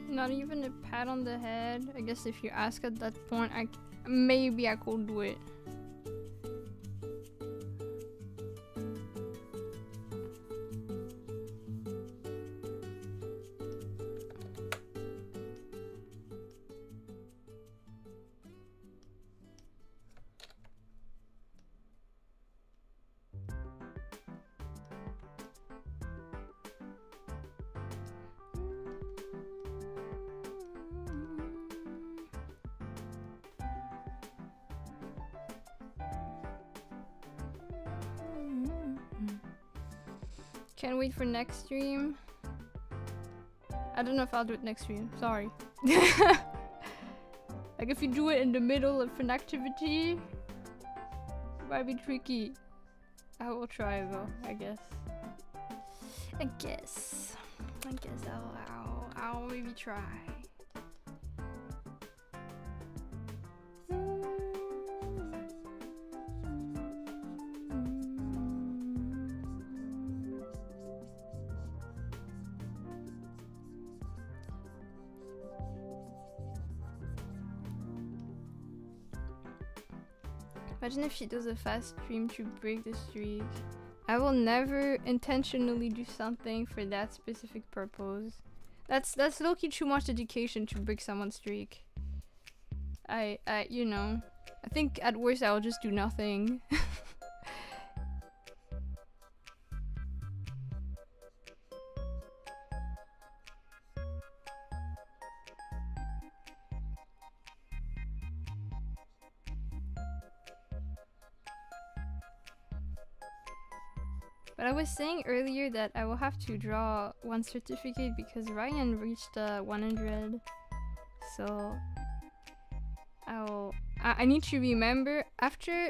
Not even a pat on the head. I guess if you ask at that point, maybe I could do it. Can't wait for next stream. I don't know if I'll do it next stream. Sorry. Like if you do it in the middle of an activity, it might be tricky. I will try though. I guess I'll maybe try. Imagine if she does a fast stream to break the streak. I will never intentionally do something for that specific purpose. That's low-key too much dedication to break someone's streak. You know, I think at worst I'll just do nothing. But I was saying earlier that I will have to draw one certificate because Ryan reached 100. So I need to remember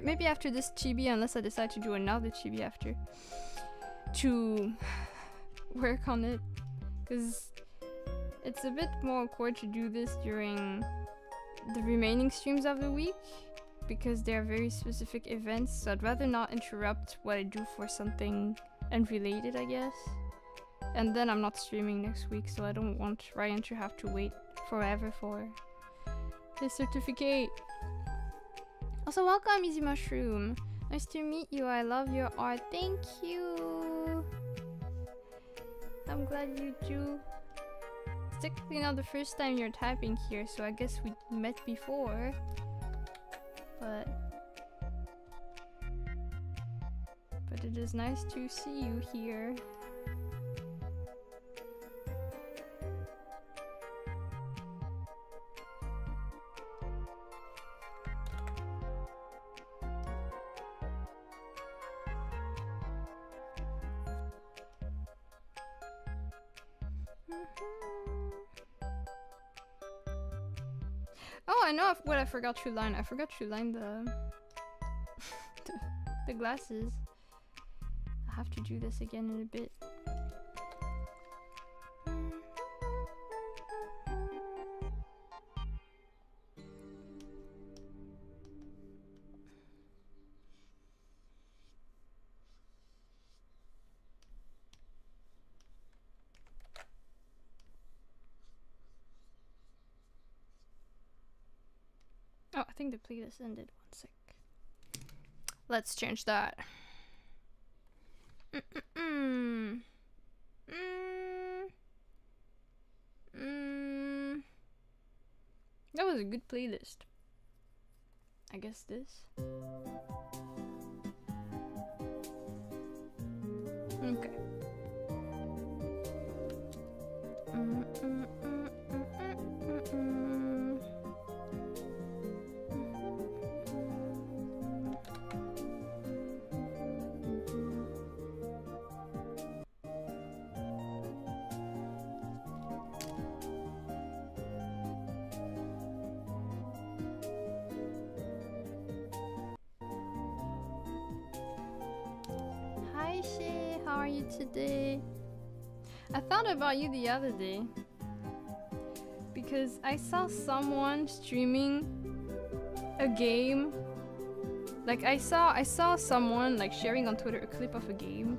maybe after this chibi, unless I decide to do another chibi after, to work on it, because it's a bit more awkward to do this during the remaining streams of the week, because they are very specific events, so I'd rather not interrupt what I do for something unrelated, I guess. And then I'm not streaming next week, so I don't want Ryan to have to wait forever for his certificate. Also, welcome, Easy Mushroom. Nice to meet you. I love your art. Thank you. I'm glad you do. It's technically not the first time you're typing here, so I guess we met before. But it is nice to see you here. Oh, I know what I forgot to line. I forgot to line the the glasses. I have to do this again in a bit. Oh, I think the playlist ended. 1 sec. Let's change that. That was a good playlist. I guess this. Okay. Hi Shay, how are you today? I thought about you the other day because I saw someone streaming a game. Like I saw someone like sharing on Twitter a clip of a game,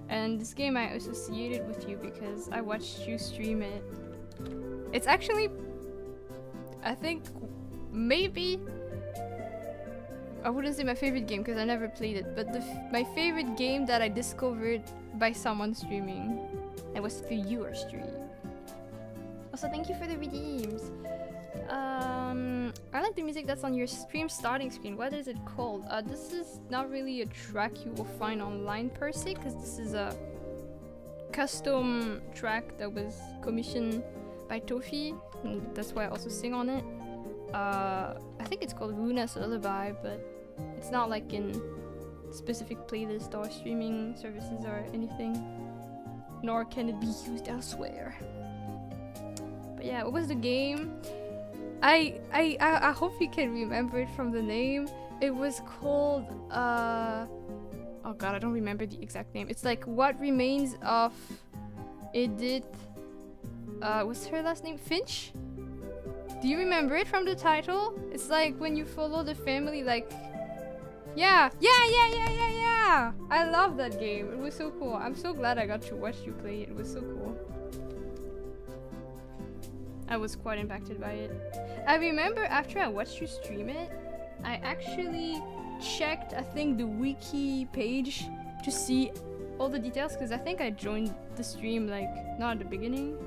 and this game I associated with you because I watched you stream it. It's actually, I think, maybe, I wouldn't say my favorite game because I never played it, but my favorite game that I discovered by someone streaming. It was through your stream. Also, thank you for the redeems. I like the music that's on your stream starting screen. What is it called? This is not really a track you will find online per se, because this is a custom track that was commissioned by Tofi, and that's why I also sing on it. I think it's called Lunacyhilly, but it's not like in specific playlist or streaming services or anything, nor can it be used elsewhere. But yeah, what was the game? I hope you can remember it from the name. It was called oh god, I don't remember the exact name. It's like What Remains of Edith, what's her last name? Finch? Do you remember it from the title? It's like when you follow the family, like, yeah. I love that game. It was so cool. I'm so glad I got to watch you play it. It was so cool. I was quite impacted by it. I remember after I watched you stream it, I actually checked, I think, the wiki page to see all the details, because I think I joined the stream like not at the beginning,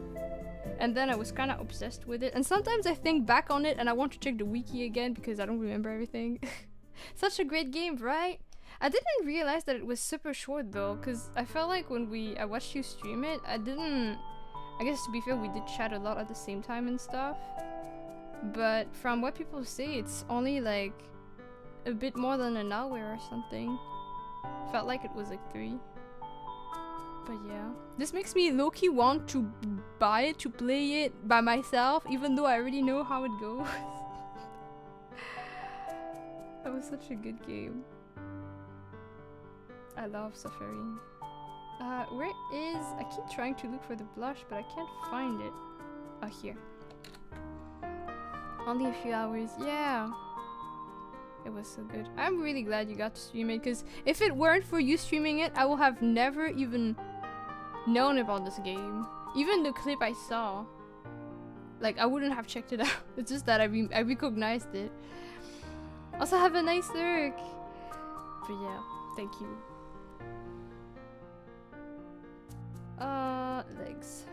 and then I was kind of obsessed with it, and sometimes I think back on it and I want to check the wiki again because I don't remember everything. Such a great game, right? I didn't realize that it was super short though, because I felt like when I watched you stream it, I guess to be fair, we did chat a lot at the same time and stuff, but from what people say, it's only like a bit more than an hour or something. Felt like it was like 3. But yeah, this makes me low-key want to buy it, to play it by myself, even though I already know how it goes. That was such a good game. I love suffering. Where is... I keep trying to look for the blush, but I can't find it. Oh, here. Only a few hours. Yeah. It was so good. I'm really glad you got to stream it, because if it weren't for you streaming it, I would have never even known about this game. Even the clip I saw, like, I wouldn't have checked it out. It's just that I recognized it. Also, have a nice lurk. But yeah, thank you. Legs.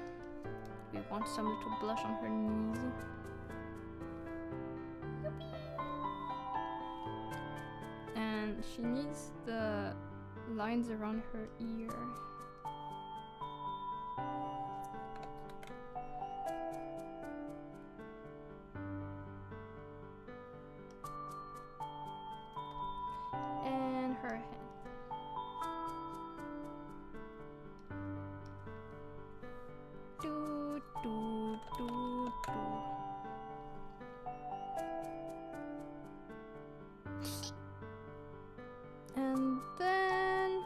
We want some little blush on her knees. And she needs the lines around her ear. And her head. Do, do, do, do. And then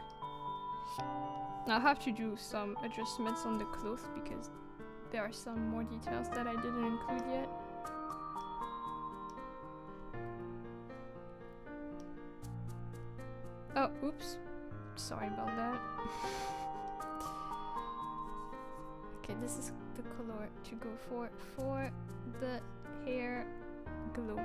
I'll have to do some adjustments on the clothes because there are some more details that I didn't include yet. Oh, oops. Sorry about that. Okay, this is the color to go for the hair glow.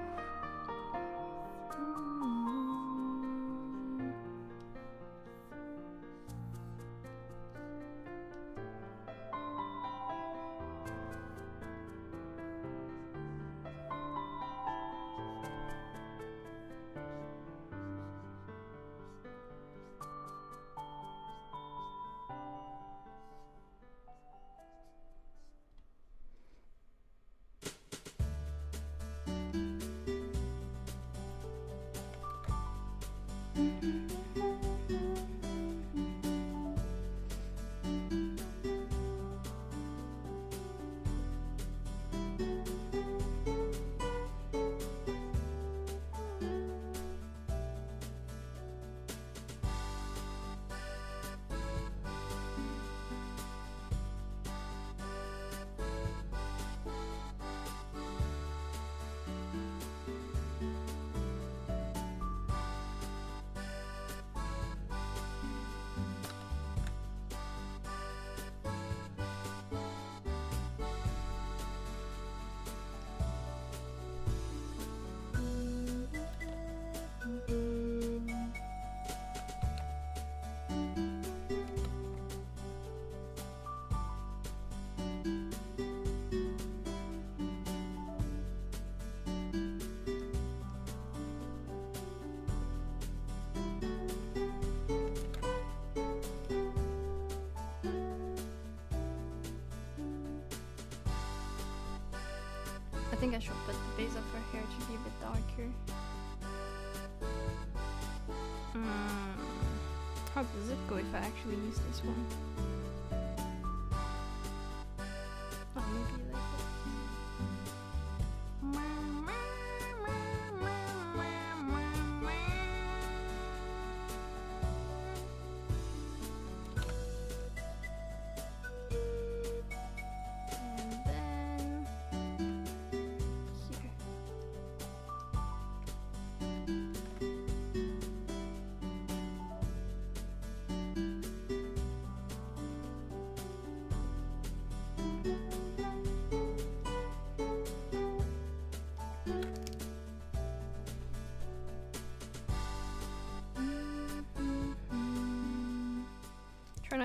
I think I should put the base of her hair to be a bit darker. How does it go if I actually use this one? Oh, maybe like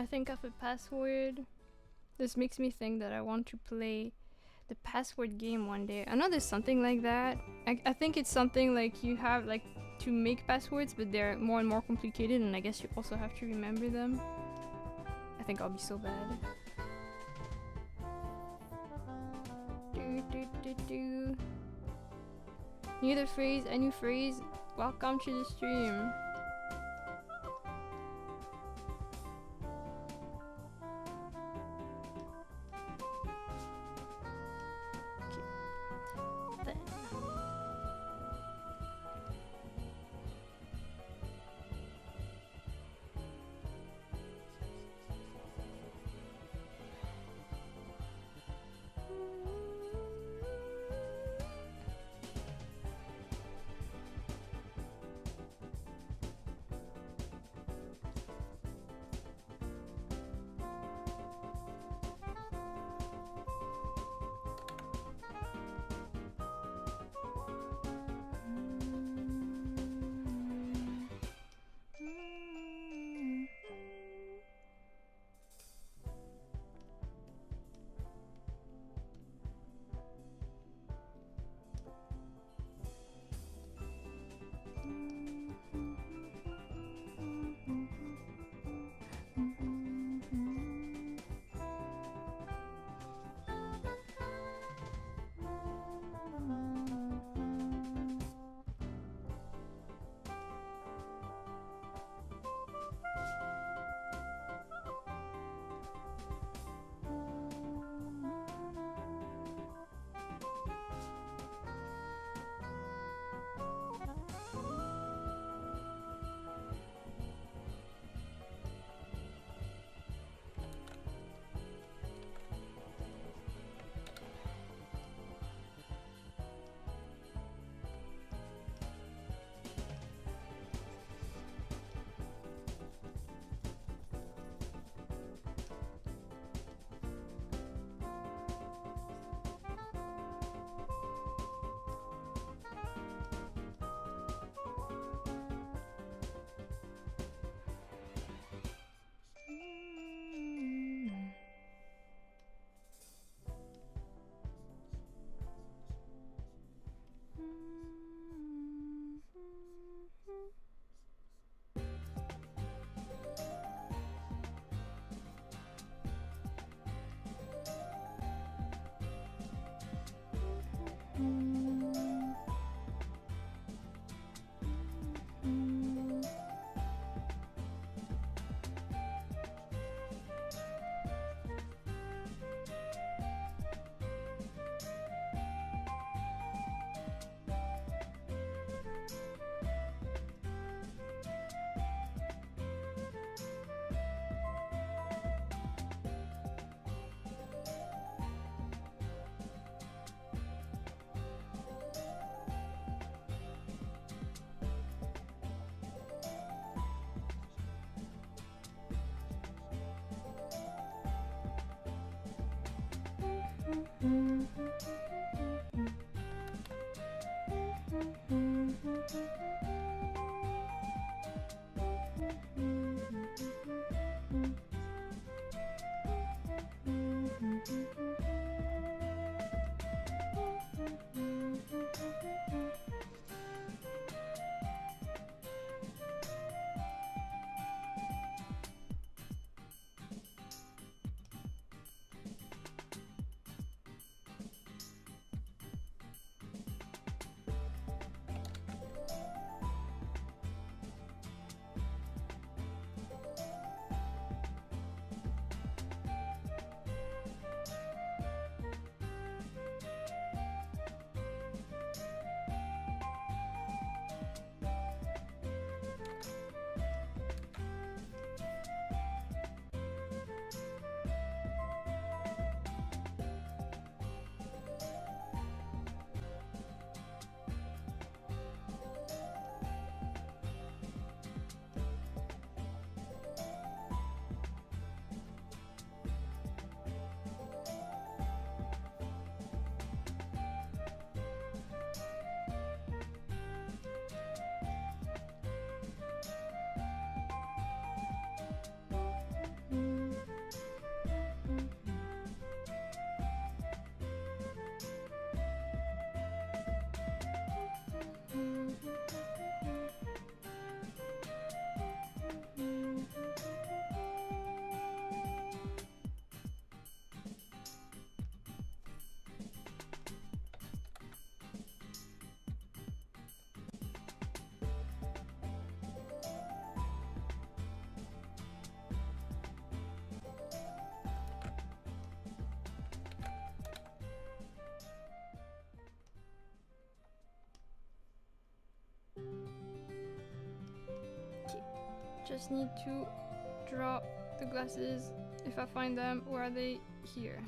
I think of a password, this makes me think that I want to play the password game one day. I know there's something like that. I think it's something like you have like to make passwords, but they're more and more complicated, and I guess you also have to remember them. I think I'll be so bad. New the phrase, a new phrase. Welcome to the stream. Just need to drop the glasses if I find them. Where are they? Here.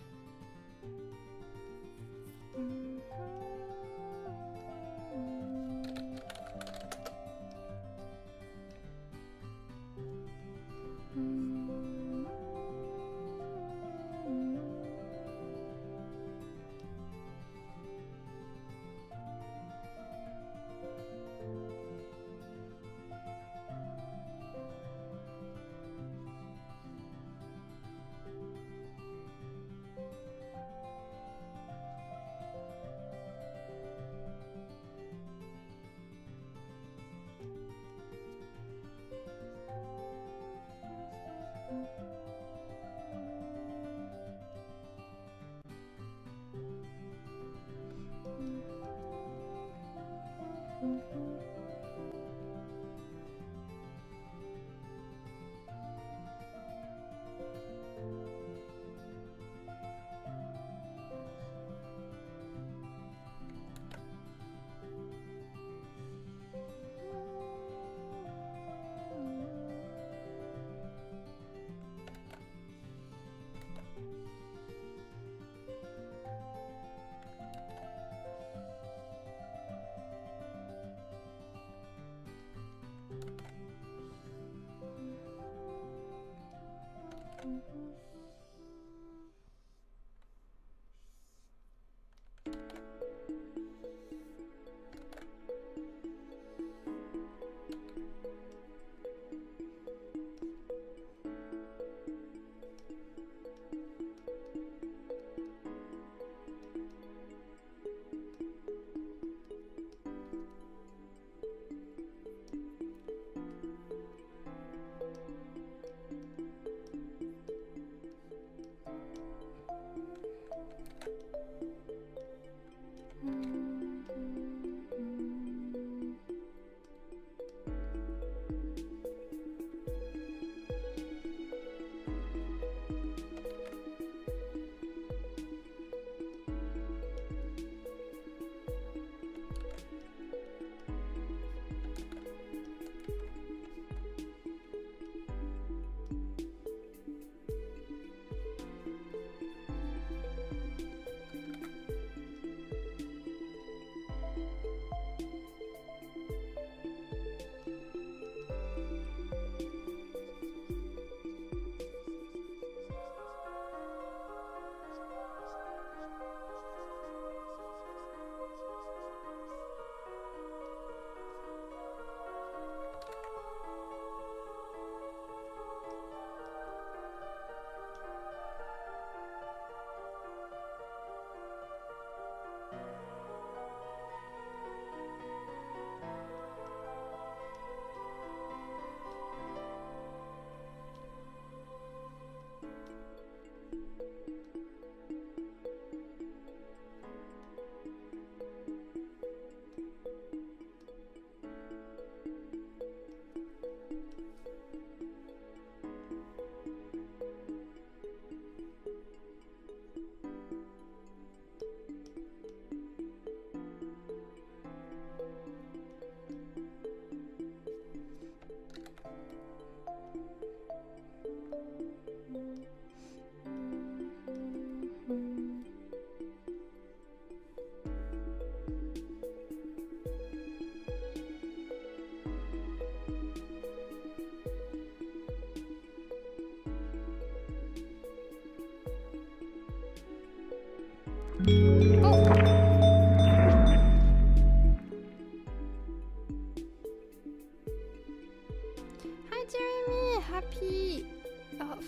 Hi Jeremy, happy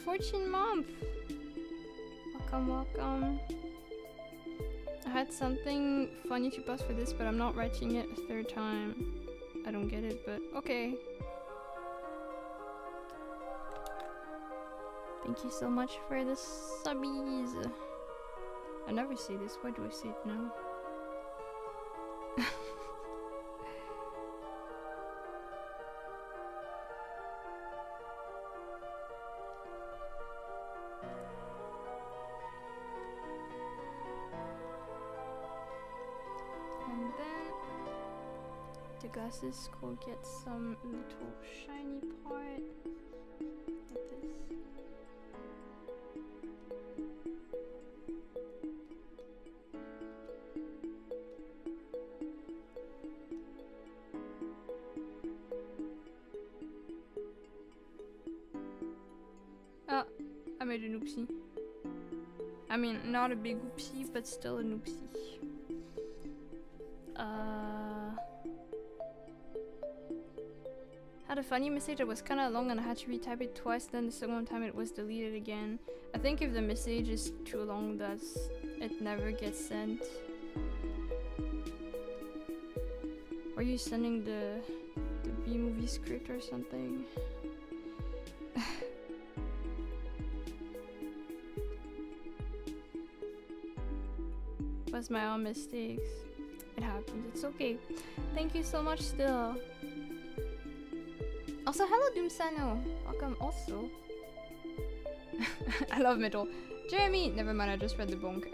Fortune month. Welcome, welcome. I had something funny to post for this, but I'm not writing it a third time. I don't get it, but okay. Thank you so much for the subbies. I never say this, why do I say it now? And then the glasses go get some little shiny part like this. Ah, I made an oopsie. I mean, not a big oopsie, but still an oopsie. Had a funny message that was kinda long and I had to retype it twice, then the second time it was deleted again. I think if the message is too long, it never gets sent. Are you sending the B-movie script or something? Was my own mistakes. It happens, it's okay. Thank you so much still. Also, hello Doomsano. Welcome also. I love metal. Jeremy! Never mind, I just read the bonk.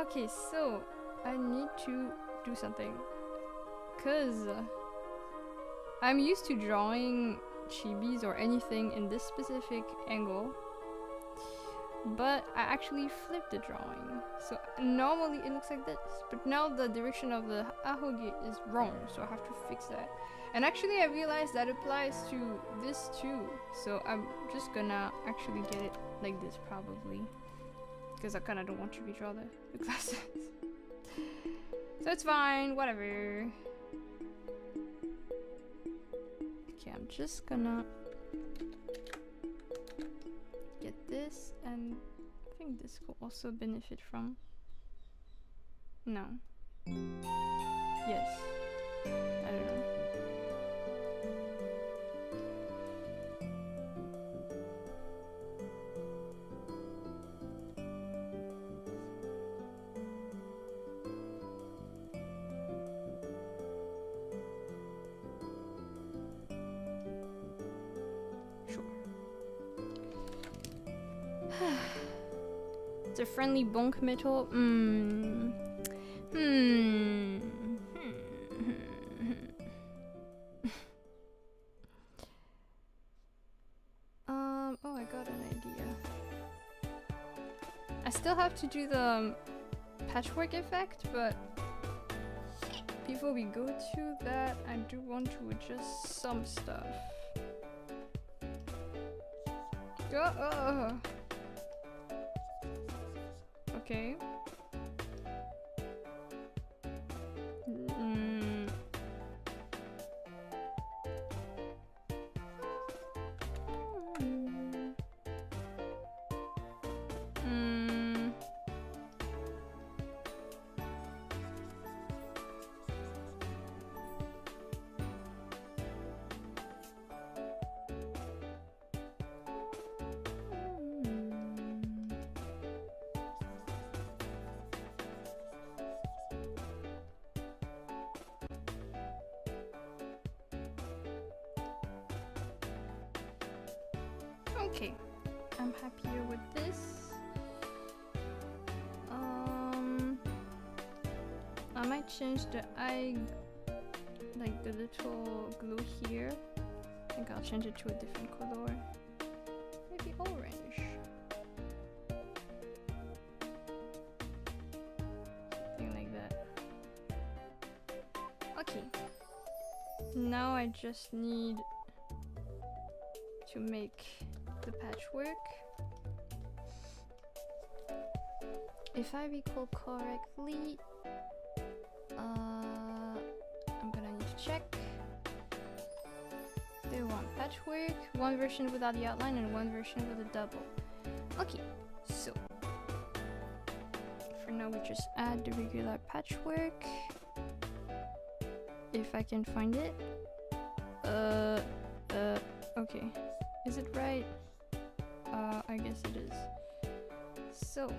Okay, so I need to do something. Cause I'm used to drawing chibis or anything in this specific angle. But I actually flipped the drawing. So normally it looks like this, but now the direction of the ahoge is wrong, so I have to fix that. And actually I realized that applies to this too, so I'm just gonna actually get it like this probably, because I kinda don't want to redraw the glasses. So it's fine, whatever. Okay, I'm just gonna get this, and I think this will also benefit from. No. Yes. I don't know. It's a friendly bonk metal. Oh, I got an idea. I still have to do the patchwork effect, but before we go to that, I do want to adjust some stuff. Okay. Okay, I'm happier with this. I might change the eye, like the little glue here. I think I'll change it to a different color. Maybe orange. Something like that. Okay. Now I just need to make the patchwork. If I recall correctly, I'm gonna need to check. They want patchwork, one version without the outline and one version with a double. Okay, so for now we just add the regular patchwork. If I can find it. Okay. Is it right? I guess it is. So.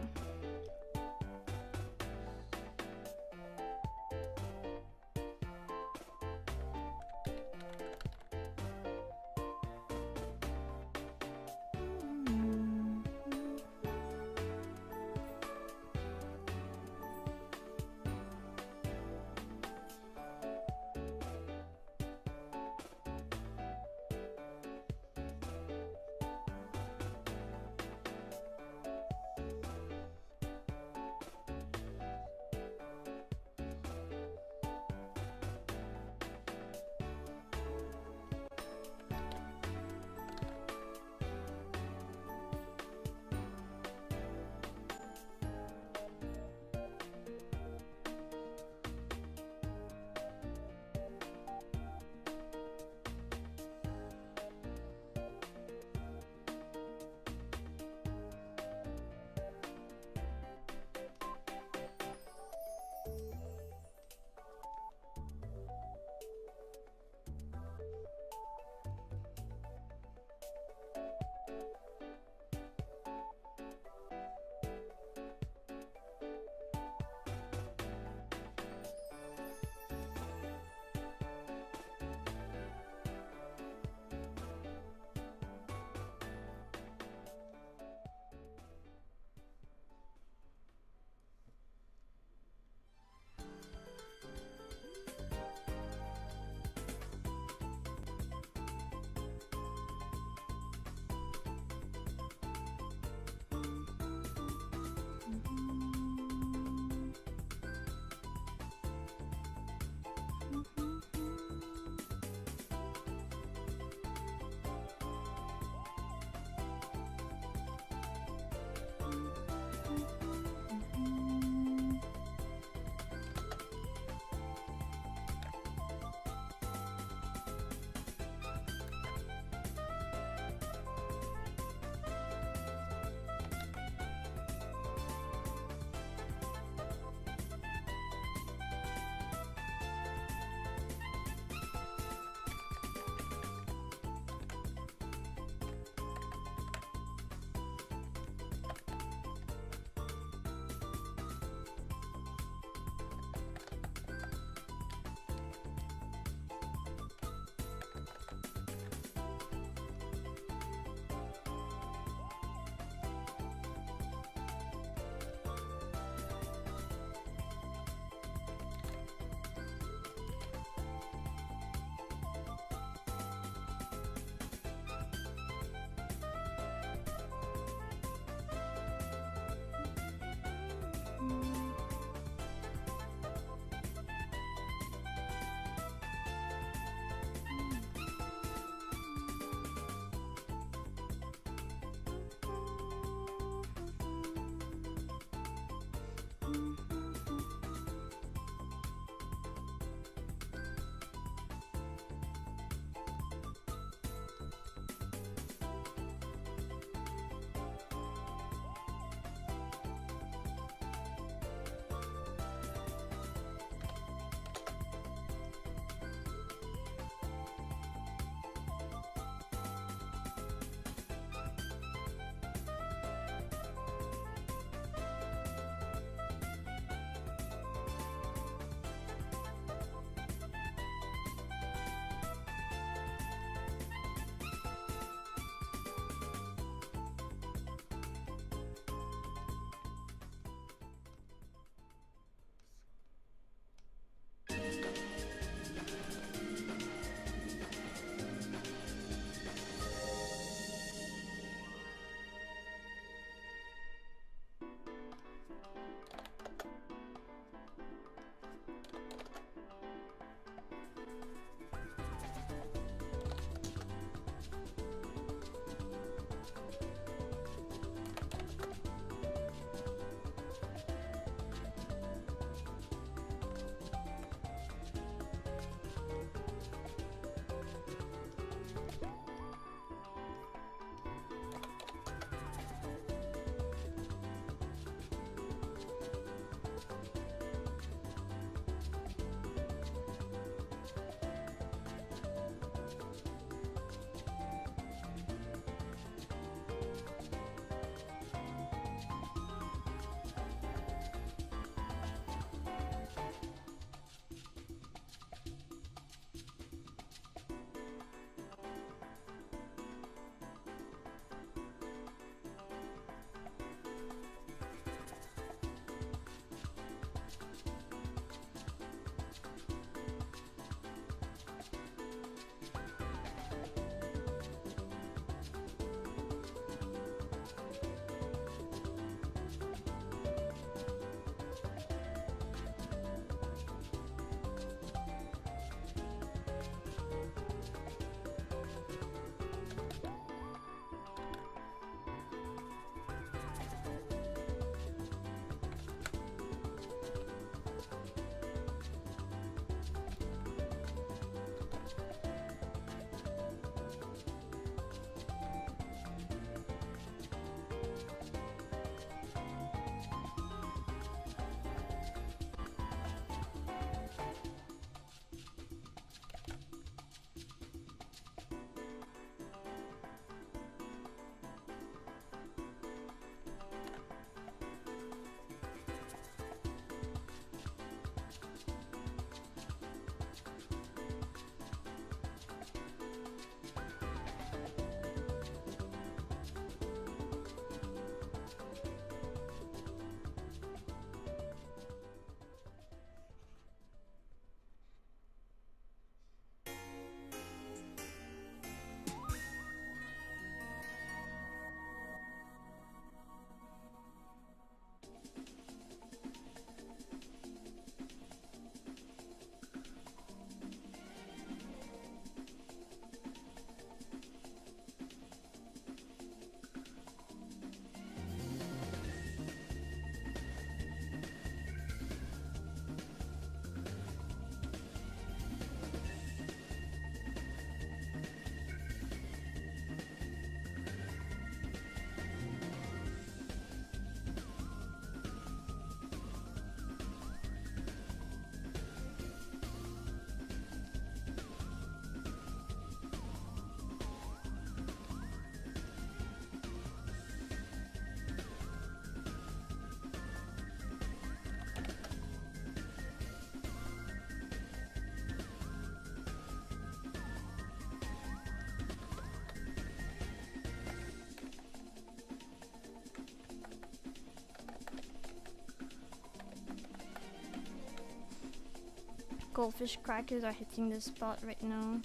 Goldfish crackers are hitting the spot right now.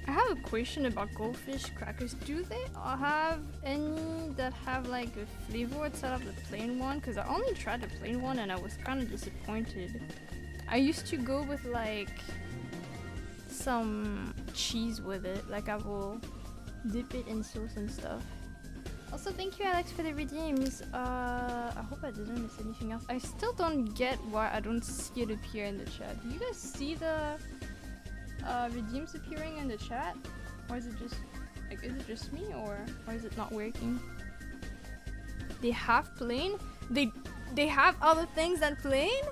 I have a question about goldfish crackers. Do they have any that have like a flavor outside of the plain one? Because I only tried the plain one and I was kind of disappointed. I used to go with like some cheese with it. Like I will dip it in sauce and stuff. Also, thank you Alex for the redeems. I hope I didn't miss anything else. I still don't get why I don't see it appear in the chat. Do you guys see the redeems appearing in the chat? Or is it just like, is it just me or is it not working? They have plain? They have other things than plain?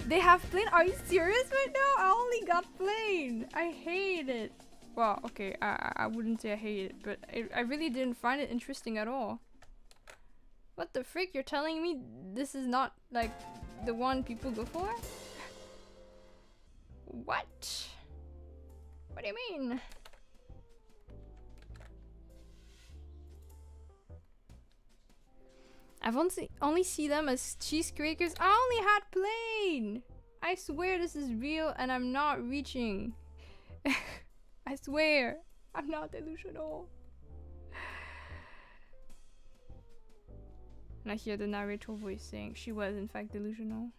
They have plain? Are you serious right now? I only got plain. I hate it. Well, okay, I wouldn't say I hate it, but I really didn't find it interesting at all. What the frick? You're telling me this is not like the one people go for? What? What do you mean? I've only see them as cheese crackers. I only had plain. I swear this is real and I'm not reaching. I swear, I'm not delusional. And I hear the narrator voice saying she was in fact delusional.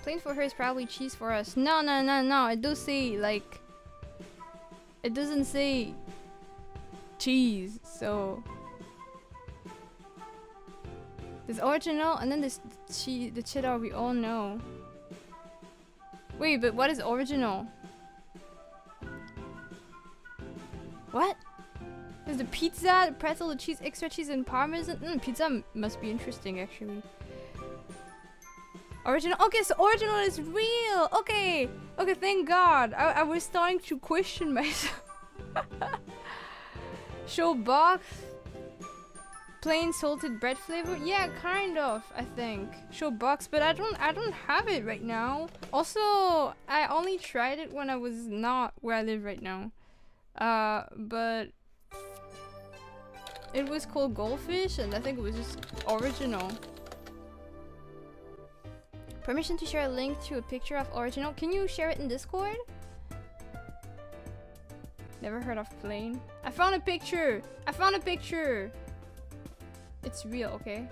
Plain for her is probably cheese for us. No, no, no, no. It does say like. It doesn't say cheese, so. There's original and then there's cheese, the cheddar we all know. Wait, but what is original? What? There's the pizza, the pretzel, the cheese, extra cheese, and parmesan. Pizza must be interesting actually. Original. Okay, so original is real. Okay. Okay, thank God. I was starting to question myself. Show box. Plain salted bread flavor. Yeah, kind of. I think. Show box, but I don't have it right now. Also, I only tried it when I was not where I live right now. But it was called Goldfish, and I think it was just original. Permission to share a link to a picture of original. Can you share it in Discord? Never heard of plain. I found a picture. I found a picture. It's real, okay?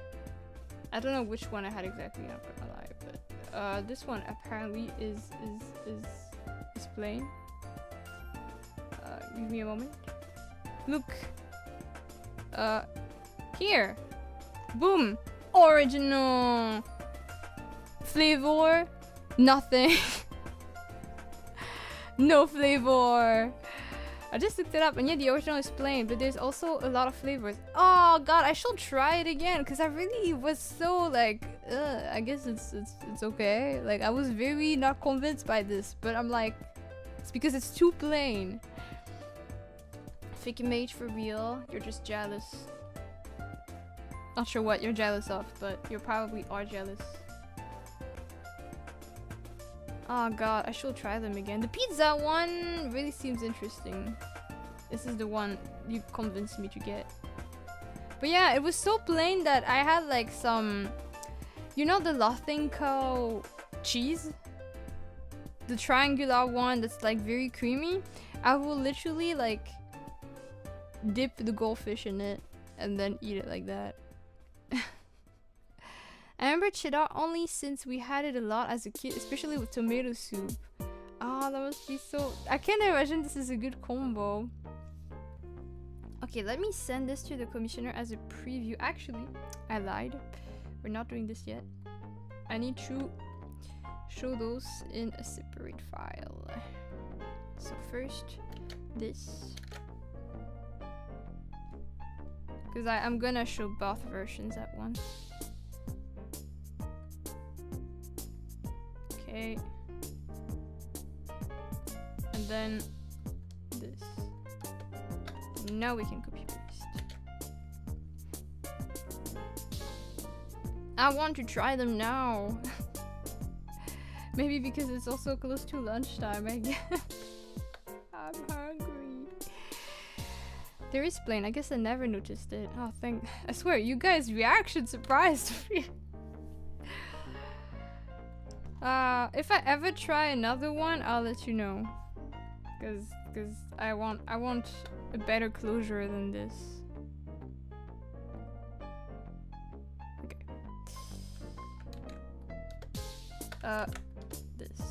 I don't know which one I had exactly, I'm not gonna lie, but this one apparently is plain. Give me a moment. Look. Here. Boom. Original. Flavor, nothing. No flavor. I just looked it up and yeah, the original is plain, but there's also a lot of flavors. Oh God, I should try it again because I really was so like, I guess it's okay. Like I was very not convinced by this, but I'm like, it's because it's too plain. Fake mage for real. You're just jealous. Not sure what you're jealous of, but you probably are jealous. Oh God, I should try them again. The pizza one really seems interesting. This is the one you convinced me to get. But yeah, it was so plain that I had like some, you know, the Lothinco cheese, the triangular one that's like very creamy. I will literally like dip the goldfish in it and then eat it like that. I remember cheddar only since we had it a lot as a kid, especially with tomato soup. Oh, that must be so... I can't imagine this is a good combo. Okay, let me send this to the commissioner as a preview. Actually, I lied. We're not doing this yet. I need to show those in a separate file. So first, this. Because I'm gonna show both versions at once. Okay. And then this. Now we can copy paste. I want to try them now. Maybe because it's also close to lunchtime, I guess. I'm hungry. There is plain. I guess I never noticed it. Oh, thank. I swear, you guys' reaction surprised me. If I ever try another one, I'll let you know. Cause I want a better closure than this. Okay. This.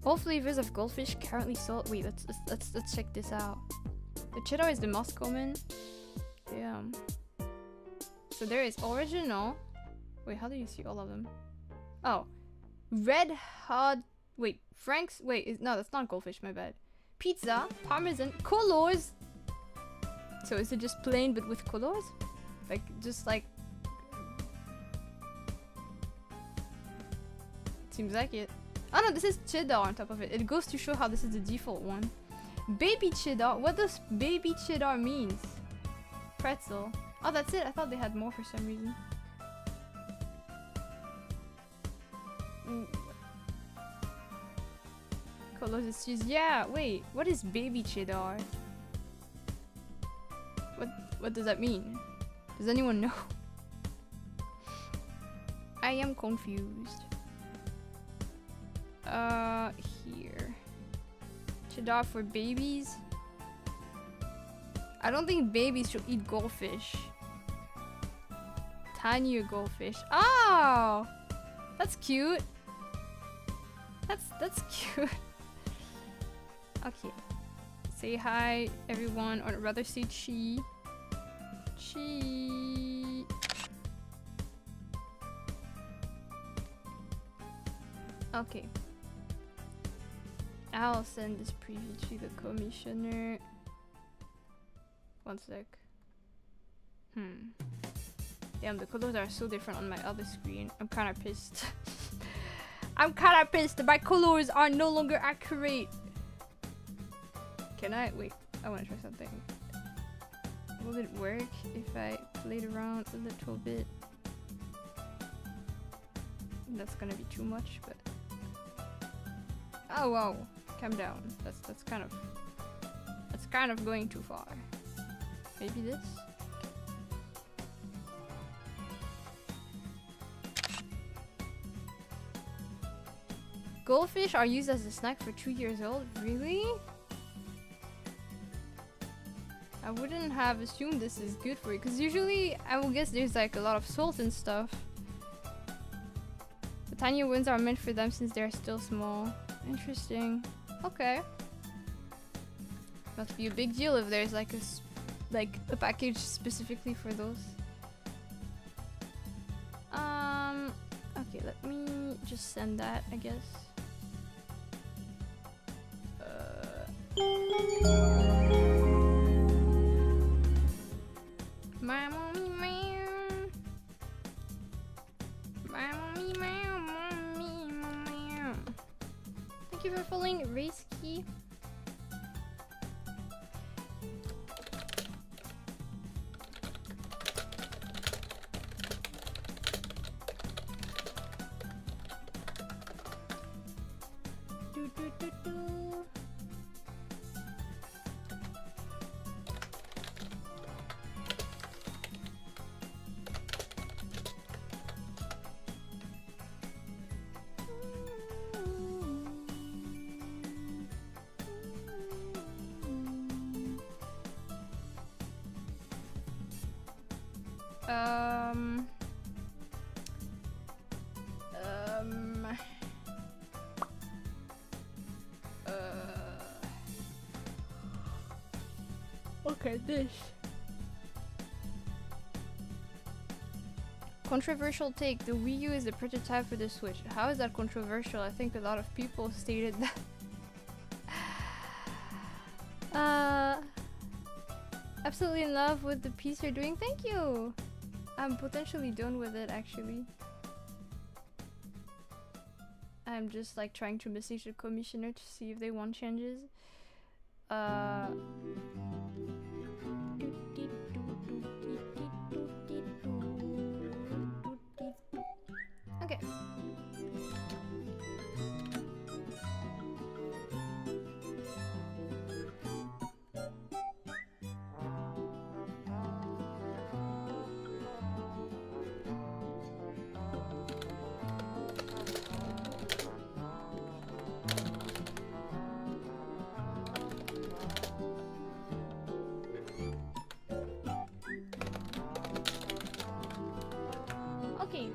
All flavors of goldfish currently sold. Wait, let's check this out. The cheddar is the most common. Damn. So there is original. Wait, how do you see all of them? Oh, red hot. Wait, Frank's. Wait, no, that's not goldfish. My bad. Pizza, parmesan, colors. So is it just plain but with colors? Like just like. Seems like it. Oh no, this is cheddar on top of it. It goes to show how this is the default one. Baby cheddar? What does baby cheddar means? Pretzel. Oh, that's it? I thought they had more for some reason. Colors is cheese. Yeah, wait. What is baby cheddar? What does that mean? Does anyone know? I am confused. Here. Cheddar for babies? I don't think babies should eat goldfish. Tinier goldfish. Oh! That's cute. That's cute. Okay. Say hi, everyone, or rather say chi. Chi. Okay. I'll send this preview to the commissioner. One sec. Damn, the colors are so different on my other screen. I'm kind of pissed. I'm kind of pissed. My colors are no longer accurate. Can I? Wait, I want to try something. Will it work if I played around a little bit? That's gonna be too much, but... Oh, wow. Calm down. That's kind of going too far. Maybe this? Goldfish are used as a snack for 2 years old? Really? I wouldn't have assumed this is good for you, because usually I will guess there's like a lot of salt and stuff. The tinier ones are meant for them since they're still small. Interesting. Okay. Must be a big deal if there's like a package specifically for those. Okay, let me just send that, I guess. My mommy meow. My mommy meow, mommy meow. Thank you for following Risky. Look at this. Controversial take. The Wii U is the prototype for the Switch. How is that controversial? I think a lot of people stated that. Absolutely in love with the piece you're doing. Thank you. I'm potentially done with it actually. I'm just like trying to message the commissioner to see if they want changes. Okay. Okay.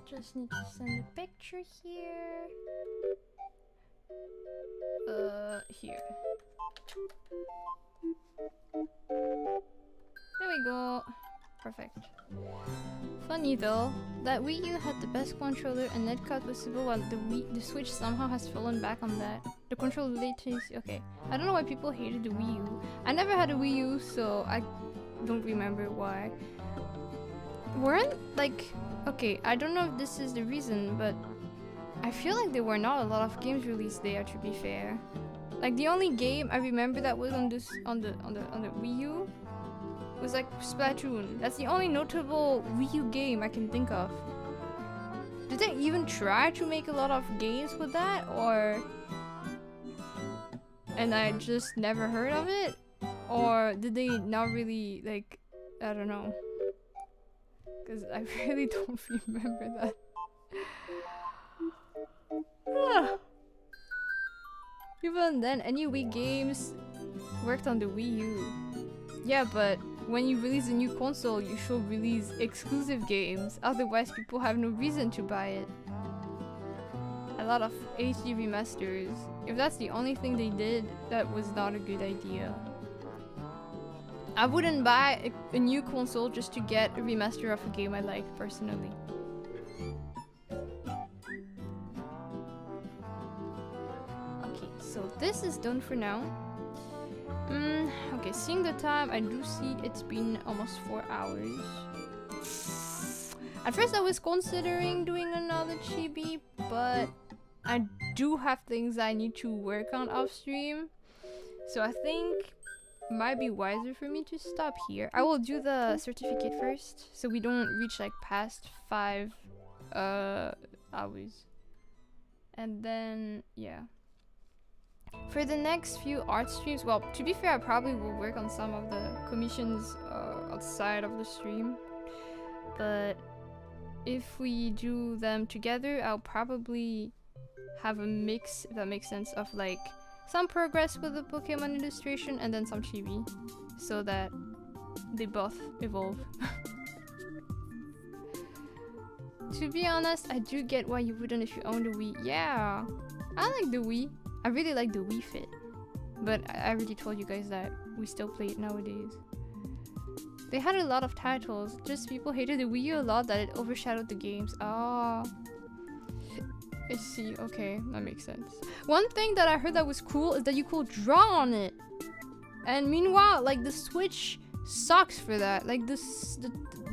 Just need to send a picture here. Here. There we go. Perfect. Funny though, that Wii U had the best controller and netcode possible while the Switch somehow has fallen back on that. The controller latency, okay. I don't know why people hated the Wii U. I never had a Wii U, so I don't remember why. Weren't, like, okay, I don't know if this is the reason, but I feel like there were not a lot of games released there, to be fair. Like the only game I remember that was on the Wii U was like Splatoon. That's the only notable Wii U game I can think of. Did they even try to make a lot of games with that, or and I just never heard of it? Or did they not really, like, I don't know, because I really don't remember that. Even then, any Wii games worked on the Wii U. Yeah, but when you release a new console, you should release exclusive games, otherwise people have no reason to buy it. A lot of HD remasters. If that's the only thing they did, that was not a good idea. I wouldn't buy a new console just to get a remaster of a game I like, personally. So this is done for now. Okay, seeing the time, I do see it's been almost 4 hours. At first I was considering doing another chibi, but I do have things I need to work on off stream. So I think it might be wiser for me to stop here. I will do the certificate first, so we don't reach like past 5 hours. And then, yeah. For the next few art streams, well, to be fair, I probably will work on some of the commissions outside of the stream. But if we do them together, I'll probably have a mix, if that makes sense, of like some progress with the Pokemon illustration and then some chibi, so that they both evolve. To be honest, I do get why you wouldn't if you own the Wii. Yeah, I like the Wii. I really like the Wii Fit, but I already told you guys that we still play it nowadays. They had a lot of titles, just people hated the Wii U a lot that it overshadowed the games. Oh, I see, okay, that makes sense. One thing that I heard that was cool is that you could draw on it. And meanwhile, like, the Switch sucks for that. Like, the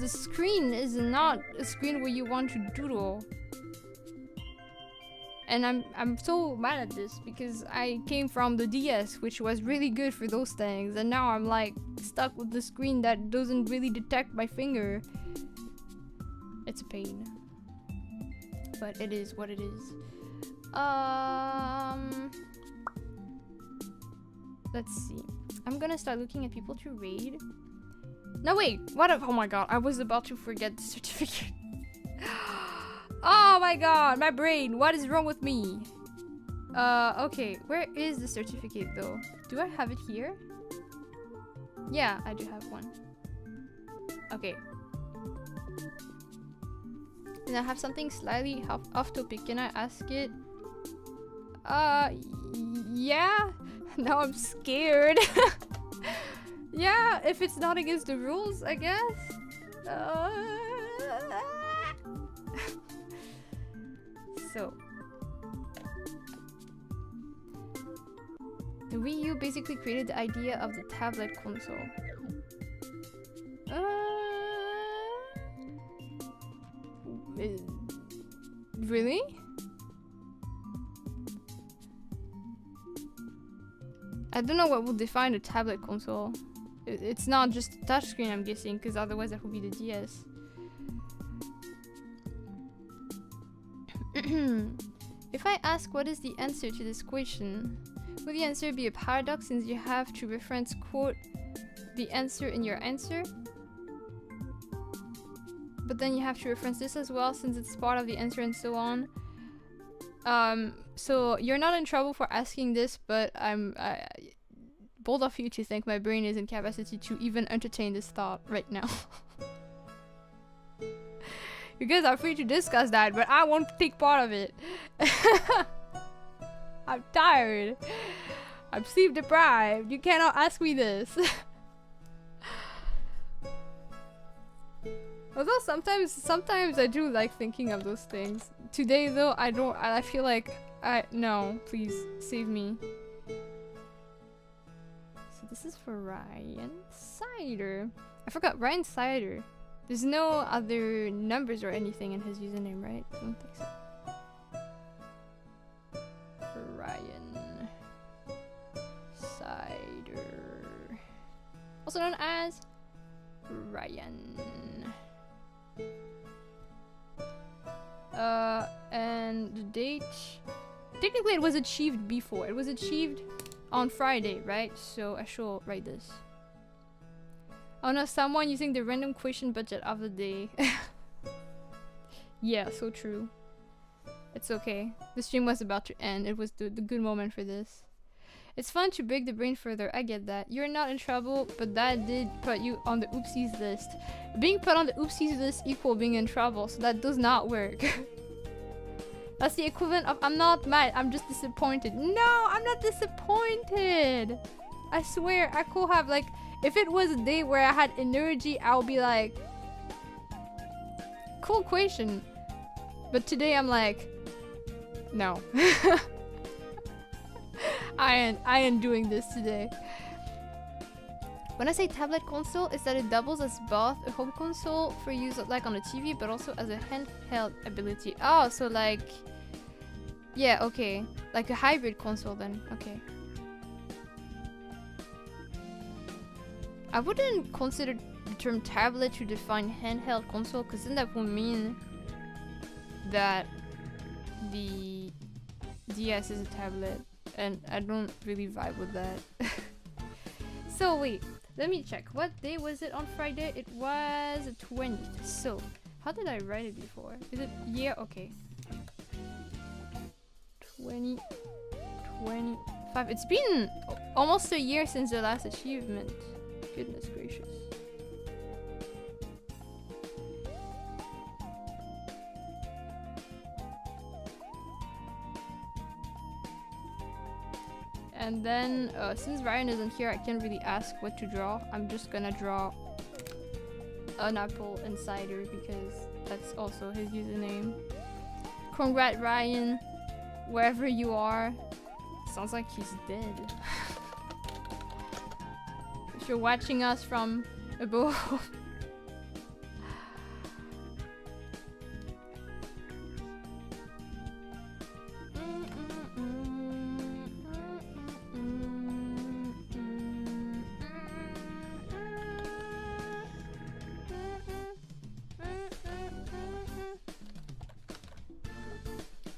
screen is not a screen where you want to doodle. And I'm so mad at this because I came from the DS, which was really good for those things, and now I'm like stuck with the screen that doesn't really detect my finger. It's a pain, but it is what it is. Let's see. I'm gonna start looking at people to raid. No, wait, what if— oh my god, I was about to forget the certificate. Oh my god, my brain, what is wrong with me? Okay, where is the certificate though? Do I have it here? Yeah, I do have one. Okay. And I have something slightly off topic. Can I ask it? Yeah. Now I'm scared. Yeah, if it's not against the rules, I guess. So. The Wii U basically created the idea of the tablet console. Really? I don't know what would define a tablet console. It's not just a touchscreen, I'm guessing, because otherwise that would be the DS. If I ask what is the answer to this question, would the answer be a paradox since you have to reference quote the answer in your answer? But then you have to reference this as well since it's part of the answer and so on. So you're not in trouble for asking this, but I'm bold of you to think my brain is in capacity to even entertain this thought right now. You guys are free to discuss that, but I won't take part of it. I'm tired. I'm sleep deprived. You cannot ask me this. Although sometimes I do like thinking of those things. Today though, I don't. I feel like no. Please save me. So this is for Ryan Cider. I forgot Ryan Cider. There's no other numbers or anything in his username, right? I don't think so. Ryan Cider, also known as Ryan. And the date. Technically, it was achieved before. It was achieved on Friday, right? So I shall write this. Oh no, someone using the random question budget of the day. Yeah, so true. It's okay. The stream was about to end. It was the good moment for this. It's fun to break the brain further. I get that. You're not in trouble, but that did put you on the oopsies list. Being put on the oopsies list equal being in trouble, so that does not work. That's the equivalent of I'm not mad, I'm just disappointed. No, I'm not disappointed. I swear, I could have like, if it was a day where I had energy, I would be like, cool question. But today I'm like, no. I ain't doing this today. When I say tablet console, it's that it doubles as both a home console for use like on a TV, but also as a handheld ability. Oh, so like, yeah, okay, like a hybrid console then. Okay. I wouldn't consider the term tablet to define handheld console, because then that would mean that the DS is a tablet, and I don't really vibe with that. So wait, let me check. What day was it on Friday? It was the 20th. So, how did I write it before? Is it year? Okay. 2025. It's been almost a year since the last achievement. Goodness gracious. And then, since Ryan isn't here, I can't really ask what to draw. I'm just gonna draw an apple and cider because that's also his username. Congrats, Ryan, wherever you are. Sounds like he's dead. If you're watching us from above.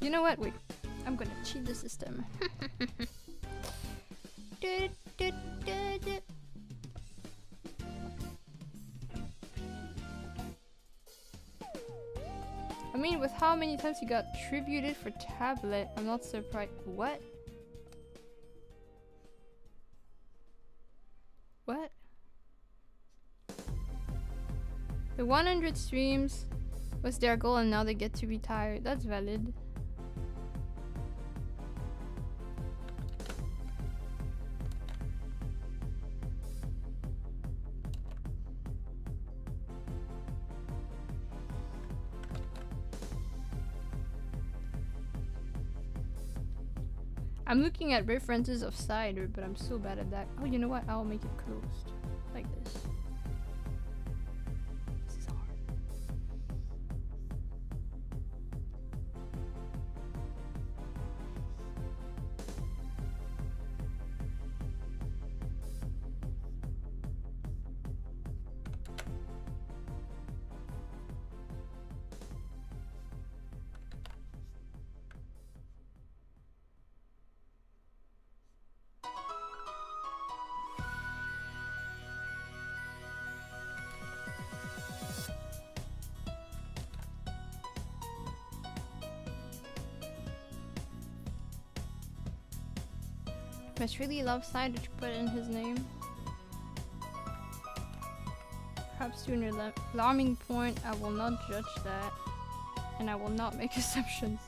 You know what? Wait. I'm gonna cheat the system. I mean, with how many times you got tributed for tablet, I'm not surprised. What? What? The 100 streams was their goal and now they get to retire. That's valid. I'm looking at references of cider, but I'm so bad at that. Oh, you know what? I'll make it closed. Like this. This is hard. Must really love cider to put in his name. Perhaps to an alarming point, I will not judge that. And I will not make assumptions.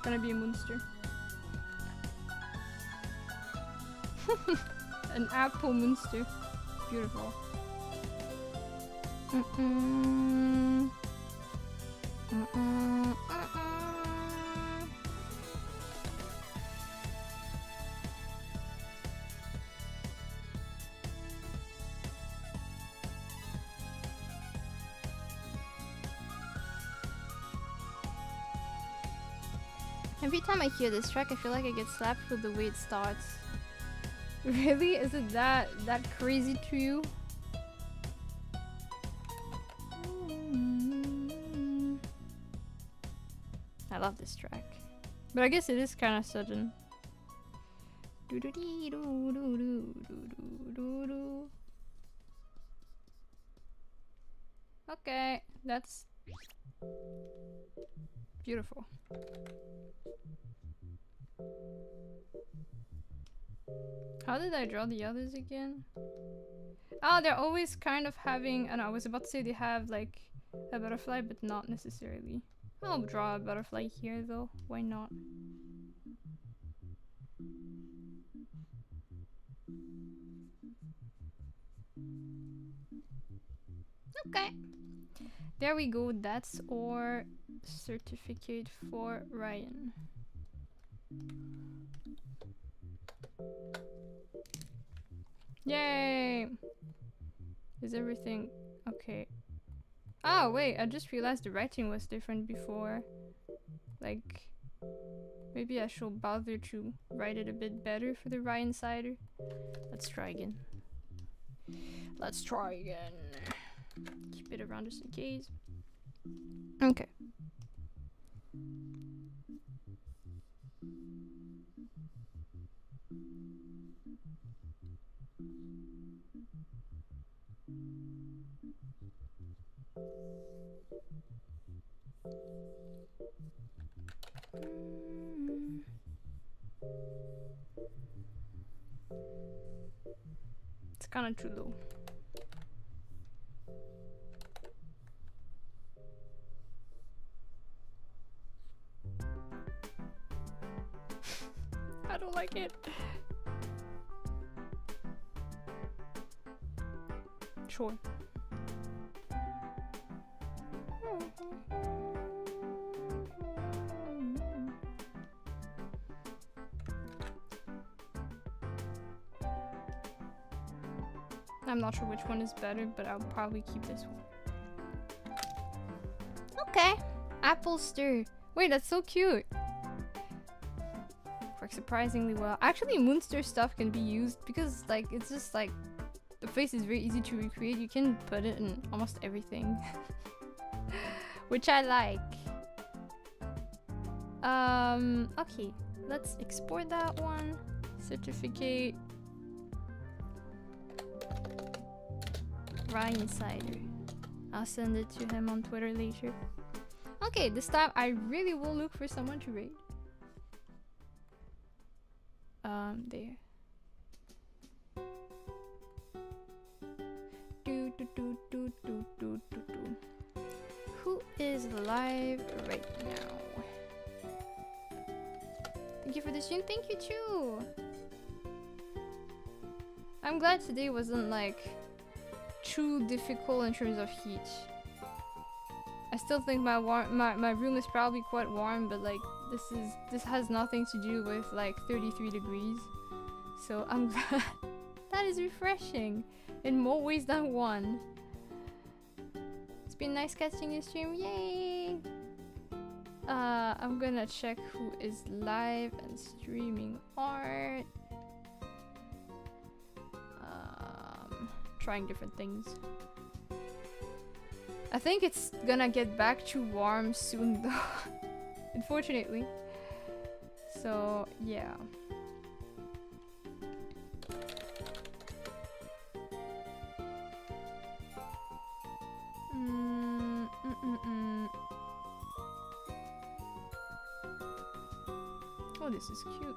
Gonna be a monster. An apple monster. Beautiful. Every time I hear this track, I feel like I get slapped with the way it starts. Really? Is it that crazy to you? I love this track. But I guess it is kind of sudden. Okay, that's beautiful. How did I draw the others again? Oh, they're always kind of having... I was about to say they have like a butterfly, but not necessarily. I'll draw a butterfly here though. Why not? Okay. There we go. That's our certificate for Ryan. Yay! Is everything okay? Oh wait, I just realized the writing was different before. Like, maybe I should bother to write it a bit better for the Ryan cider. Let's try again. Let's try again. Keep it around just in case. Okay. It's kind of too low. I don't like it. Sure. I'm not sure which one is better, but I'll probably keep this one. Okay. Apple stir. Wait, that's so cute. Works surprisingly well. Actually, Moonster stuff can be used because, like, it's just like the face is very easy to recreate. You can put it in almost everything, which I like. Okay, let's export that one. Certificate. Ryan Insider. I'll send it to him on Twitter later. Okay, this time I really will look for someone to raid. There. Who is live right now? Thank you for the stream. Thank you too. I'm glad today wasn't like too difficult in terms of heat. I still think my room is probably quite warm, but like this has nothing to do with like 33 degrees. So I'm glad. That is refreshing in more ways than one. It's been nice catching you stream. Yay! I'm gonna check who is live and streaming art. Trying different things. I think it's gonna get back to warm soon though. Unfortunately. So yeah. Oh, this is cute.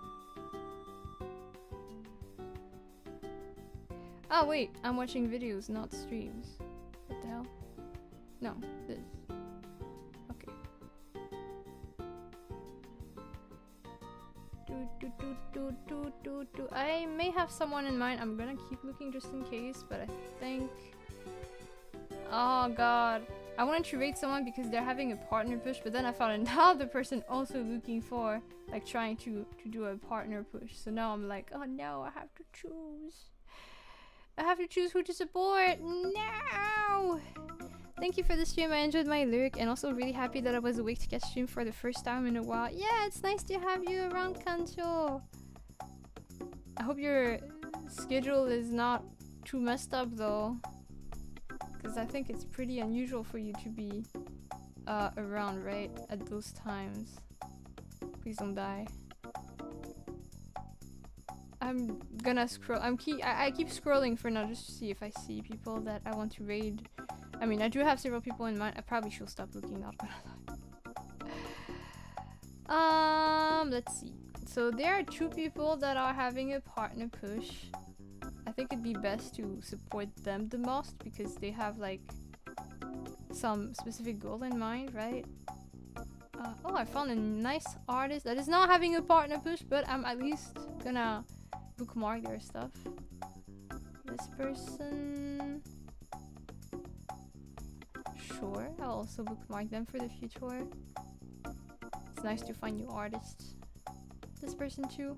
Oh wait, I'm watching videos, not streams. What the hell? No, this. Okay. I may have someone in mind. I'm gonna keep looking just in case, but I think... Oh god. I wanted to rate someone because they're having a partner push, but then I found another person also looking for, like, trying to do a partner push. So now I'm like, oh no, I have to choose. I have to choose who to support. No! Thank you for the stream. I enjoyed my lyric and also really happy that I was awake to catch stream for the first time in a while. Yeah, it's nice to have you around, Kancho. I hope your schedule is not too messed up though, because I think it's pretty unusual for you to be around right at those times. Please don't die. I'm gonna scroll. I keep scrolling for now just to see if I see people that I want to raid. I mean, I do have several people in mind. I probably should stop looking, not gonna lie. Let's see. So there are 2 people that are having a partner push. I think it'd be best to support them the most because they have like some specific goal in mind, right? Oh, I found a nice artist that is not having a partner push, but I'm at least gonna bookmark their stuff. This person... Sure, I'll also bookmark them for the future. It's nice to find new artists. This person too.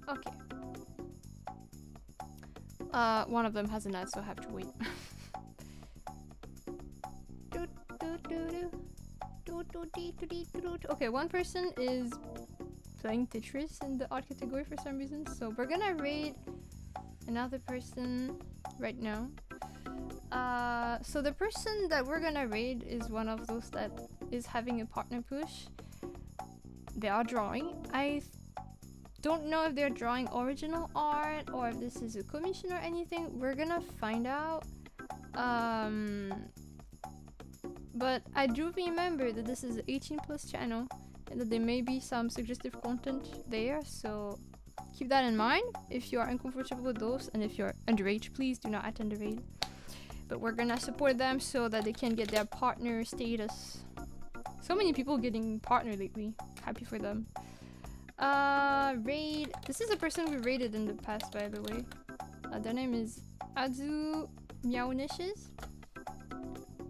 Okay. One of them has an ad, so I have to wait. Okay, one person is playing Tetris in the art category for some reason, so we're gonna raid another person right now. So the person that we're gonna raid is one of those that is having a partner push. They are drawing. I don't know if they're drawing original art or if this is a commission or anything. We're gonna find out. But I do remember that this is an 18+ channel and that there may be some suggestive content there, so keep that in mind if you are uncomfortable with those, and if you're underage, please do not attend the raid. But we're gonna support them so that they can get their partner status. So many people getting partner lately. Happy for them. Raid. This is a person we raided in the past, by the way. Their name is meownishes.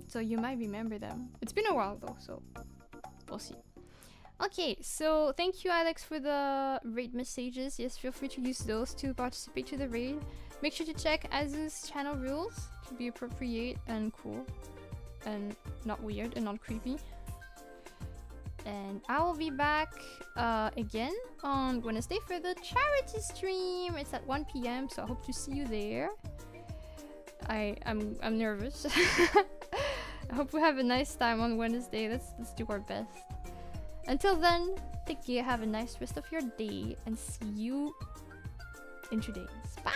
So you might remember them. It's been a while though, so we'll see. Okay, so thank you Alex for the raid messages. Yes, feel free to use those to participate to the raid. Make sure to check Azu's channel rules to be appropriate and cool and not weird and not creepy. And I will be back again on Wednesday for the charity stream. It's at 1 p.m. so I hope to see you there. I'm nervous. I hope we have a nice time on Wednesday. Let's do our best. Until then, take care, have a nice rest of your day, and see you in 2 days. Bye!